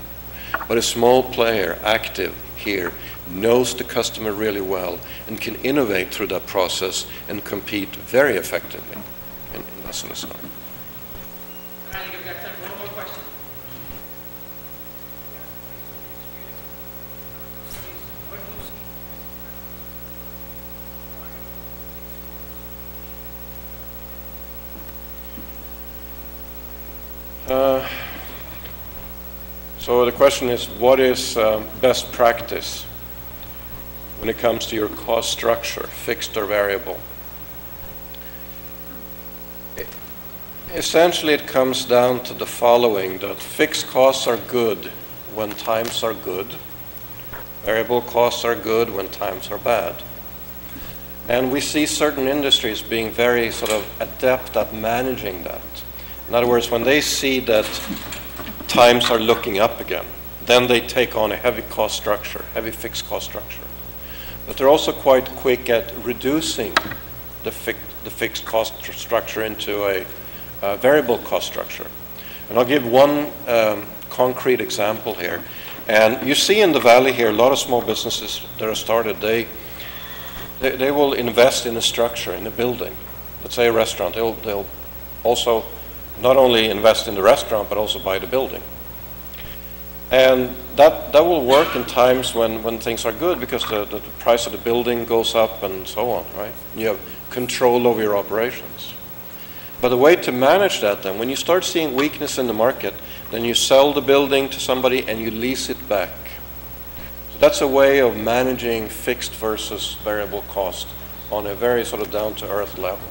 But a small player, active here, knows the customer really well and can innovate through that process and compete very effectively in that sort of scenario. I think we've got time for one more question. So the question is, what is best practice when it comes to your cost structure, fixed or variable? Essentially, it comes down to the following, that fixed costs are good when times are good. Variable costs are good when times are bad. And we see certain industries being very sort of adept at managing that. In other words, when they see that times are looking up again, then they take on a heavy cost structure, heavy fixed cost structure. But they're also quite quick at reducing the fixed cost structure into a variable cost structure. And I'll give one concrete example here. And you see in the valley here, a lot of small businesses that are started, they will invest in a structure, in a building. Let's say a restaurant. They'll also not only invest in the restaurant, but also buy the building. And that will work in times when things are good, because the price of the building goes up and so on, right? You have control over your operations. But the way to manage that then, when you start seeing weakness in the market, then you sell the building to somebody and you lease it back. So that's a way of managing fixed versus variable cost on a very sort of down-to-earth level.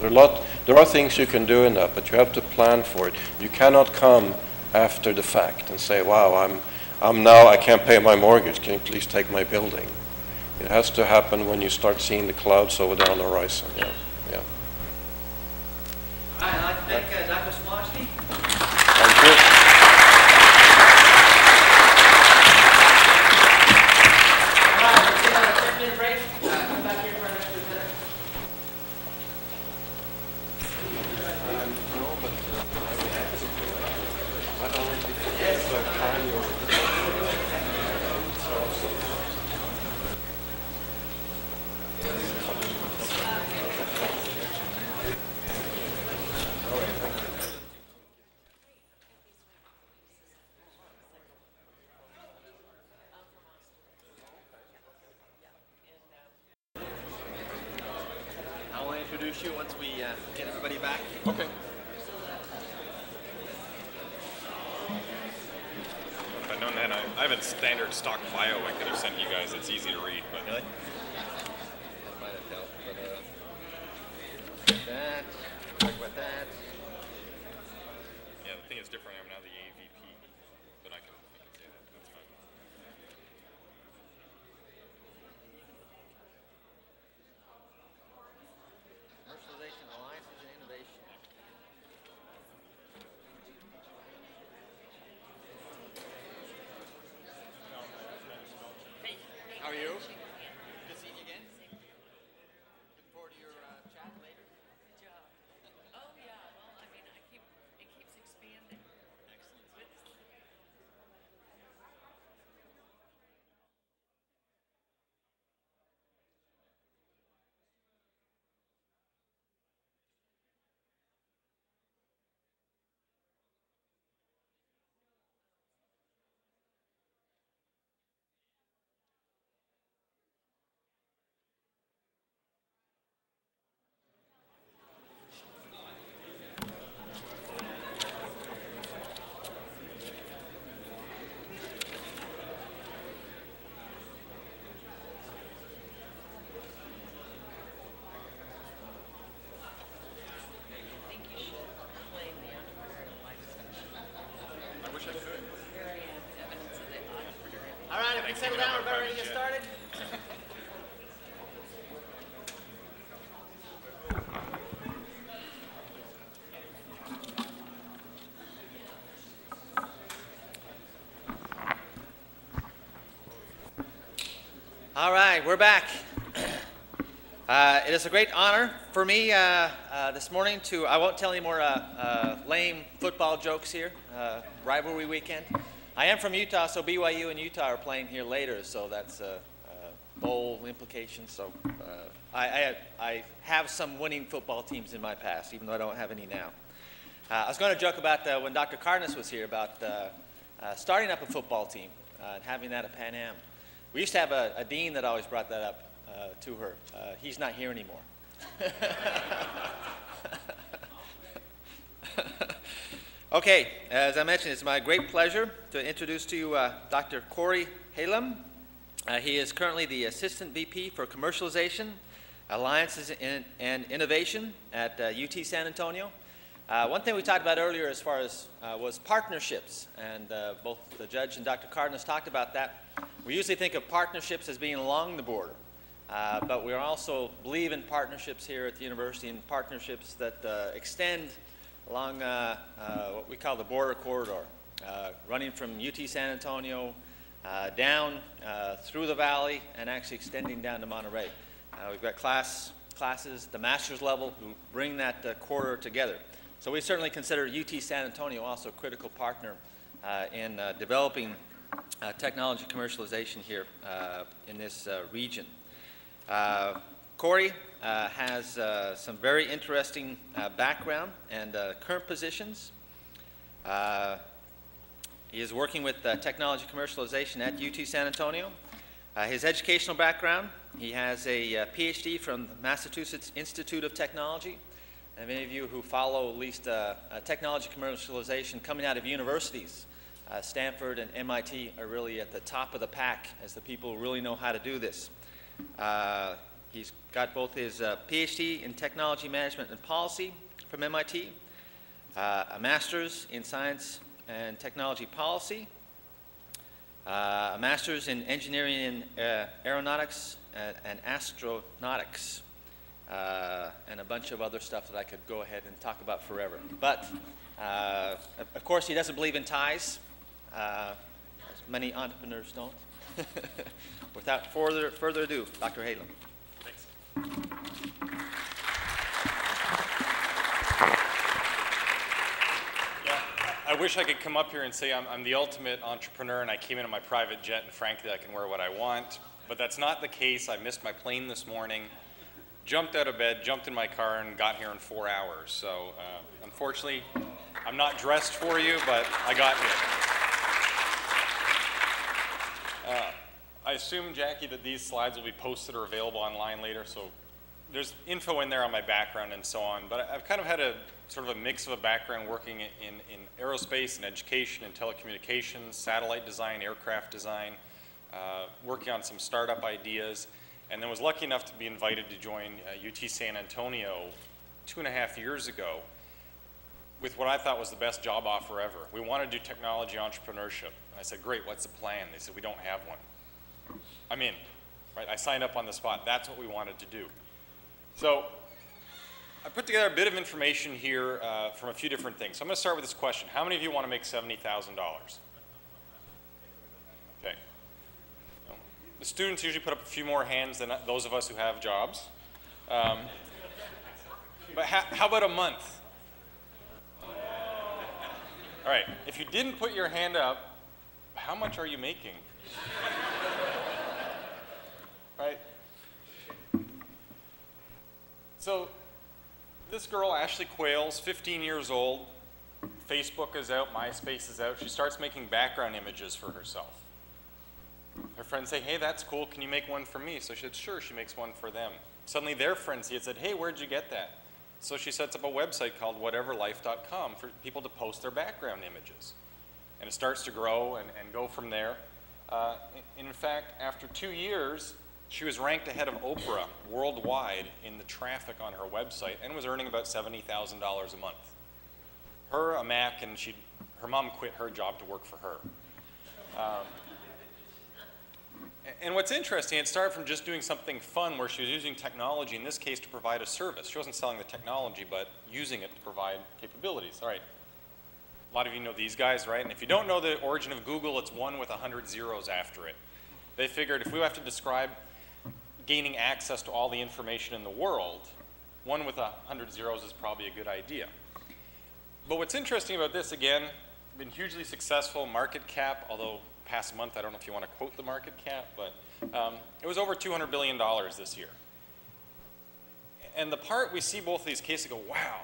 Right? There are things you can do in that, but you have to plan for it. You cannot come after the fact and say, wow, I can't pay my mortgage, can you please take my building? It has to happen when you start seeing the clouds over there on the horizon, yeah. All right, I'd like to thank Dr. Smolsky. Thank you. All right, let's take a 10-minute break. Come back here for our next presenter. I will introduce you once we get everybody back. Okay. If I'd known that, I have a standard stock bio I could have sent you guys. It's easy to read, but Really? That might have helped, but that, talk about that. yeah, the thing is different. I'm now the AVP, but I can say that. That's fine. Commercialization, alliances, and innovation. Hey, how are you? Good seeing you again. Looking forward to your chat later. Oh yeah, well, I mean, it keeps expanding. Excellent. I think you should claim the entrepreneurial lifestyle. I wish I could. Very evidence of the entrepreneurial. All right, if we settle down, we're about ready to get started. All right, we're back. It is a great honor for me this morning to, I won't tell any more lame football jokes here, rivalry weekend. I am from Utah, so BYU and Utah are playing here later, so that's a bowl implication. So I have some winning football teams in my past, even though I don't have any now. I was going to joke about when Dr. Cardenas was here about starting up a football team and having that at Pan Am. We used to have a dean that always brought that up to her. He's not here anymore. Okay, as I mentioned, it's my great pleasure to introduce to you Dr. Corey Halem. He is currently the Assistant VP for Commercialization, Alliances and Innovation at UT San Antonio. One thing we talked about earlier as far as was partnerships, and both the judge and Dr. Cardenas talked about that. We usually think of partnerships as being along the border, but we also believe in partnerships here at the university, and partnerships that extend along what we call the border corridor, running from UT San Antonio down through the valley and actually extending down to Monterey. We've got classes, the master's level, who bring that corridor together. So we certainly consider UT San Antonio also a critical partner in developing technology commercialization here in this region. Corey has some very interesting background and current positions. He is working with technology commercialization at UT San Antonio. His educational background, he has a PhD from the Massachusetts Institute of Technology. And many of you who follow at least technology commercialization coming out of universities, Stanford and MIT are really at the top of the pack as the people who really know how to do this. He's got both his PhD in Technology Management and Policy from MIT, a Master's in Science and Technology Policy, a master's in engineering and aeronautics and astronautics, and a bunch of other stuff that I could go ahead and talk about forever. But, of course, he doesn't believe in ties, as many entrepreneurs don't. Without further ado, Dr. Halen. Thanks. Yeah, I wish I could come up here and say I'm the ultimate entrepreneur and I came in on my private jet and frankly I can wear what I want, but that's not the case. I missed my plane this morning, jumped out of bed, jumped in my car and got here in 4 hours. So unfortunately, I'm not dressed for you, but I got here. I assume, Jackie, that these slides will be posted or available online later, so there's info in there on my background and so on, but I've kind of had a sort of a mix of a background working in aerospace and education and telecommunications, satellite design, aircraft design, working on some startup ideas, and then was lucky enough to be invited to join UT San Antonio 2.5 years ago with what I thought was the best job offer ever. We want to do technology entrepreneurship. I said, great, what's the plan? They said, we don't have one. I'm in, right? I signed up on the spot. That's what we wanted to do. So I put together a bit of information here from a few different things. So I'm going to start with this question. How many of you want to make $70,000? Okay. So the students usually put up a few more hands than those of us who have jobs. But how about a month? All right, if you didn't put your hand up, how much are you making? Right? So this girl, Ashley Quayle's 15 years old. Facebook is out, MySpace is out. She starts making background images for herself. Her friends say, hey, that's cool. Can you make one for me? So she said, sure. She makes one for them. Suddenly their friends see it and said, hey, where'd you get that? So she sets up a website called whateverlife.com for people to post their background images. And it starts to grow and go from there. In fact, after 2 years, she was ranked ahead of Oprah worldwide in the traffic on her website and was earning about $70,000 a month. Her, a Mac, and her mom quit her job to work for her. And what's interesting, it started from just doing something fun where she was using technology, in this case, to provide a service. She wasn't selling the technology, but using it to provide capabilities. All right. A lot of you know these guys, right? And if you don't know the origin of Google, it's 1 with 100 zeros after it. They figured if we have to describe gaining access to all the information in the world, 1 with 100 zeros is probably a good idea. But what's interesting about this, again, been hugely successful, market cap, although past month, I don't know if you want to quote the market cap, but it was over $200 billion this year. And the part we see both of these cases go, wow,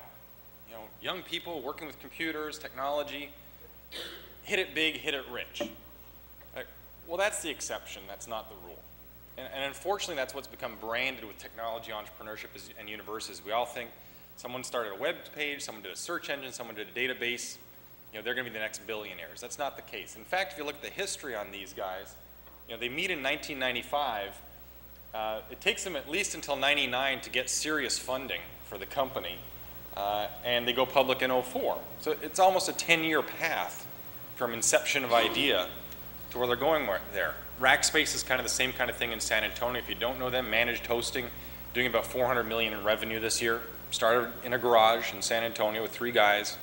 you know, young people working with computers, technology, hit it big, hit it rich. Like, well, that's the exception, that's not the rule. And unfortunately, that's what's become branded with technology entrepreneurship and universities. We all think someone started a web page, someone did a search engine, someone did a database, you know, they're going to be the next billionaires. That's not the case. In fact, if you look at the history on these guys, you know, they meet in 1995. It takes them at least until 99 to get serious funding for the company, and they go public in 04. So it's almost a 10-year path from inception of idea to where they're going there. Rackspace is kind of the same kind of thing in San Antonio. If you don't know them, managed hosting, doing about $400 million in revenue this year. Started in a garage in San Antonio with 3 guys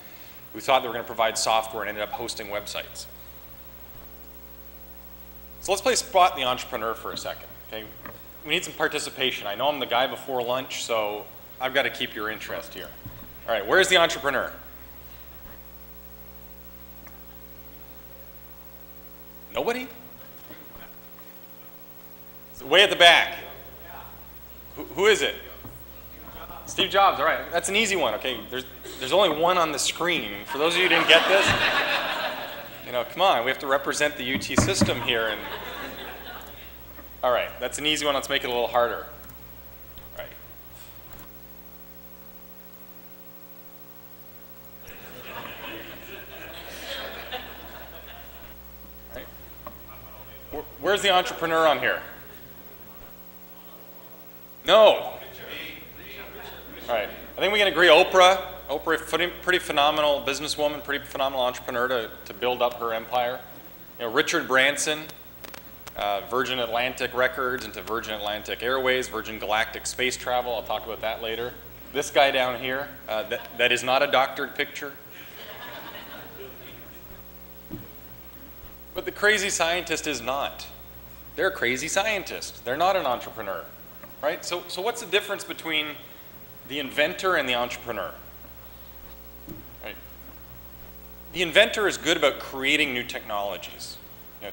who thought they were going to provide software and ended up hosting websites. So let's play Spot the Entrepreneur for a second. Okay? We need some participation. I know I'm the guy before lunch, so I've got to keep your interest here. All right, where's the entrepreneur? Nobody? Way at the back. Who is it? Steve Jobs. All right, that's an easy one. Okay, there's only one on the screen. For those of you who didn't get this, you know, come on, we have to represent the UT system here. And all right, that's an easy one. Let's make it a little harder. All right. All right. Where's the entrepreneur on here? No. All right. I think we can agree Oprah. Oprah, pretty phenomenal businesswoman, pretty phenomenal entrepreneur to build up her empire. You Richard Branson, Virgin Atlantic Records into Virgin Atlantic Airways, Virgin Galactic Space Travel. I'll talk about that later. This guy down here, that is not a doctored picture. But the crazy scientist is not. They're a crazy scientist. They're not an entrepreneur, right? So what's the difference between the inventor and the entrepreneur? Right? The inventor is good about creating new technologies,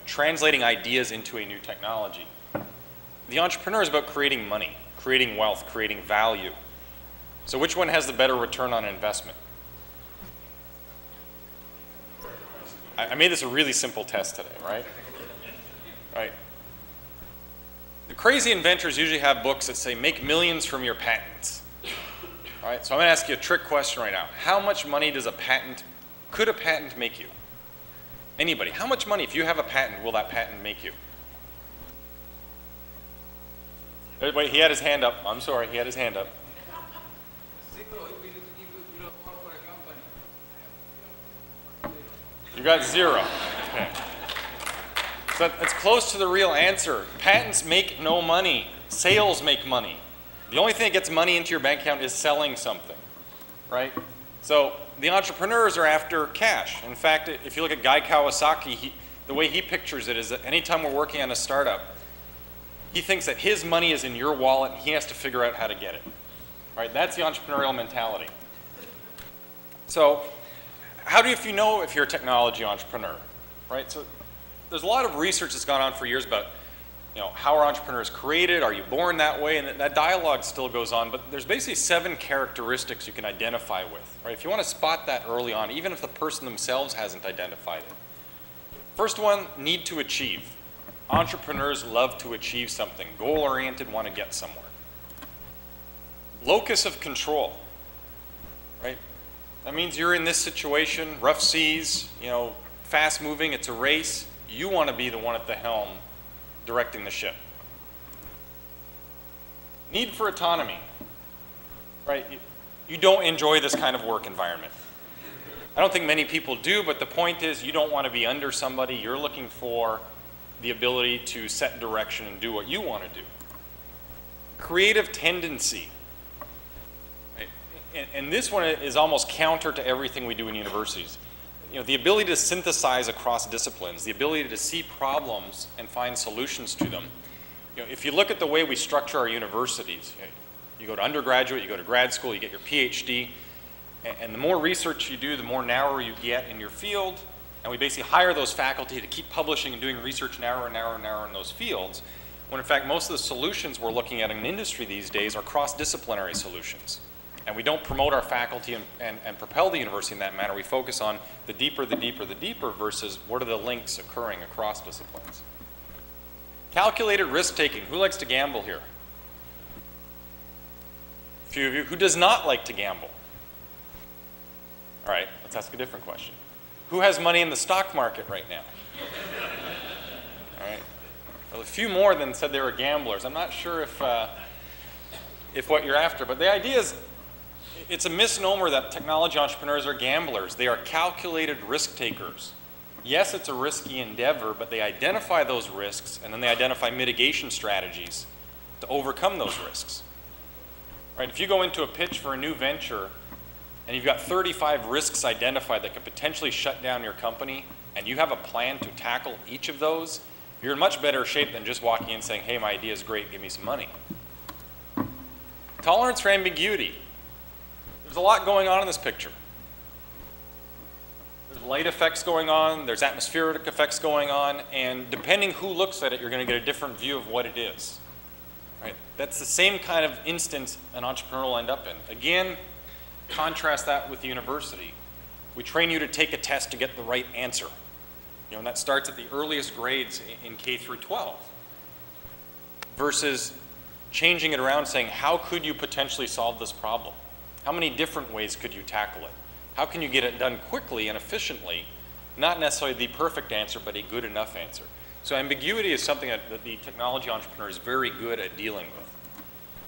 translating ideas into a new technology. The entrepreneur is about creating money, creating wealth, creating value. So which one has the better return on investment? I made this a really simple test today, right? Right. The crazy inventors usually have books that say, make millions from your patents. All right, so I'm going to ask you a trick question right now. How much money could a patent make you? Anybody, how much money, if you have a patent, will that patent make you? Wait, he had his hand up. I'm sorry, he had his hand up. You got 0. Okay. So that's close to the real answer. Patents make no money. Sales make money. The only thing that gets money into your bank account is selling something, right? So the entrepreneurs are after cash. In fact, if you look at Guy Kawasaki, the way he pictures it is that anytime we're working on a startup, he thinks that his money is in your wallet and he has to figure out how to get it, right? That's the entrepreneurial mentality. So how do you know if you're a technology entrepreneur, right? So there's a lot of research that's gone on for years about, how are entrepreneurs created? Are you born that way? And that dialogue still goes on, but there's basically 7 characteristics you can identify with, right? If you want to spot that early on, even if the person themselves hasn't identified it. First one, need to achieve. Entrepreneurs love to achieve something, goal-oriented, want to get somewhere. Locus of control, right? That means you're in this situation, rough seas, fast moving, it's a race. You want to be the one at the helm directing the ship. Need for autonomy, right? You don't enjoy this kind of work environment. I don't think many people do, but the point is you don't want to be under somebody. You're looking for the ability to set direction and do what you want to do. Creative tendency. And this one is almost counter to everything we do in universities. The ability to synthesize across disciplines, the ability to see problems and find solutions to them. If you look at the way we structure our universities, you go to undergraduate, you go to grad school, you get your PhD, and the more research you do, the more narrow you get in your field, and we basically hire those faculty to keep publishing and doing research narrower and narrower and narrower in those fields, when in fact most of the solutions we're looking at in industry these days are cross-disciplinary solutions. And we don't promote our faculty and propel the university in that manner. We focus on the deeper, the deeper, the deeper versus what are the links occurring across disciplines. Calculated risk-taking. Who likes to gamble here? A few of you. Who does not like to gamble? All right, let's ask a different question. Who has money in the stock market right now? All right. Well, a few more than said they were gamblers. I'm not sure if what you're after, but the idea is it's a misnomer that technology entrepreneurs are gamblers. They are calculated risk takers. Yes, it's a risky endeavor, but they identify those risks and then they identify mitigation strategies to overcome those risks. Right? If you go into a pitch for a new venture and you've got 35 risks identified that could potentially shut down your company and you have a plan to tackle each of those, you're in much better shape than just walking in and saying, hey, my idea is great, give me some money. Tolerance for ambiguity. There's a lot going on in this picture. There's light effects going on, there's atmospheric effects going on, and depending who looks at it, you're going to get a different view of what it is. Right? That's the same kind of instance an entrepreneur will end up in. Again, contrast that with the university. We train you to take a test to get the right answer. And that starts at the earliest grades in K through 12. Versus changing it around saying, how could you potentially solve this problem? How many different ways could you tackle it? How can you get it done quickly and efficiently? Not necessarily the perfect answer, but a good enough answer. So ambiguity is something that the technology entrepreneur is very good at dealing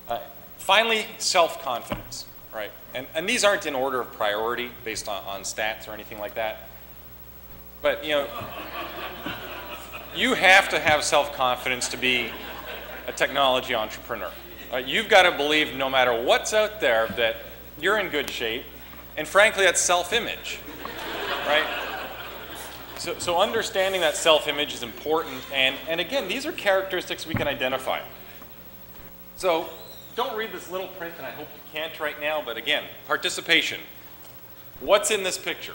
with. Finally, self-confidence, right? And these aren't in order of priority based on stats or anything like that. But, you have to have self-confidence to be a technology entrepreneur. You've got to believe no matter what's out there that you're in good shape, and frankly, that's self-image, right? So understanding that self-image is important, and again, these are characteristics we can identify. So don't read this little print, and I hope you can't right now, but again, participation. What's in this picture?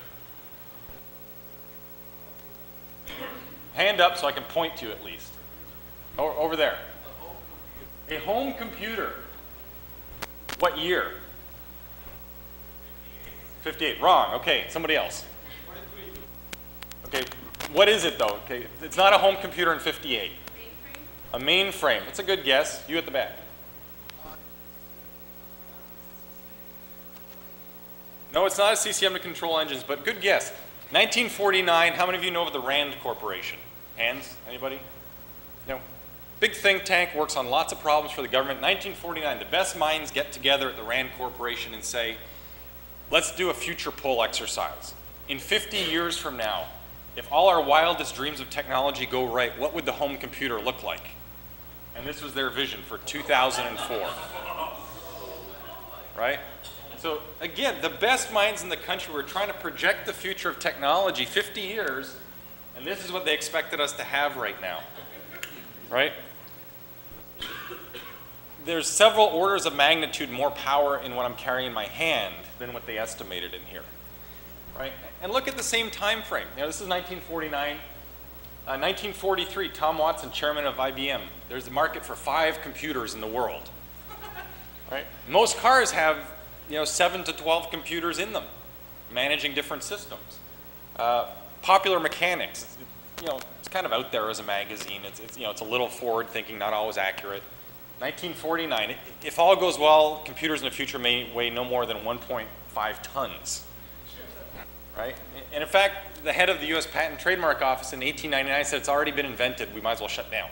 Hand up so I can point to you at least. Over there. A home computer. What year? 58. Wrong. Okay, somebody else. Okay, what is it though? Okay, it's not a home computer in 58. A mainframe. That's a good guess. You at the back. No, it's not a CCM to control engines, but good guess. 1949, how many of you know of the RAND Corporation? Hands? Anybody? No. Big think tank, works on lots of problems for the government. 1949, the best minds get together at the RAND Corporation and say, let's do a future pull exercise. In 50 years from now, if all our wildest dreams of technology go right, what would the home computer look like? And this was their vision for 2004. Right? So again, the best minds in the country were trying to project the future of technology 50 years, and this is what they expected us to have right now. Right? There's several orders of magnitude more power in what I'm carrying in my hand than what they estimated in here. Right? And look at the same time frame. You know, this is 1949. 1943, Tom Watson, chairman of IBM. There's a market for 5 computers in the world. Right? Most cars have 7 to 12 computers in them, managing different systems. Popular Mechanics, it's kind of out there as a magazine. It's a little forward thinking, not always accurate. 1949, if all goes well, computers in the future may weigh no more than 1.5 tons. Right? And in fact, the head of the US Patent and Trademark Office in 1899 said it's already been invented, we might as well shut down.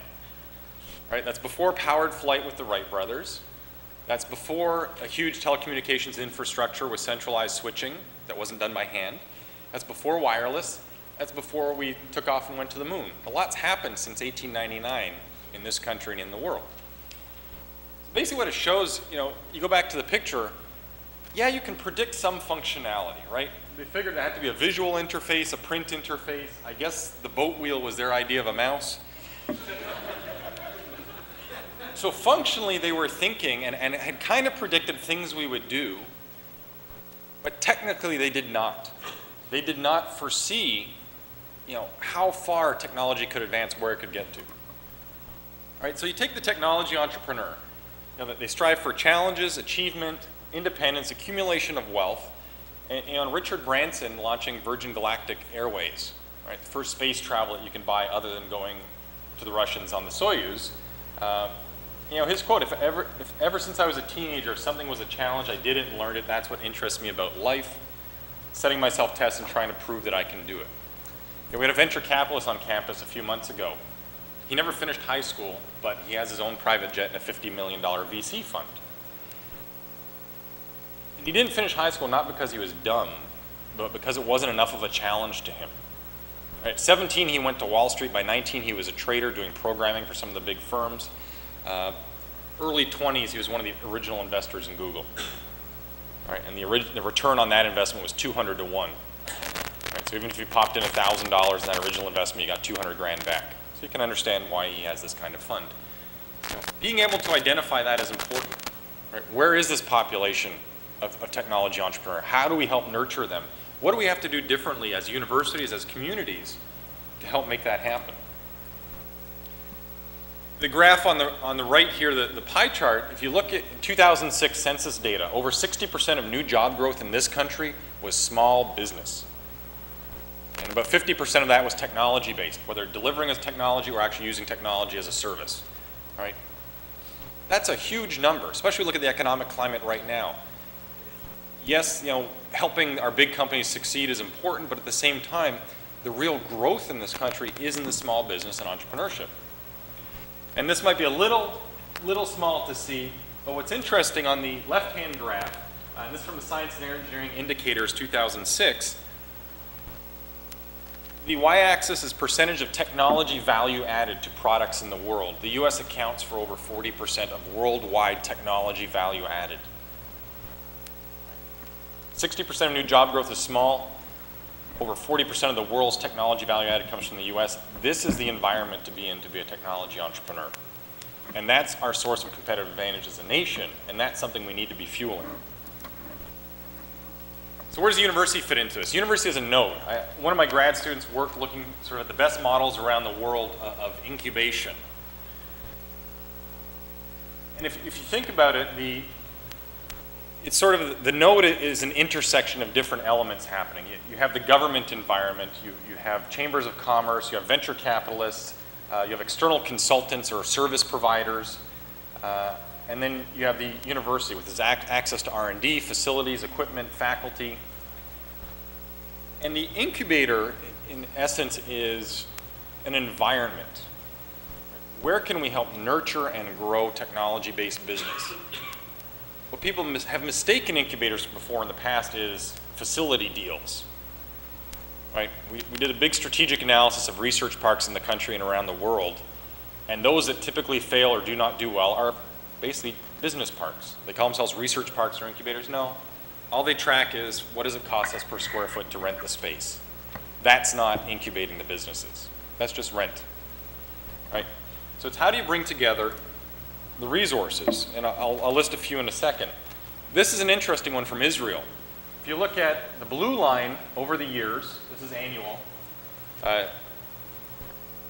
Right? That's before powered flight with the Wright brothers. That's before a huge telecommunications infrastructure with centralized switching that wasn't done by hand. That's before wireless. That's before we took off and went to the moon. A lot's happened since 1899 in this country and in the world. So basically what it shows, you go back to the picture, yeah, you can predict some functionality, right? They figured it had to be a visual interface, a print interface. I guess the boat wheel was their idea of a mouse. So functionally, they were thinking and had kind of predicted things we would do, but technically they did not. They did not foresee, how far technology could advance, where it could get to. All right, so you take the technology entrepreneur. They strive for challenges, achievement, independence, accumulation of wealth, and Richard Branson launching Virgin Galactic Airways, right, the first space travel that you can buy other than going to the Russians on the Soyuz. His quote, if ever since I was a teenager, if something was a challenge, I did it and learned it. That's what interests me about life, setting myself tests and trying to prove that I can do it. We had a venture capitalist on campus a few months ago. He never finished high school, but he has his own private jet and a $50 million VC fund. And he didn't finish high school not because he was dumb, but because it wasn't enough of a challenge to him. At 17, he went to Wall Street. By 19, he was a trader doing programming for some of the big firms. Early 20s, he was one of the original investors in Google. Right, and the return on that investment was 200 to 1. Right, so even if you popped in $1,000 in that original investment, you got 200 grand back. So you can understand why he has this kind of fund. Being able to identify that is important. Right? Where is this population of technology entrepreneur? How do we help nurture them? What do we have to do differently as universities, as communities, to help make that happen? The graph on the right here, the pie chart, if you look at 2006 census data, over 60% of new job growth in this country was small business. And about 50% of that was technology-based, whether delivering as technology or actually using technology as a service. Right? That's a huge number, especially look at the economic climate right now. Yes, helping our big companies succeed is important, but at the same time, the real growth in this country is in the small business and entrepreneurship. And this might be a little small to see, but what's interesting on the left-hand graph, and this is from the Science and Engineering Indicators 2006, The y-axis is percentage of technology value added to products in the world. The US accounts for over 40% of worldwide technology value added. 60% of new job growth is small. Over 40% of the world's technology value added comes from the US. This is the environment to be in to be a technology entrepreneur. And that's our source of competitive advantage as a nation, and that's something we need to be fueling. So where does the university fit into this? University is a node. One of my grad students worked looking sort of at the best models around the world of incubation. And if you think about it, it's sort of, the node is an intersection of different elements happening. You have the government environment, you have chambers of commerce, you have venture capitalists, you have external consultants or service providers, and then you have the university with its access to R&D, facilities, equipment, faculty. And the incubator, in essence, is an environment. Where can we help nurture and grow technology-based business? What people have mistaken incubators before in the past is facility deals. Right? We did a big strategic analysis of research parks in the country and around the world, and those that typically fail or do not do well are basically business parks. They call themselves research parks or incubators. No. All they track is what does it cost us per square foot to rent the space. That's not incubating the businesses. That's just rent. Right? So it's how do you bring together the resources, and I'll list a few in a second. This is an interesting one from Israel. If you look at the blue line over the years, this is annual,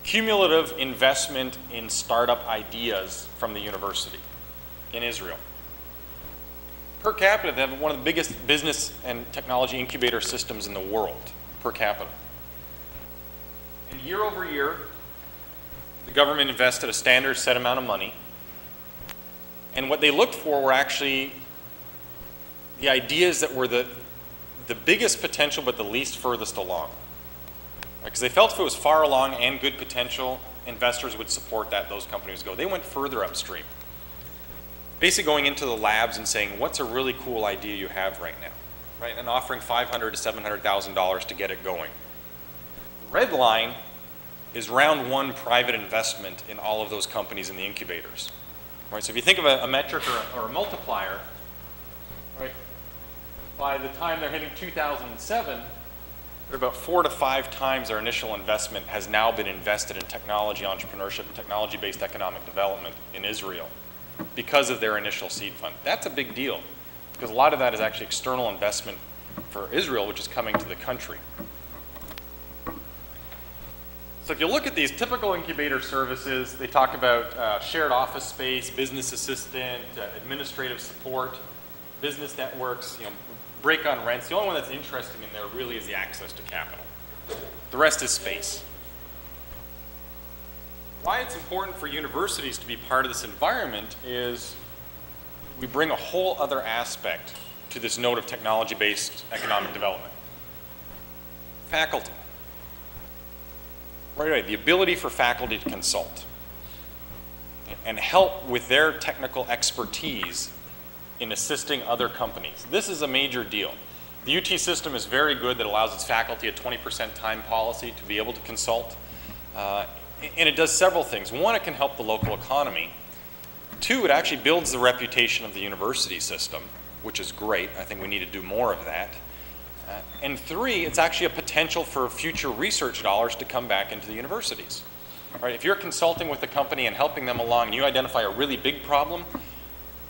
cumulative investment in startup ideas from the university in Israel. Per capita, they have one of the biggest business and technology incubator systems in the world, per capita. And year over year, the government invested a standard set amount of money. And what they looked for were actually the ideas that were the biggest potential but the least furthest along. Because they felt if it was far along and good potential, investors would support that, those companies go. They went further upstream. Basically going into the labs and saying, what's a really cool idea you have right now? Right? And offering $500,000 to $700,000 to get it going. The red line is round one private investment in all of those companies in the incubators. Right, so if you think of a metric or a multiplier, right, by the time they're hitting 2007, they're about 4 to 5 times their initial investment has now been invested in technology entrepreneurship and technology-based economic development in Israel because of their initial seed fund. That's a big deal because a lot of that is actually external investment for Israel, which is coming to the country. So if you look at these typical incubator services, they talk about shared office space, business assistant, administrative support, business networks, break on rents. The only one that's interesting in there really is the access to capital. The rest is space. Why it's important for universities to be part of this environment is we bring a whole other aspect to this node of technology-based economic development. Faculty. Right, the ability for faculty to consult and help with their technical expertise in assisting other companies. This is a major deal. The UT system is very good that allows its faculty a 20% time policy to be able to consult. And it does several things. One, it can help the local economy. Two, it actually builds the reputation of the university system, which is great. I think we need to do more of that. And three, it's actually a potential for future research dollars to come back into the universities. Right, if you're consulting with a company and helping them along and you identify a really big problem,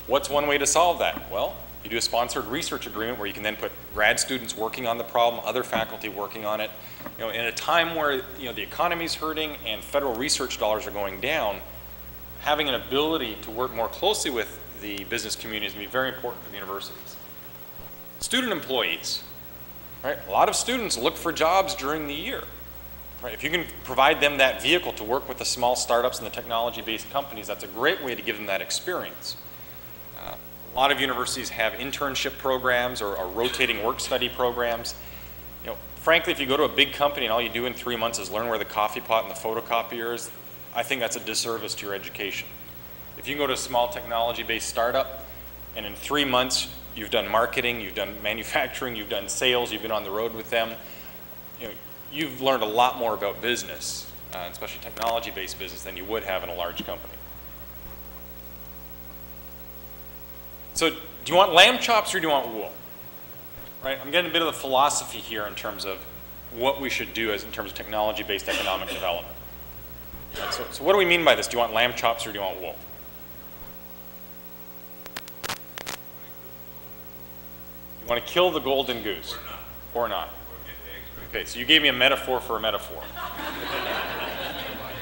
what's one way to solve that? Well, you do a sponsored research agreement where you can then put grad students working on the problem, other faculty working on it. In a time where the economy's hurting and federal research dollars are going down, having an ability to work more closely with the business community is going to be very important for the universities. Student employees. Right? A lot of students look for jobs during the year. Right? If you can provide them that vehicle to work with the small startups and the technology-based companies, that's a great way to give them that experience. A lot of universities have internship programs or rotating work-study programs. Frankly, if you go to a big company and all you do in 3 months is learn where the coffee pot and the photocopier is, I think that's a disservice to your education. If you can go to a small technology-based startup and in 3 months you've done marketing, you've done manufacturing, you've done sales, you've been on the road with them, you've learned a lot more about business, especially technology-based business, than you would have in a large company. So do you want lamb chops or do you want wool? Right? I'm getting a bit of the philosophy here in terms of what we should do in terms of technology-based economic development. Right, so what do we mean by this? Do you want lamb chops or do you want wool? You want to kill the golden goose? Or not? Okay, so you gave me a metaphor for a metaphor.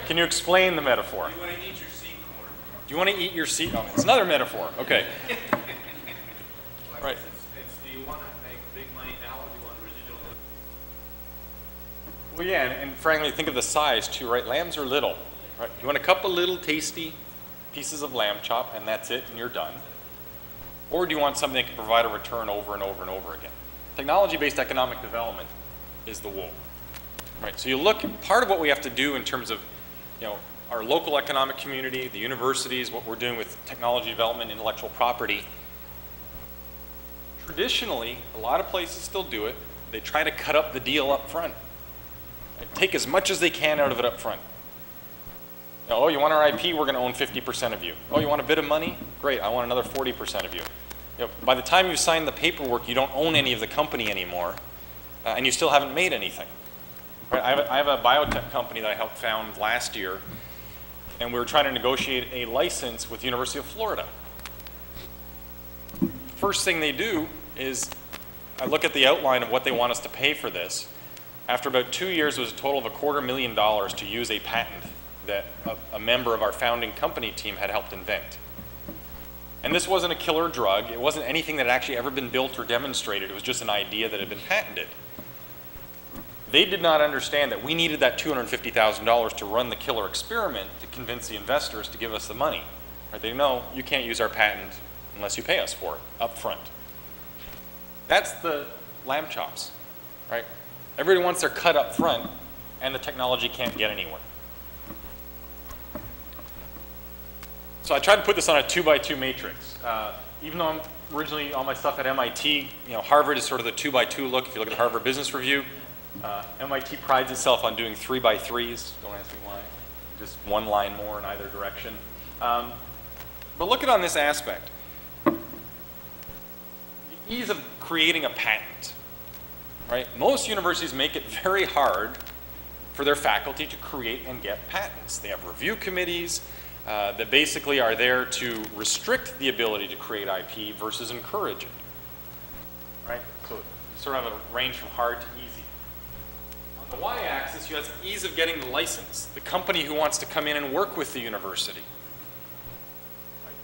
Can you explain the metaphor? You want to eat your seed corn. Do you want to eat your seed? Oh, it's another metaphor. Okay. Right. It's do you want to make big money now or do you want residual? Well, yeah, and frankly, think of the size too, right? Lambs are little. Right? You want a couple little tasty pieces of lamb chop, and that's it, and you're done. Or do you want something that can provide a return over and over and over again? Technology-based economic development is the wool. Right? So you look, part of what we have to do in terms of, our local economic community, the universities, what we're doing with technology development, intellectual property. Traditionally, a lot of places still do it. They try to cut up the deal up front. Right? Take as much as they can out of it up front. Oh, you want our IP? We're going to own 50% of you. Oh, you want a bit of money? Great, I want another 40% of you. By the time you sign the paperwork, you don't own any of the company anymore, and you still haven't made anything. Right? I have a biotech company that I helped found last year, and we were trying to negotiate a license with the University of Florida. First thing they do is I look at the outline of what they want us to pay for this. After about 2 years, it was a total of $250,000 to use a patent that a member of our founding company team had helped invent. And this wasn't a killer drug. It wasn't anything that had actually ever been built or demonstrated. It was just an idea that had been patented. They did not understand that we needed that $250,000 to run the killer experiment to convince the investors to give us the money. Right? They know you can't use our patent unless you pay us for it up front. That's the lamb chops, right? Everybody wants their cut up front, and the technology can't get anywhere. So I tried to put this on a 2x2 matrix. Even though I'm originally all my stuff at MIT, Harvard is sort of the 2x2 look. If you look at the Harvard Business Review, MIT prides itself on doing 3x3s. Don't ask me why. Just one line more in either direction. But look at it on this aspect. The ease of creating a patent, right? Most universities make it very hard for their faculty to create and get patents. They have review committees that basically are there to restrict the ability to create IP versus encourage it, right? So you sort of have a range from hard to easy. On the y-axis, you have the ease of getting the license, the company who wants to come in and work with the university. Right?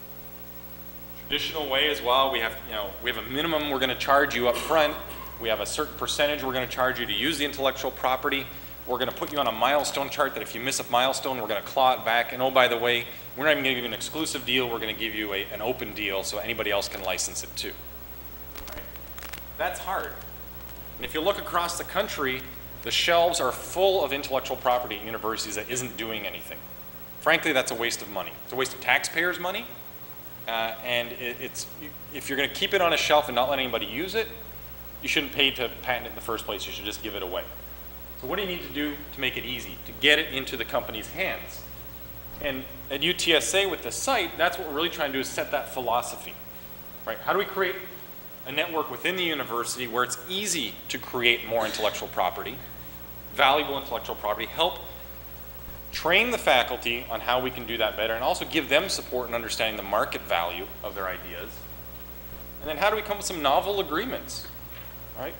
Traditional way as well, we have a minimum we're going to charge you up front. We have a certain percentage we're going to charge you to use the intellectual property. We're going to put you on a milestone chart that if you miss a milestone, we're going to claw it back. And oh, by the way, we're not even going to give you an exclusive deal. We're going to give you an open deal so anybody else can license it too. Right? That's hard. And if you look across the country, the shelves are full of intellectual property at universities that isn't doing anything. Frankly, that's a waste of money. It's a waste of taxpayers' money. If you're going to keep it on a shelf and not let anybody use it, you shouldn't pay to patent it in the first place. You should just give it away. So what do you need to do to make it easy, to get it into the company's hands? And at UTSA with the site, that's what we're really trying to do, is set that philosophy. Right? How do we create a network within the university where it's easy to create more intellectual property, valuable intellectual property, help train the faculty on how we can do that better, and also give them support in understanding the market value of their ideas? And then how do we come up with some novel agreements? Right?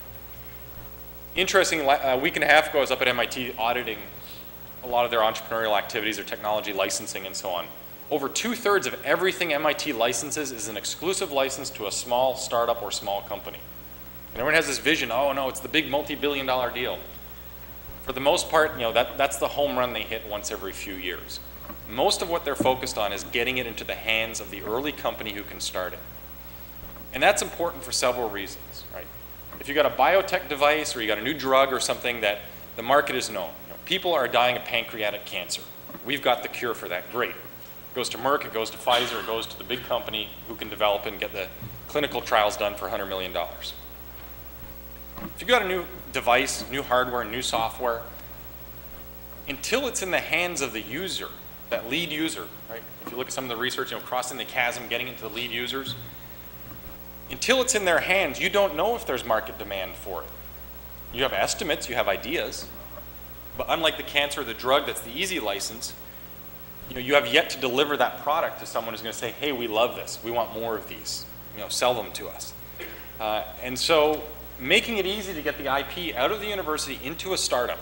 Interesting, a week and a half ago, I was up at MIT auditing a lot of their entrepreneurial activities, their technology licensing and so on. Over 2/3 of everything MIT licenses is an exclusive license to a small startup or small company. And everyone has this vision, oh no, it's the big multi-billion-dollar deal. For the most part, that's the home run they hit once every few years. Most of what they're focused on is getting it into the hands of the early company who can start it. And that's important for several reasons, right? If you got a biotech device or you got a new drug or something that the market is known, people are dying of pancreatic cancer. We've got the cure for that, great. It goes to Merck, it goes to Pfizer, it goes to the big company who can develop and get the clinical trials done for $100 million. If you got a new device, new hardware, new software, until it's in the hands of the user, that lead user, right? If you look at some of the research, crossing the chasm, getting into the lead users, until it's in their hands, you don't know if there's market demand for it. You have estimates, you have ideas, but unlike the cancer or the drug that's the easy license, you have yet to deliver that product to someone who's going to say, hey, we love this, we want more of these, sell them to us. And so making it easy to get the IP out of the university into a startup,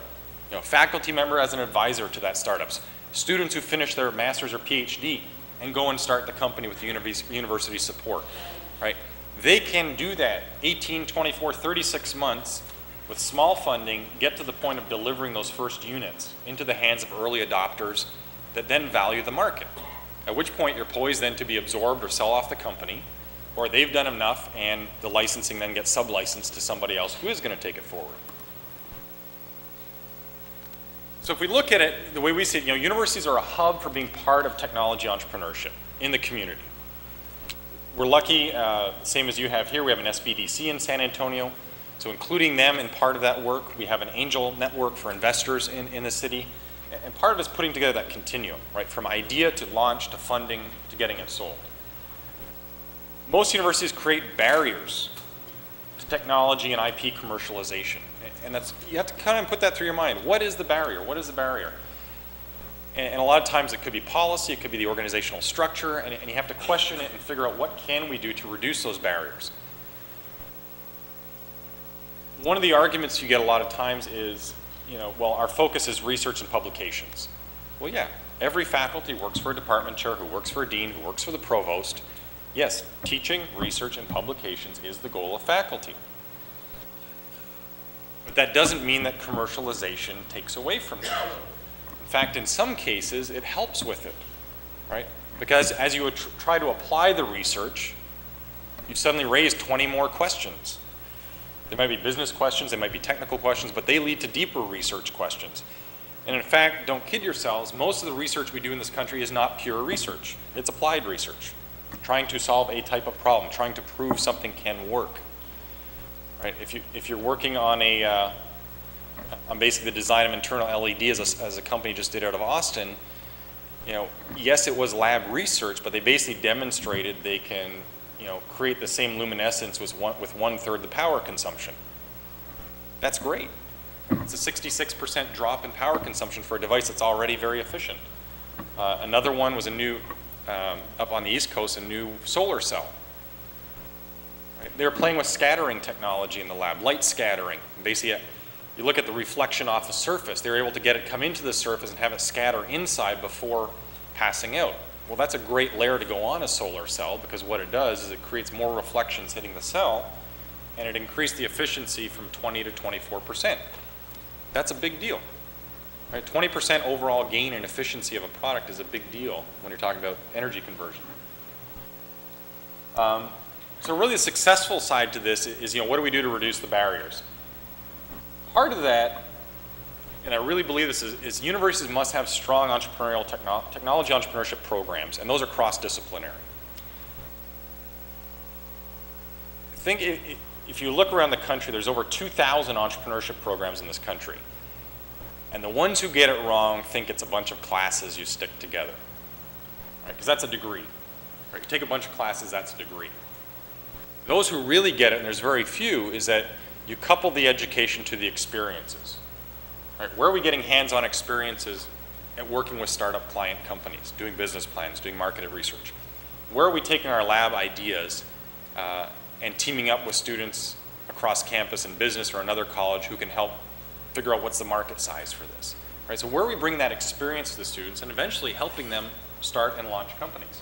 faculty member as an advisor to that startup, students who finish their master's or PhD and go and start the company with the university support, right? They can do that 18, 24, 36 months with small funding, get to the point of delivering those first units into the hands of early adopters that then value the market, at which point you're poised then to be absorbed or sell off the company, or they've done enough and the licensing then gets sub-licensed to somebody else who is going to take it forward. So if we look at it, the way we see it, universities are a hub for being part of technology entrepreneurship in the community. We're lucky, same as you have here, we have an SBDC in San Antonio. So including them in part of that work, we have an angel network for investors in the city. And part of it is putting together that continuum, right? From idea to launch to funding to getting it sold. Most universities create barriers to technology and IP commercialization. And that's, you have to kind of put that through your mind. What is the barrier? What is the barrier? And a lot of times it could be policy, it could be the organizational structure, and you have to question it and figure out what can we do to reduce those barriers. One of the arguments you get a lot of times is, well, our focus is research and publications. Well, yeah, every faculty works for a department chair, who works for a dean, who works for the provost. Yes, teaching, research, and publications is the goal of faculty. But that doesn't mean that commercialization takes away from that. In fact, in some cases, it helps with it, right? Because as you try to apply the research, you suddenly raise 20 more questions. There might be business questions, there might be technical questions, but they lead to deeper research questions. And in fact, don't kid yourselves, most of the research we do in this country is not pure research. It's applied research, trying to solve a type of problem, trying to prove something can work. Right? If you're working on on basically the design of internal LED as a company just did out of Austin, yes, it was lab research, but they basically demonstrated they can create the same luminescence with 1/3 the power consumption. That's great. It's a 66% drop in power consumption for a device that's already very efficient. Another one was a new, up on the East Coast, a new solar cell. Right? They were playing with scattering technology in the lab, light scattering. Basically, you look at the reflection off the surface. They were able to get it come into the surface and have it scatter inside before passing out. Well, that's a great layer to go on a solar cell, because what it does is it creates more reflections hitting the cell, and it increased the efficiency from 20 to 24%. That's a big deal. Right? 20% overall gain in efficiency of a product is a big deal when you're talking about energy conversion. So really the successful side to this is, what do we do to reduce the barriers? Part of that, and I really believe this, is universities must have strong entrepreneurial technology entrepreneurship programs, and those are cross-disciplinary. I think if you look around the country, there's over 2,000 entrepreneurship programs in this country. And the ones who get it wrong think it's a bunch of classes you stick together. Right? Because that's a degree. Right? You take a bunch of classes, that's a degree. Those who really get it, and there's very few, is that you couple the education to the experiences. Right? Where are we getting hands-on experiences at working with startup client companies, doing business plans, doing market research? Where are we taking our lab ideas and teaming up with students across campus in business or another college who can help figure out what's the market size for this? Right? So where are we bringing that experience to the students and eventually helping them start and launch companies?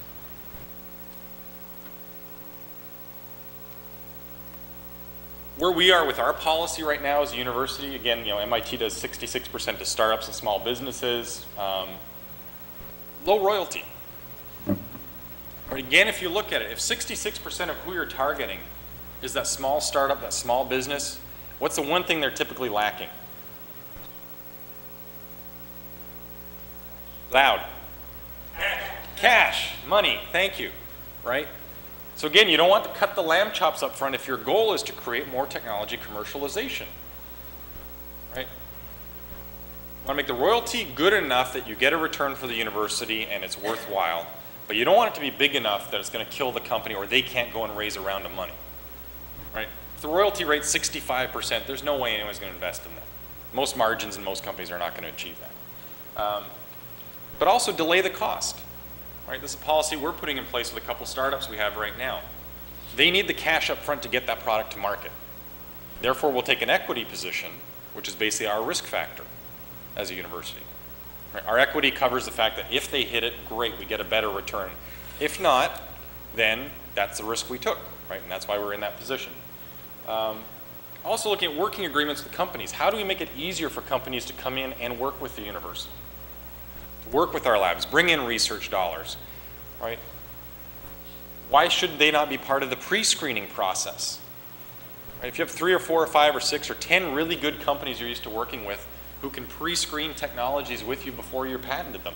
Where we are with our policy right now as a university, again, MIT does 66% to startups and small businesses. Low royalty. But again, if you look at it, if 66% of who you're targeting is that small startup, that small business, what's the one thing they're typically lacking? Loud. Cash, money, thank you, right? So again, you don't want to cut the lamb chops up front if your goal is to create more technology commercialization. You want to make the royalty good enough that you get a return for the university and it's worthwhile, but you don't want it to be big enough that it's going to kill the company or they can't go and raise a round of money. Right? If the royalty rate's 65%, there's no way anyone's going to invest in that. Most margins in most companies are not going to achieve that. But also delay the cost. Right? This is a policy we're putting in place with a couple startups we have right now. They need the cash up front to get that product to market. Therefore, we'll take an equity position, which is basically our risk factor as a university. Right? Our equity covers the fact that if they hit it, great, we get a better return. If not, then that's the risk we took, right? And that's why we're in that position. Also looking at working agreements with companies. How do we make it easier for companies to come in and work with the university? To work with our labs, bring in research dollars, right? Why should they not be part of the pre-screening process? Right? If you have 3 or 4 or 5 or 6 or 10 really good companies you're used to working with who can pre-screen technologies with you before you're patented them,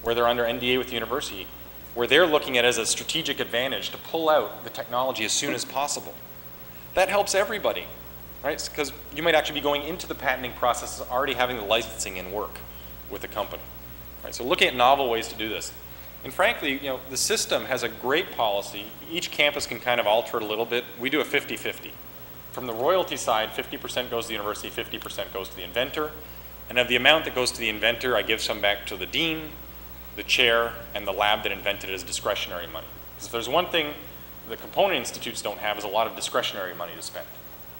where they're under NDA with the university, where they're looking at it as a strategic advantage to pull out the technology as soon as possible. That helps everybody, right? Because you might actually be going into the patenting process already having the licensing in work with the company. Right? So looking at novel ways to do this. And frankly, you know, the system has a great policy. Each campus can kind of alter it a little bit. We do a 50-50. From the royalty side, 50% goes to the university, 50% goes to the inventor. And of the amount that goes to the inventor, I give some back to the dean, the chair, and the lab that invented it as discretionary money. Because if there's one thing the component institutes don't have is a lot of discretionary money to spend.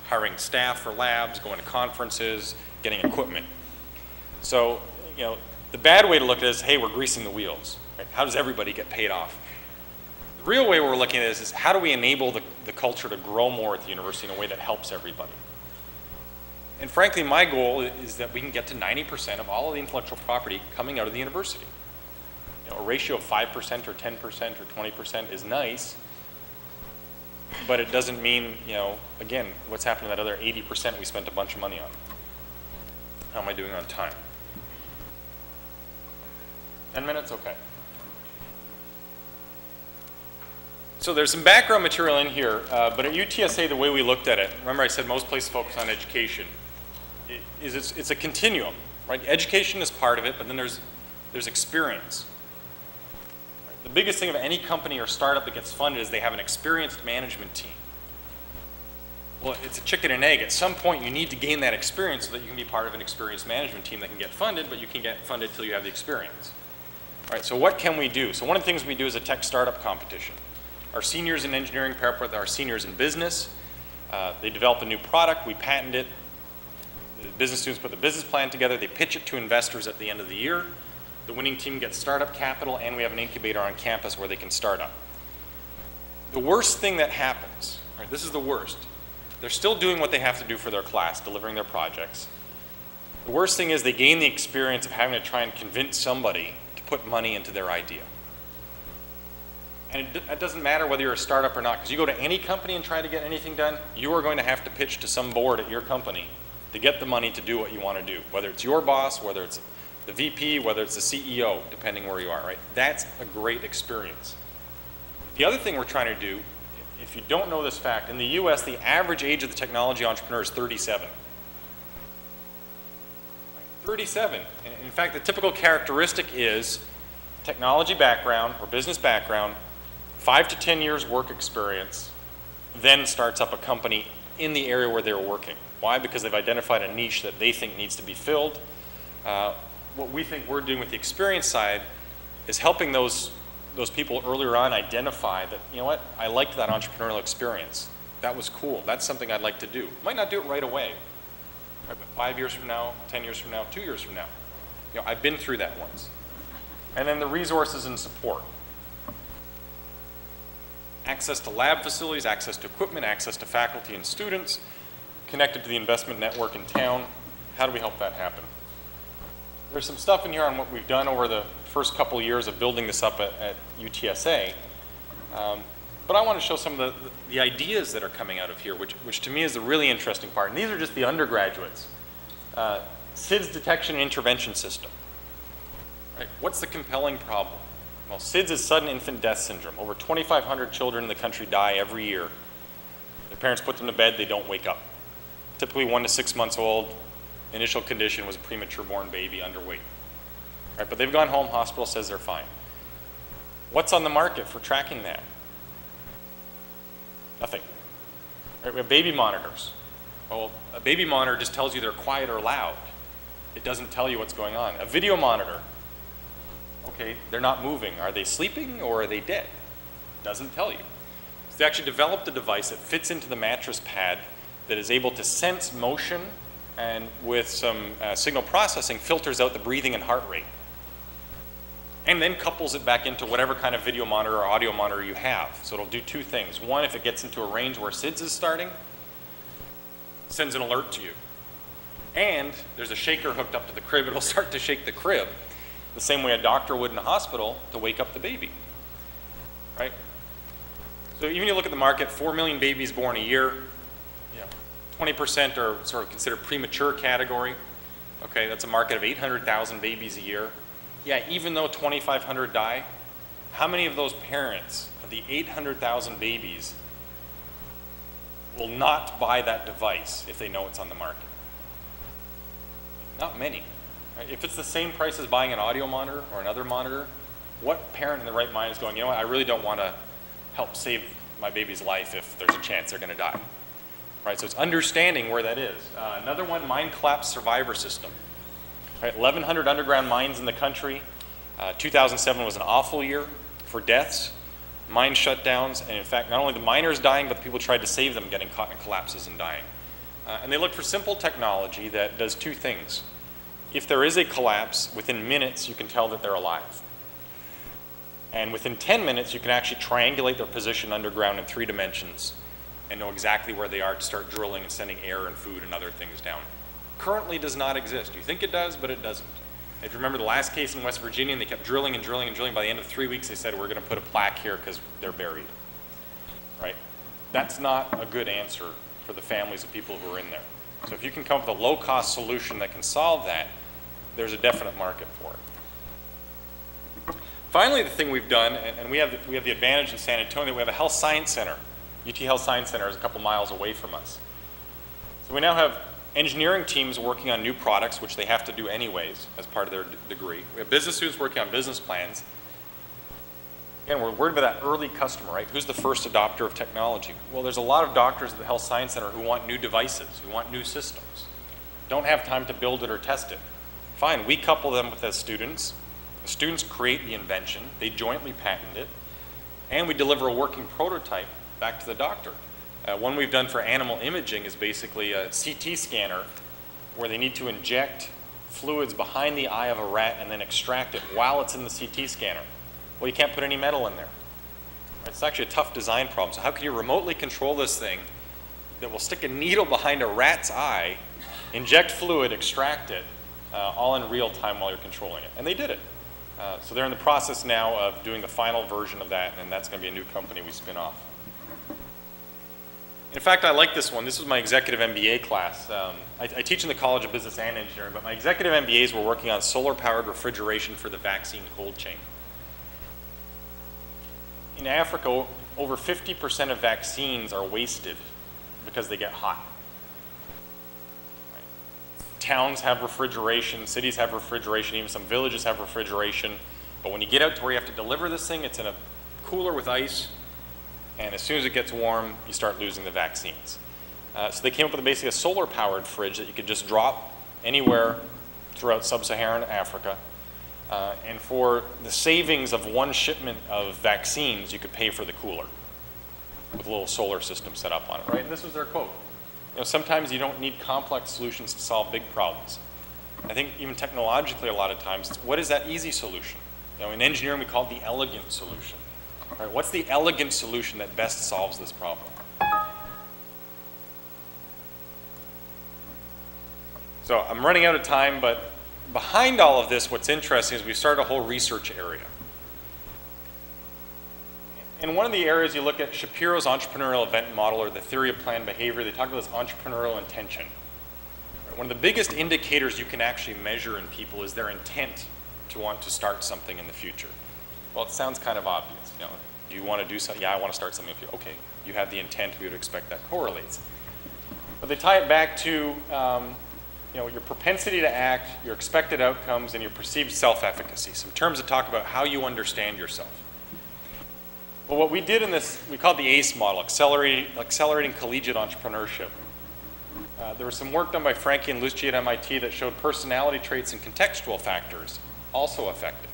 Hiring staff for labs, going to conferences, getting equipment. So, you know, the bad way to look at it is, hey, we're greasing the wheels. Right? How does everybody get paid off? The real way we're looking at this is how do we enable the culture to grow more at the university in a way that helps everybody? And frankly, my goal is that we can get to 90% of all of the intellectual property coming out of the university. You know, a ratio of 5% or 10% or 20% is nice, but it doesn't mean, you know, again, what's happened to that other 80% we spent a bunch of money on? How am I doing on time? 10 minutes? Okay. So there's some background material in here, but at UTSA, the way we looked at it, remember I said most places focus on education, it's a continuum, right? Education is part of it, but then there's experience. The biggest thing of any company or startup that gets funded is they have an experienced management team. Well, it's a chicken and egg. At some point, you need to gain that experience so that you can be part of an experienced management team that can get funded, but you can get funded until you have the experience. All right, so what can we do? So one of the things we do is a tech startup competition. Our seniors in engineering pair up with our seniors in business. They develop a new product, we patent it. The business students put the business plan together, they pitch it to investors at the end of the year. The winning team gets startup capital, and we have an incubator on campus where they can start up. The worst thing that happens, right, this is the worst. They're still doing what they have to do for their class, delivering their projects. The worst thing is they gain the experience of having to try and convince somebody to put money into their idea. And it doesn't matter whether you're a startup or not, because you go to any company and try to get anything done, you are going to have to pitch to some board at your company to get the money to do what you want to do, whether it's your boss, whether it's the VP, whether it's the CEO, depending where you are, right? That's a great experience. The other thing we're trying to do, if you don't know this fact, in the US, the average age of the technology entrepreneur is 37. 37. In fact, the typical characteristic is technology background or business background, 5 to 10 years work experience, then starts up a company in the area where they're working. Why? Because they've identified a niche that they think needs to be filled. What we think we're doing with the experience side is helping those people earlier on identify that, you know what, I liked that entrepreneurial experience. That was cool. That's something I'd like to do. Might not do it right away, right? But 5 years from now, 10 years from now, 2 years from now. You know, I've been through that once. And then the resources and support. Access to lab facilities, access to equipment, access to faculty and students, connected to the investment network in town. How do we help that happen? There's some stuff in here on what we've done over the first couple of years of building this up at UTSA. But I want to show some of the ideas that are coming out of here, which to me is the really interesting part. And these are just the undergraduates. SIDS detection and intervention system. Right? What's the compelling problem? Well, SIDS is sudden infant death syndrome. Over 2,500 children in the country die every year. Their parents put them to bed, they don't wake up. Typically 1 to 6 months old, Initial condition was a premature born baby, underweight. Right, but they've gone home, hospital says they're fine. What's on the market for tracking that? Nothing. Right, we have baby monitors. Well, a baby monitor just tells you they're quiet or loud. It doesn't tell you what's going on. A video monitor, okay, they're not moving. Are they sleeping or are they dead? Doesn't tell you. So they actually developed a device that fits into the mattress pad that is able to sense motion and with some signal processing filters out the breathing and heart rate. And then couples it back into whatever kind of video monitor or audio monitor you have. So it'll do two things. One, if it gets into a range where SIDS is starting, sends an alert to you. And there's a shaker hooked up to the crib. It'll start to shake the crib the same way a doctor would in a hospital to wake up the baby, right? So even you look at the market, 4 million babies born a year, 20% are sort of considered premature category. Okay, that's a market of 800,000 babies a year. Yeah, even though 2,500 die, how many of those parents of the 800,000 babies will not buy that device if they know it's on the market? Not many. Right? If it's the same price as buying an audio monitor or another monitor, what parent in the right mind is going, you know what, I really don't want to help save my baby's life if there's a chance they're going to die? Right, so it's understanding where that is. Another one, mine collapse survivor system. Right, 1,100 underground mines in the country. 2007 was an awful year for deaths, mine shutdowns, and in fact, not only the miners dying, but the people who tried to save them getting caught in collapses and dying. And they look for simple technology that does two things. If there is a collapse, within minutes, you can tell that they're alive. And within 10 minutes, you can actually triangulate their position underground in 3 dimensions and know exactly where they are to start drilling and sending air and food and other things down. Currently does not exist. You think it does, but it doesn't. If you remember the last case in West Virginia, and they kept drilling and drilling and drilling, by the end of 3 weeks, they said, we're going to put a plaque here because they're buried. Right? That's not a good answer for the families of people who are in there. So if you can come up with a low-cost solution that can solve that, there's a definite market for it. Finally, the thing we've done, and we have the advantage in San Antonio, we have a health science center. UT Health Science Center is a couple miles away from us. So we now have engineering teams working on new products, which they have to do anyways as part of their degree. We have business students working on business plans. Again, we're worried about that early customer, right? Who's the first adopter of technology? Well, there's a lot of doctors at the Health Science Center who want new devices, who want new systems. Don't have time to build it or test it. Fine, we couple them with the students. The students create the invention, they jointly patent it, and we deliver a working prototype back to the doctor. One we've done for animal imaging is basically a CT scanner where they need to inject fluids behind the eye of a rat and then extract it while it's in the CT scanner. Well, you can't put any metal in there. It's actually a tough design problem. So how can you remotely control this thing that will stick a needle behind a rat's eye, inject fluid, extract it, all in real time while you're controlling it? And they did it. So they're in the process now of doing the final version of that, and that's going to be a new company we spin off. In fact, I like this one. This was my executive MBA class. I teach in the College of Business and Engineering, but my executive MBAs were working on solar-powered refrigeration for the vaccine cold chain. In Africa, over 50% of vaccines are wasted because they get hot. Right? Towns have refrigeration, cities have refrigeration, even some villages have refrigeration, but when you get out to where you have to deliver this thing, it's in a cooler with ice, and as soon as it gets warm, you start losing the vaccines. So they came up with basically a solar-powered fridge that you could just drop anywhere throughout sub-Saharan Africa. And for the savings of one shipment of vaccines, you could pay for the cooler with a little solar system set up on it, right? And this was their quote. You know, sometimes you don't need complex solutions to solve big problems. I think even technologically, a lot of times, it's what is that easy solution? You know, in engineering, we call it the elegant solution. Right, what's the elegant solution that best solves this problem? So I'm running out of time, but behind all of this, what's interesting is we started a whole research area. In one of the areas you look at Shapiro's entrepreneurial event model or the theory of planned behavior, they talk about this entrepreneurial intention. One of the biggest indicators you can actually measure in people is their intent to want to start something in the future. Well, it sounds kind of obvious. You know, do you want to do something? Yeah, I want to start something. Okay, you have the intent. We would expect that correlates. But they tie it back to your propensity to act, your expected outcomes, and your perceived self-efficacy. Some terms that talk about how you understand yourself. Well, what we did in this, we called the ACE model, Accelerating Collegiate Entrepreneurship. There was some work done by Frankie and Luci at MIT that showed personality traits and contextual factors also affected.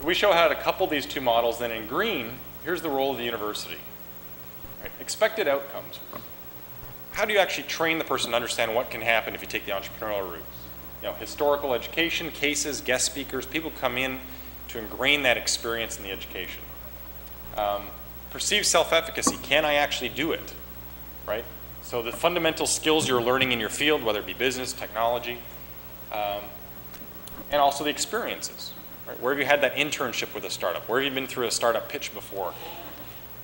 We show how to couple these two models. Then in green, here's the role of the university. Right? Expected outcomes. How do you actually train the person to understand what can happen if you take the entrepreneurial route? Historical education, cases, guest speakers, people come in to ingrain that experience in the education. Perceived self-efficacy, can I actually do it, right? So the fundamental skills you're learning in your field, whether it be business, technology, and also the experiences, right? Where have you had that internship with a startup? Where have you been through a startup pitch before?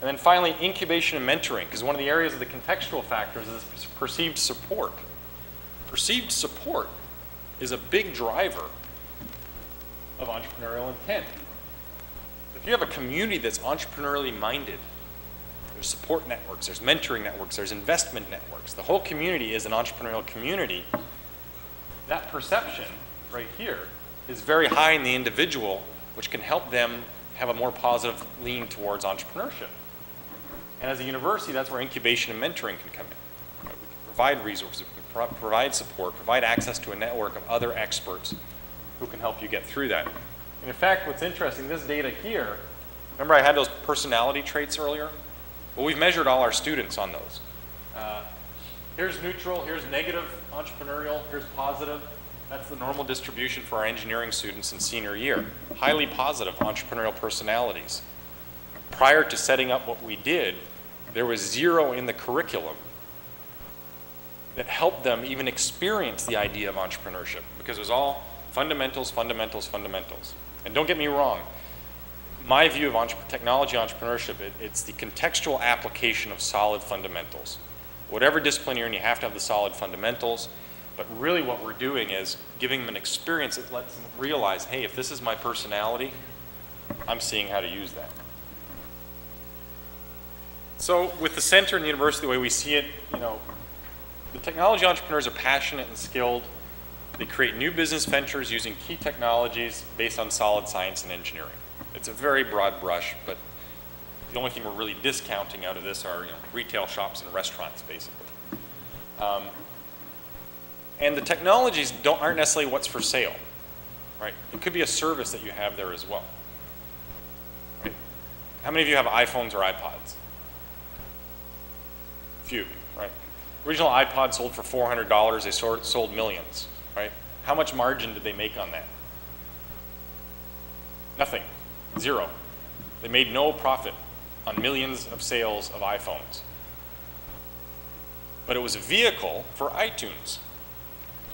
And then finally, incubation and mentoring, because one of the areas of the contextual factors is perceived support. Perceived support is a big driver of entrepreneurial intent. If you have a community that's entrepreneurially minded, there's support networks, there's mentoring networks, there's investment networks. The whole community is an entrepreneurial community. That perception right here is very high in the individual, which can help them have a more positive lean towards entrepreneurship. And as a university, that's where incubation and mentoring can come in. Right? We can provide resources, we can provide support, provide access to a network of other experts who can help you get through that. And in fact, what's interesting, this data here, remember I had those personality traits earlier? Well, we've measured all our students on those. Here's neutral, here's negative entrepreneurial, here's positive. That's the normal distribution for our engineering students in senior year. Highly positive entrepreneurial personalities. Prior to setting up what we did, there was zero in the curriculum that helped them even experience the idea of entrepreneurship, because it was all fundamentals, fundamentals, fundamentals. And don't get me wrong, my view of technology entrepreneurship, it's the contextual application of solid fundamentals. Whatever discipline you're in, you have to have the solid fundamentals, but really what we're doing is giving them an experience that lets them realize, hey, if this is my personality, I'm seeing how to use that. So with the center and the university, the way we see it, the technology entrepreneurs are passionate and skilled. They create new business ventures using key technologies based on solid science and engineering. It's a very broad brush, but the only thing we're really discounting out of this are retail shops and restaurants, basically. And the technologies aren't necessarily what's for sale, right? It could be a service that you have there as well. Right? How many of you have iPhones or iPods? Few of you, right? Original iPod sold for $400. They sold millions, right? How much margin did they make on that? Nothing. Zero. They made no profit on millions of sales of iPhones. But it was a vehicle for iTunes,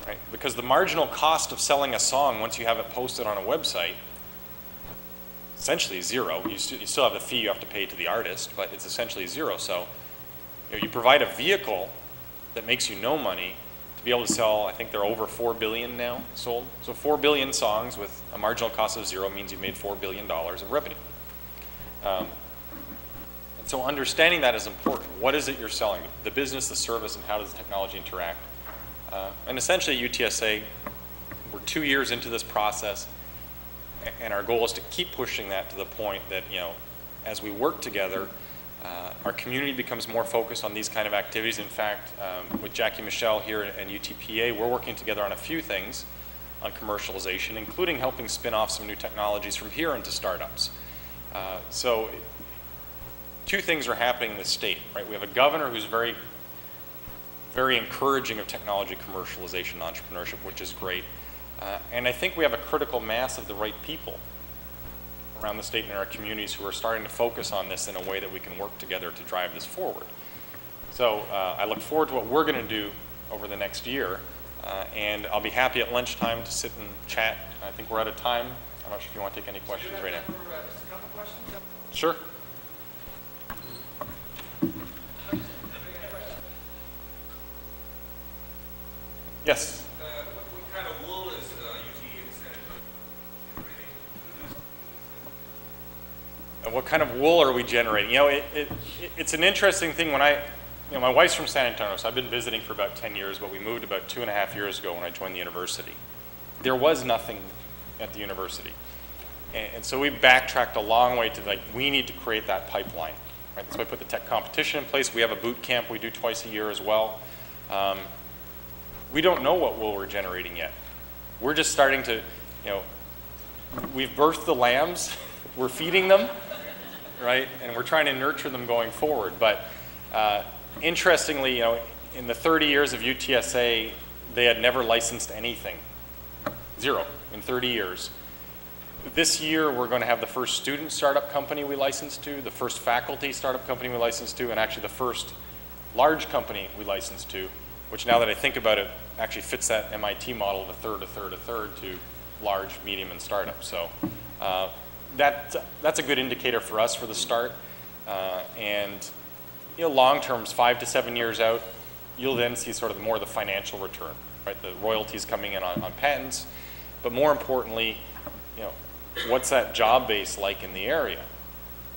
right? Because the marginal cost of selling a song once you have it posted on a website, essentially zero. You still have the fee you have to pay to the artist, but it's essentially zero. So you provide a vehicle that makes you no money to be able to sell, I think they're over 4 billion now sold. So 4 billion songs with a marginal cost of zero means you've made $4 billion of revenue. And so understanding that is important. What is it you're selling? The business, the service, and how does the technology interact? And essentially at UTSA, we're 2 years into this process, and our goal is to keep pushing that to the point that, as we work together, our community becomes more focused on these kind of activities. In fact, with Jackie Michelle here and UTPA, we're working together on a few things on commercialization, including helping spin off some new technologies from here into startups. So 2 things are happening in the state, right? We have a governor who's very, very encouraging of technology commercialization and entrepreneurship, which is great. And I think we have a critical mass of the right people around the state and in our communities who are starting to focus on this in a way that we can work together to drive this forward. So I look forward to what we're going to do over the next year, and I'll be happy at lunchtime to sit and chat. I think we're out of time. I'm not sure if you want to take any questions right now. Just a couple questions? Sure. Yes. What kind of wool is UT in San Antonio? And what kind of wool are we generating? It's an interesting thing. When my wife's from San Antonio, so I've been visiting for about 10 years, but we moved about 2.5 years ago when I joined the university. There was nothing at the university. And so we backtracked a long way to like, we need to create that pipeline. Right? That's why we put the tech competition in place. We have a boot camp we do twice a year as well. We don't know what wool we're generating yet. We're just starting to, we've birthed the lambs, we're feeding them, right? And we're trying to nurture them going forward. But interestingly, in the 30 years of UTSA, they had never licensed anything. Zero in 30 years. This year, we're going to have the first student startup company we licensed to, the first faculty startup company we licensed to, and actually the first large company we licensed to, which now that I think about it, actually fits that MIT model of a third, a third, a third to large, medium, and startup. So that's a good indicator for us for the start. And long terms, 5 to 7 years out, you'll then see sort of more of the financial return, right? The royalties coming in on patents, but more importantly, what's that job base like in the area,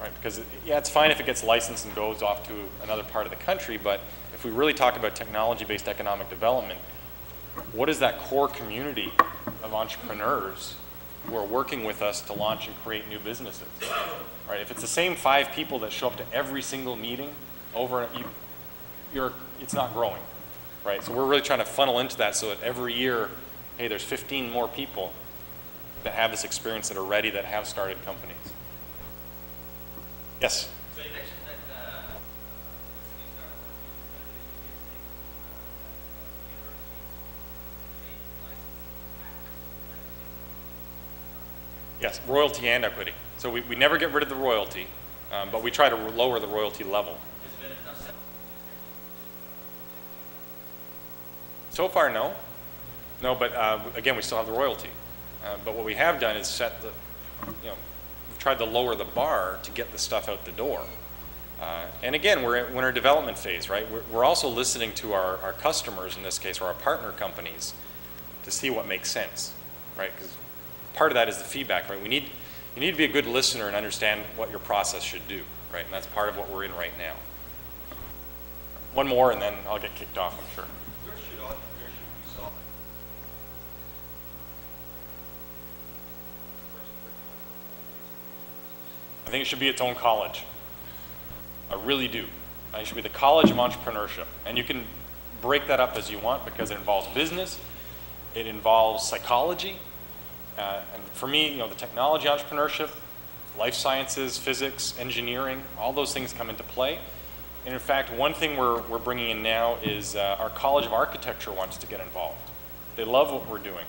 right? Because yeah, it's fine if it gets licensed and goes off to another part of the country, but if we really talk about technology-based economic development, what is that core community of entrepreneurs who are working with us to launch and create new businesses, right? If it's the same 5 people that show up to every single meeting it's not growing, right? So we're really trying to funnel into that so that every year, hey, there's 15 more people that have this experience, that are ready, that have started companies. Yes? So you mentioned that listening startup companies, Yes, royalty and equity. So we never get rid of the royalty, but we try to lower the royalty level. So far, no. No, but again, we still have the royalty. But what we have done is we've tried to lower the bar to get the stuff out the door. And again, we're in our development phase, right? We're also listening to our customers, in this case, or our partner companies, to see what makes sense, right? Because part of that is the feedback, right? You need to be a good listener and understand what your process should do, right? And that's part of what we're in right now. One more, and then I'll get kicked off, I'm sure. Where should entrepreneurship be solved? I think it should be its own college. I really do. I think it should be the College of Entrepreneurship. And you can break that up as you want because it involves business, it involves psychology, and for me, the technology entrepreneurship, life sciences, physics, engineering, all those things come into play. And in fact, one thing we're bringing in now is our College of Architecture wants to get involved. They love what we're doing.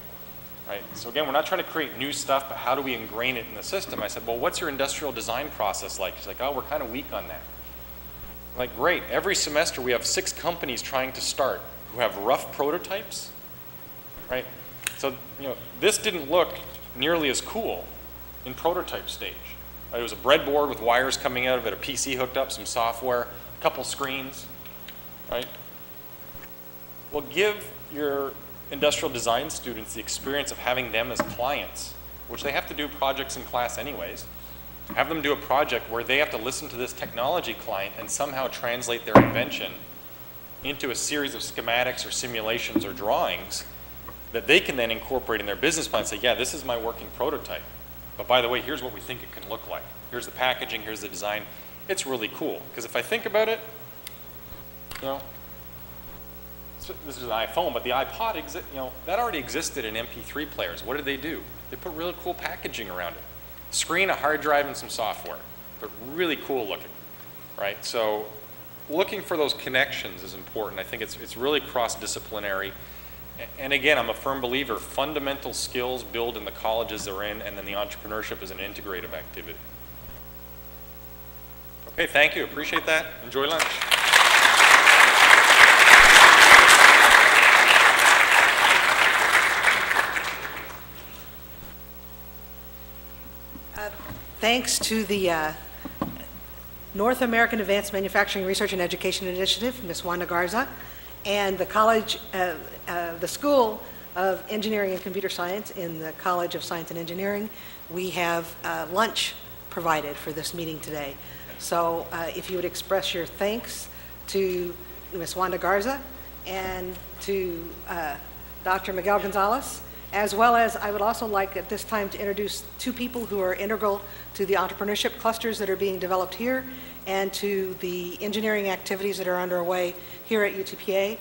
Right? So again, we're not trying to create new stuff, but how do we ingrain it in the system? I said, well, what's your industrial design process like? She's like, oh, we're kind of weak on that. I'm like, great. Every semester we have 6 companies trying to start who have rough prototypes, right? So, this didn't look nearly as cool in prototype stage. Right? It was a breadboard with wires coming out of it, a PC hooked up, some software, a couple screens, right? Well, give your industrial design students the experience of having them as clients, which they have to do projects in class anyways. Have them do a project where they have to listen to this technology client and somehow translate their invention into a series of schematics or simulations or drawings that they can then incorporate in their business plan and say, yeah, this is my working prototype. But by the way, here's what we think it can look like. Here's the packaging, here's the design. It's really cool. Because if I think about it, this is an iPhone, but the iPod, that already existed in MP3 players. What did they do? They put really cool packaging around it. Screen, a hard drive, and some software. But really cool looking, right? So looking for those connections is important. I think it's really cross-disciplinary. And again, I'm a firm believer, fundamental skills build in the colleges they're in, and then the entrepreneurship is an integrative activity. Okay, thank you. Appreciate that. Enjoy lunch. Thanks to the North American Advanced Manufacturing Research and Education Initiative, Ms. Wanda Garza, and the School of Engineering and Computer Science in the College of Science and Engineering, we have lunch provided for this meeting today. So if you would express your thanks to Ms. Wanda Garza and to Dr. Miguel Gonzalez, as well as I would also like at this time to introduce two people who are integral to the entrepreneurship clusters that are being developed here and to the engineering activities that are underway here at UTPA.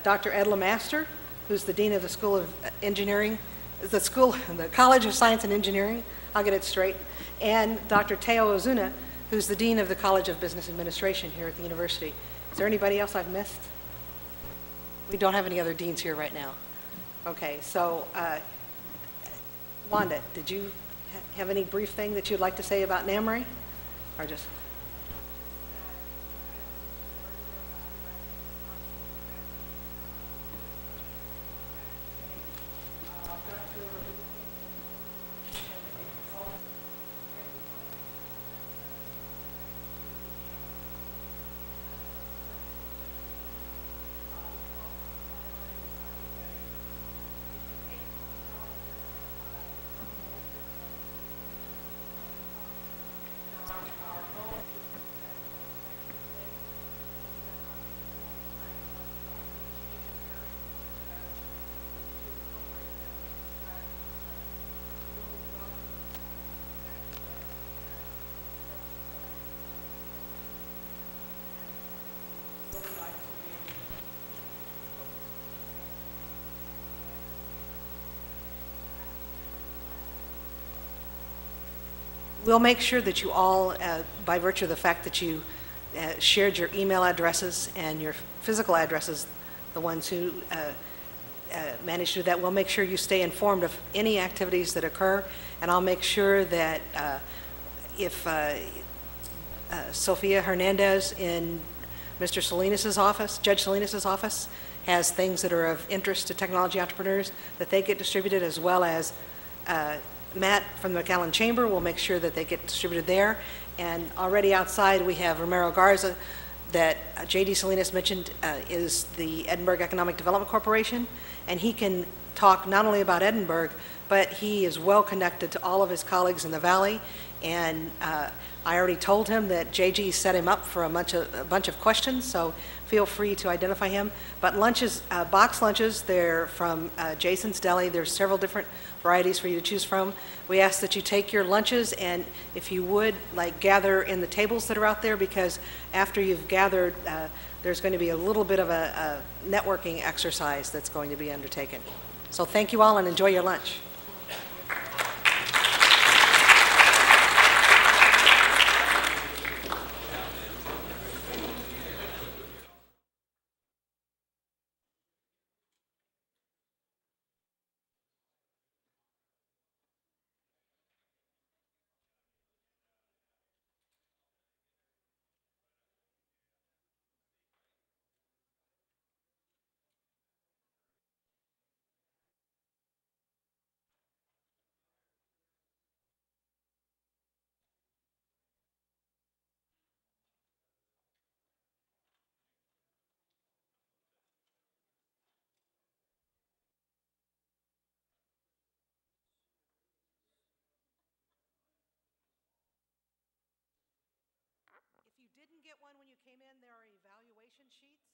Dr. Ed Lemaster, who's the Dean of the School of Engineering, the College of Science and Engineering, I'll get it straight, and Dr. Teo Ozuna, who's the Dean of the College of Business Administration here at the university. Is there anybody else I've missed? We don't have any other deans here right now. Okay, so Wanda, did you have any brief thing that you'd like to say about NAMRE? Or just... We'll make sure that you all, by virtue of the fact that you shared your email addresses and your physical addresses, the ones who managed to do that, we'll make sure you stay informed of any activities that occur, and I'll make sure that if Sofia Hernandez in Mr. Salinas' office, Judge Salinas' office, has things that are of interest to technology entrepreneurs, that they get distributed, as well as Matt from the McAllen Chamber will make sure that they get distributed there. And already outside we have Romero Garza that J.D. Salinas mentioned is the Edinburgh Economic Development Corporation, and he can talk not only about Edinburgh, but he is well connected to all of his colleagues in the Valley. And I already told him that JG set him up for a bunch of questions, so feel free to identify him. But lunches, box lunches, they're from Jason's Deli. There's several different varieties for you to choose from. We ask that you take your lunches, and if you would, like, gather in the tables that are out there, because after you've gathered, there's going to be a little bit of a networking exercise that's going to be undertaken. So thank you all and enjoy your lunch. If you didn't get one when you came in, there are evaluation sheets.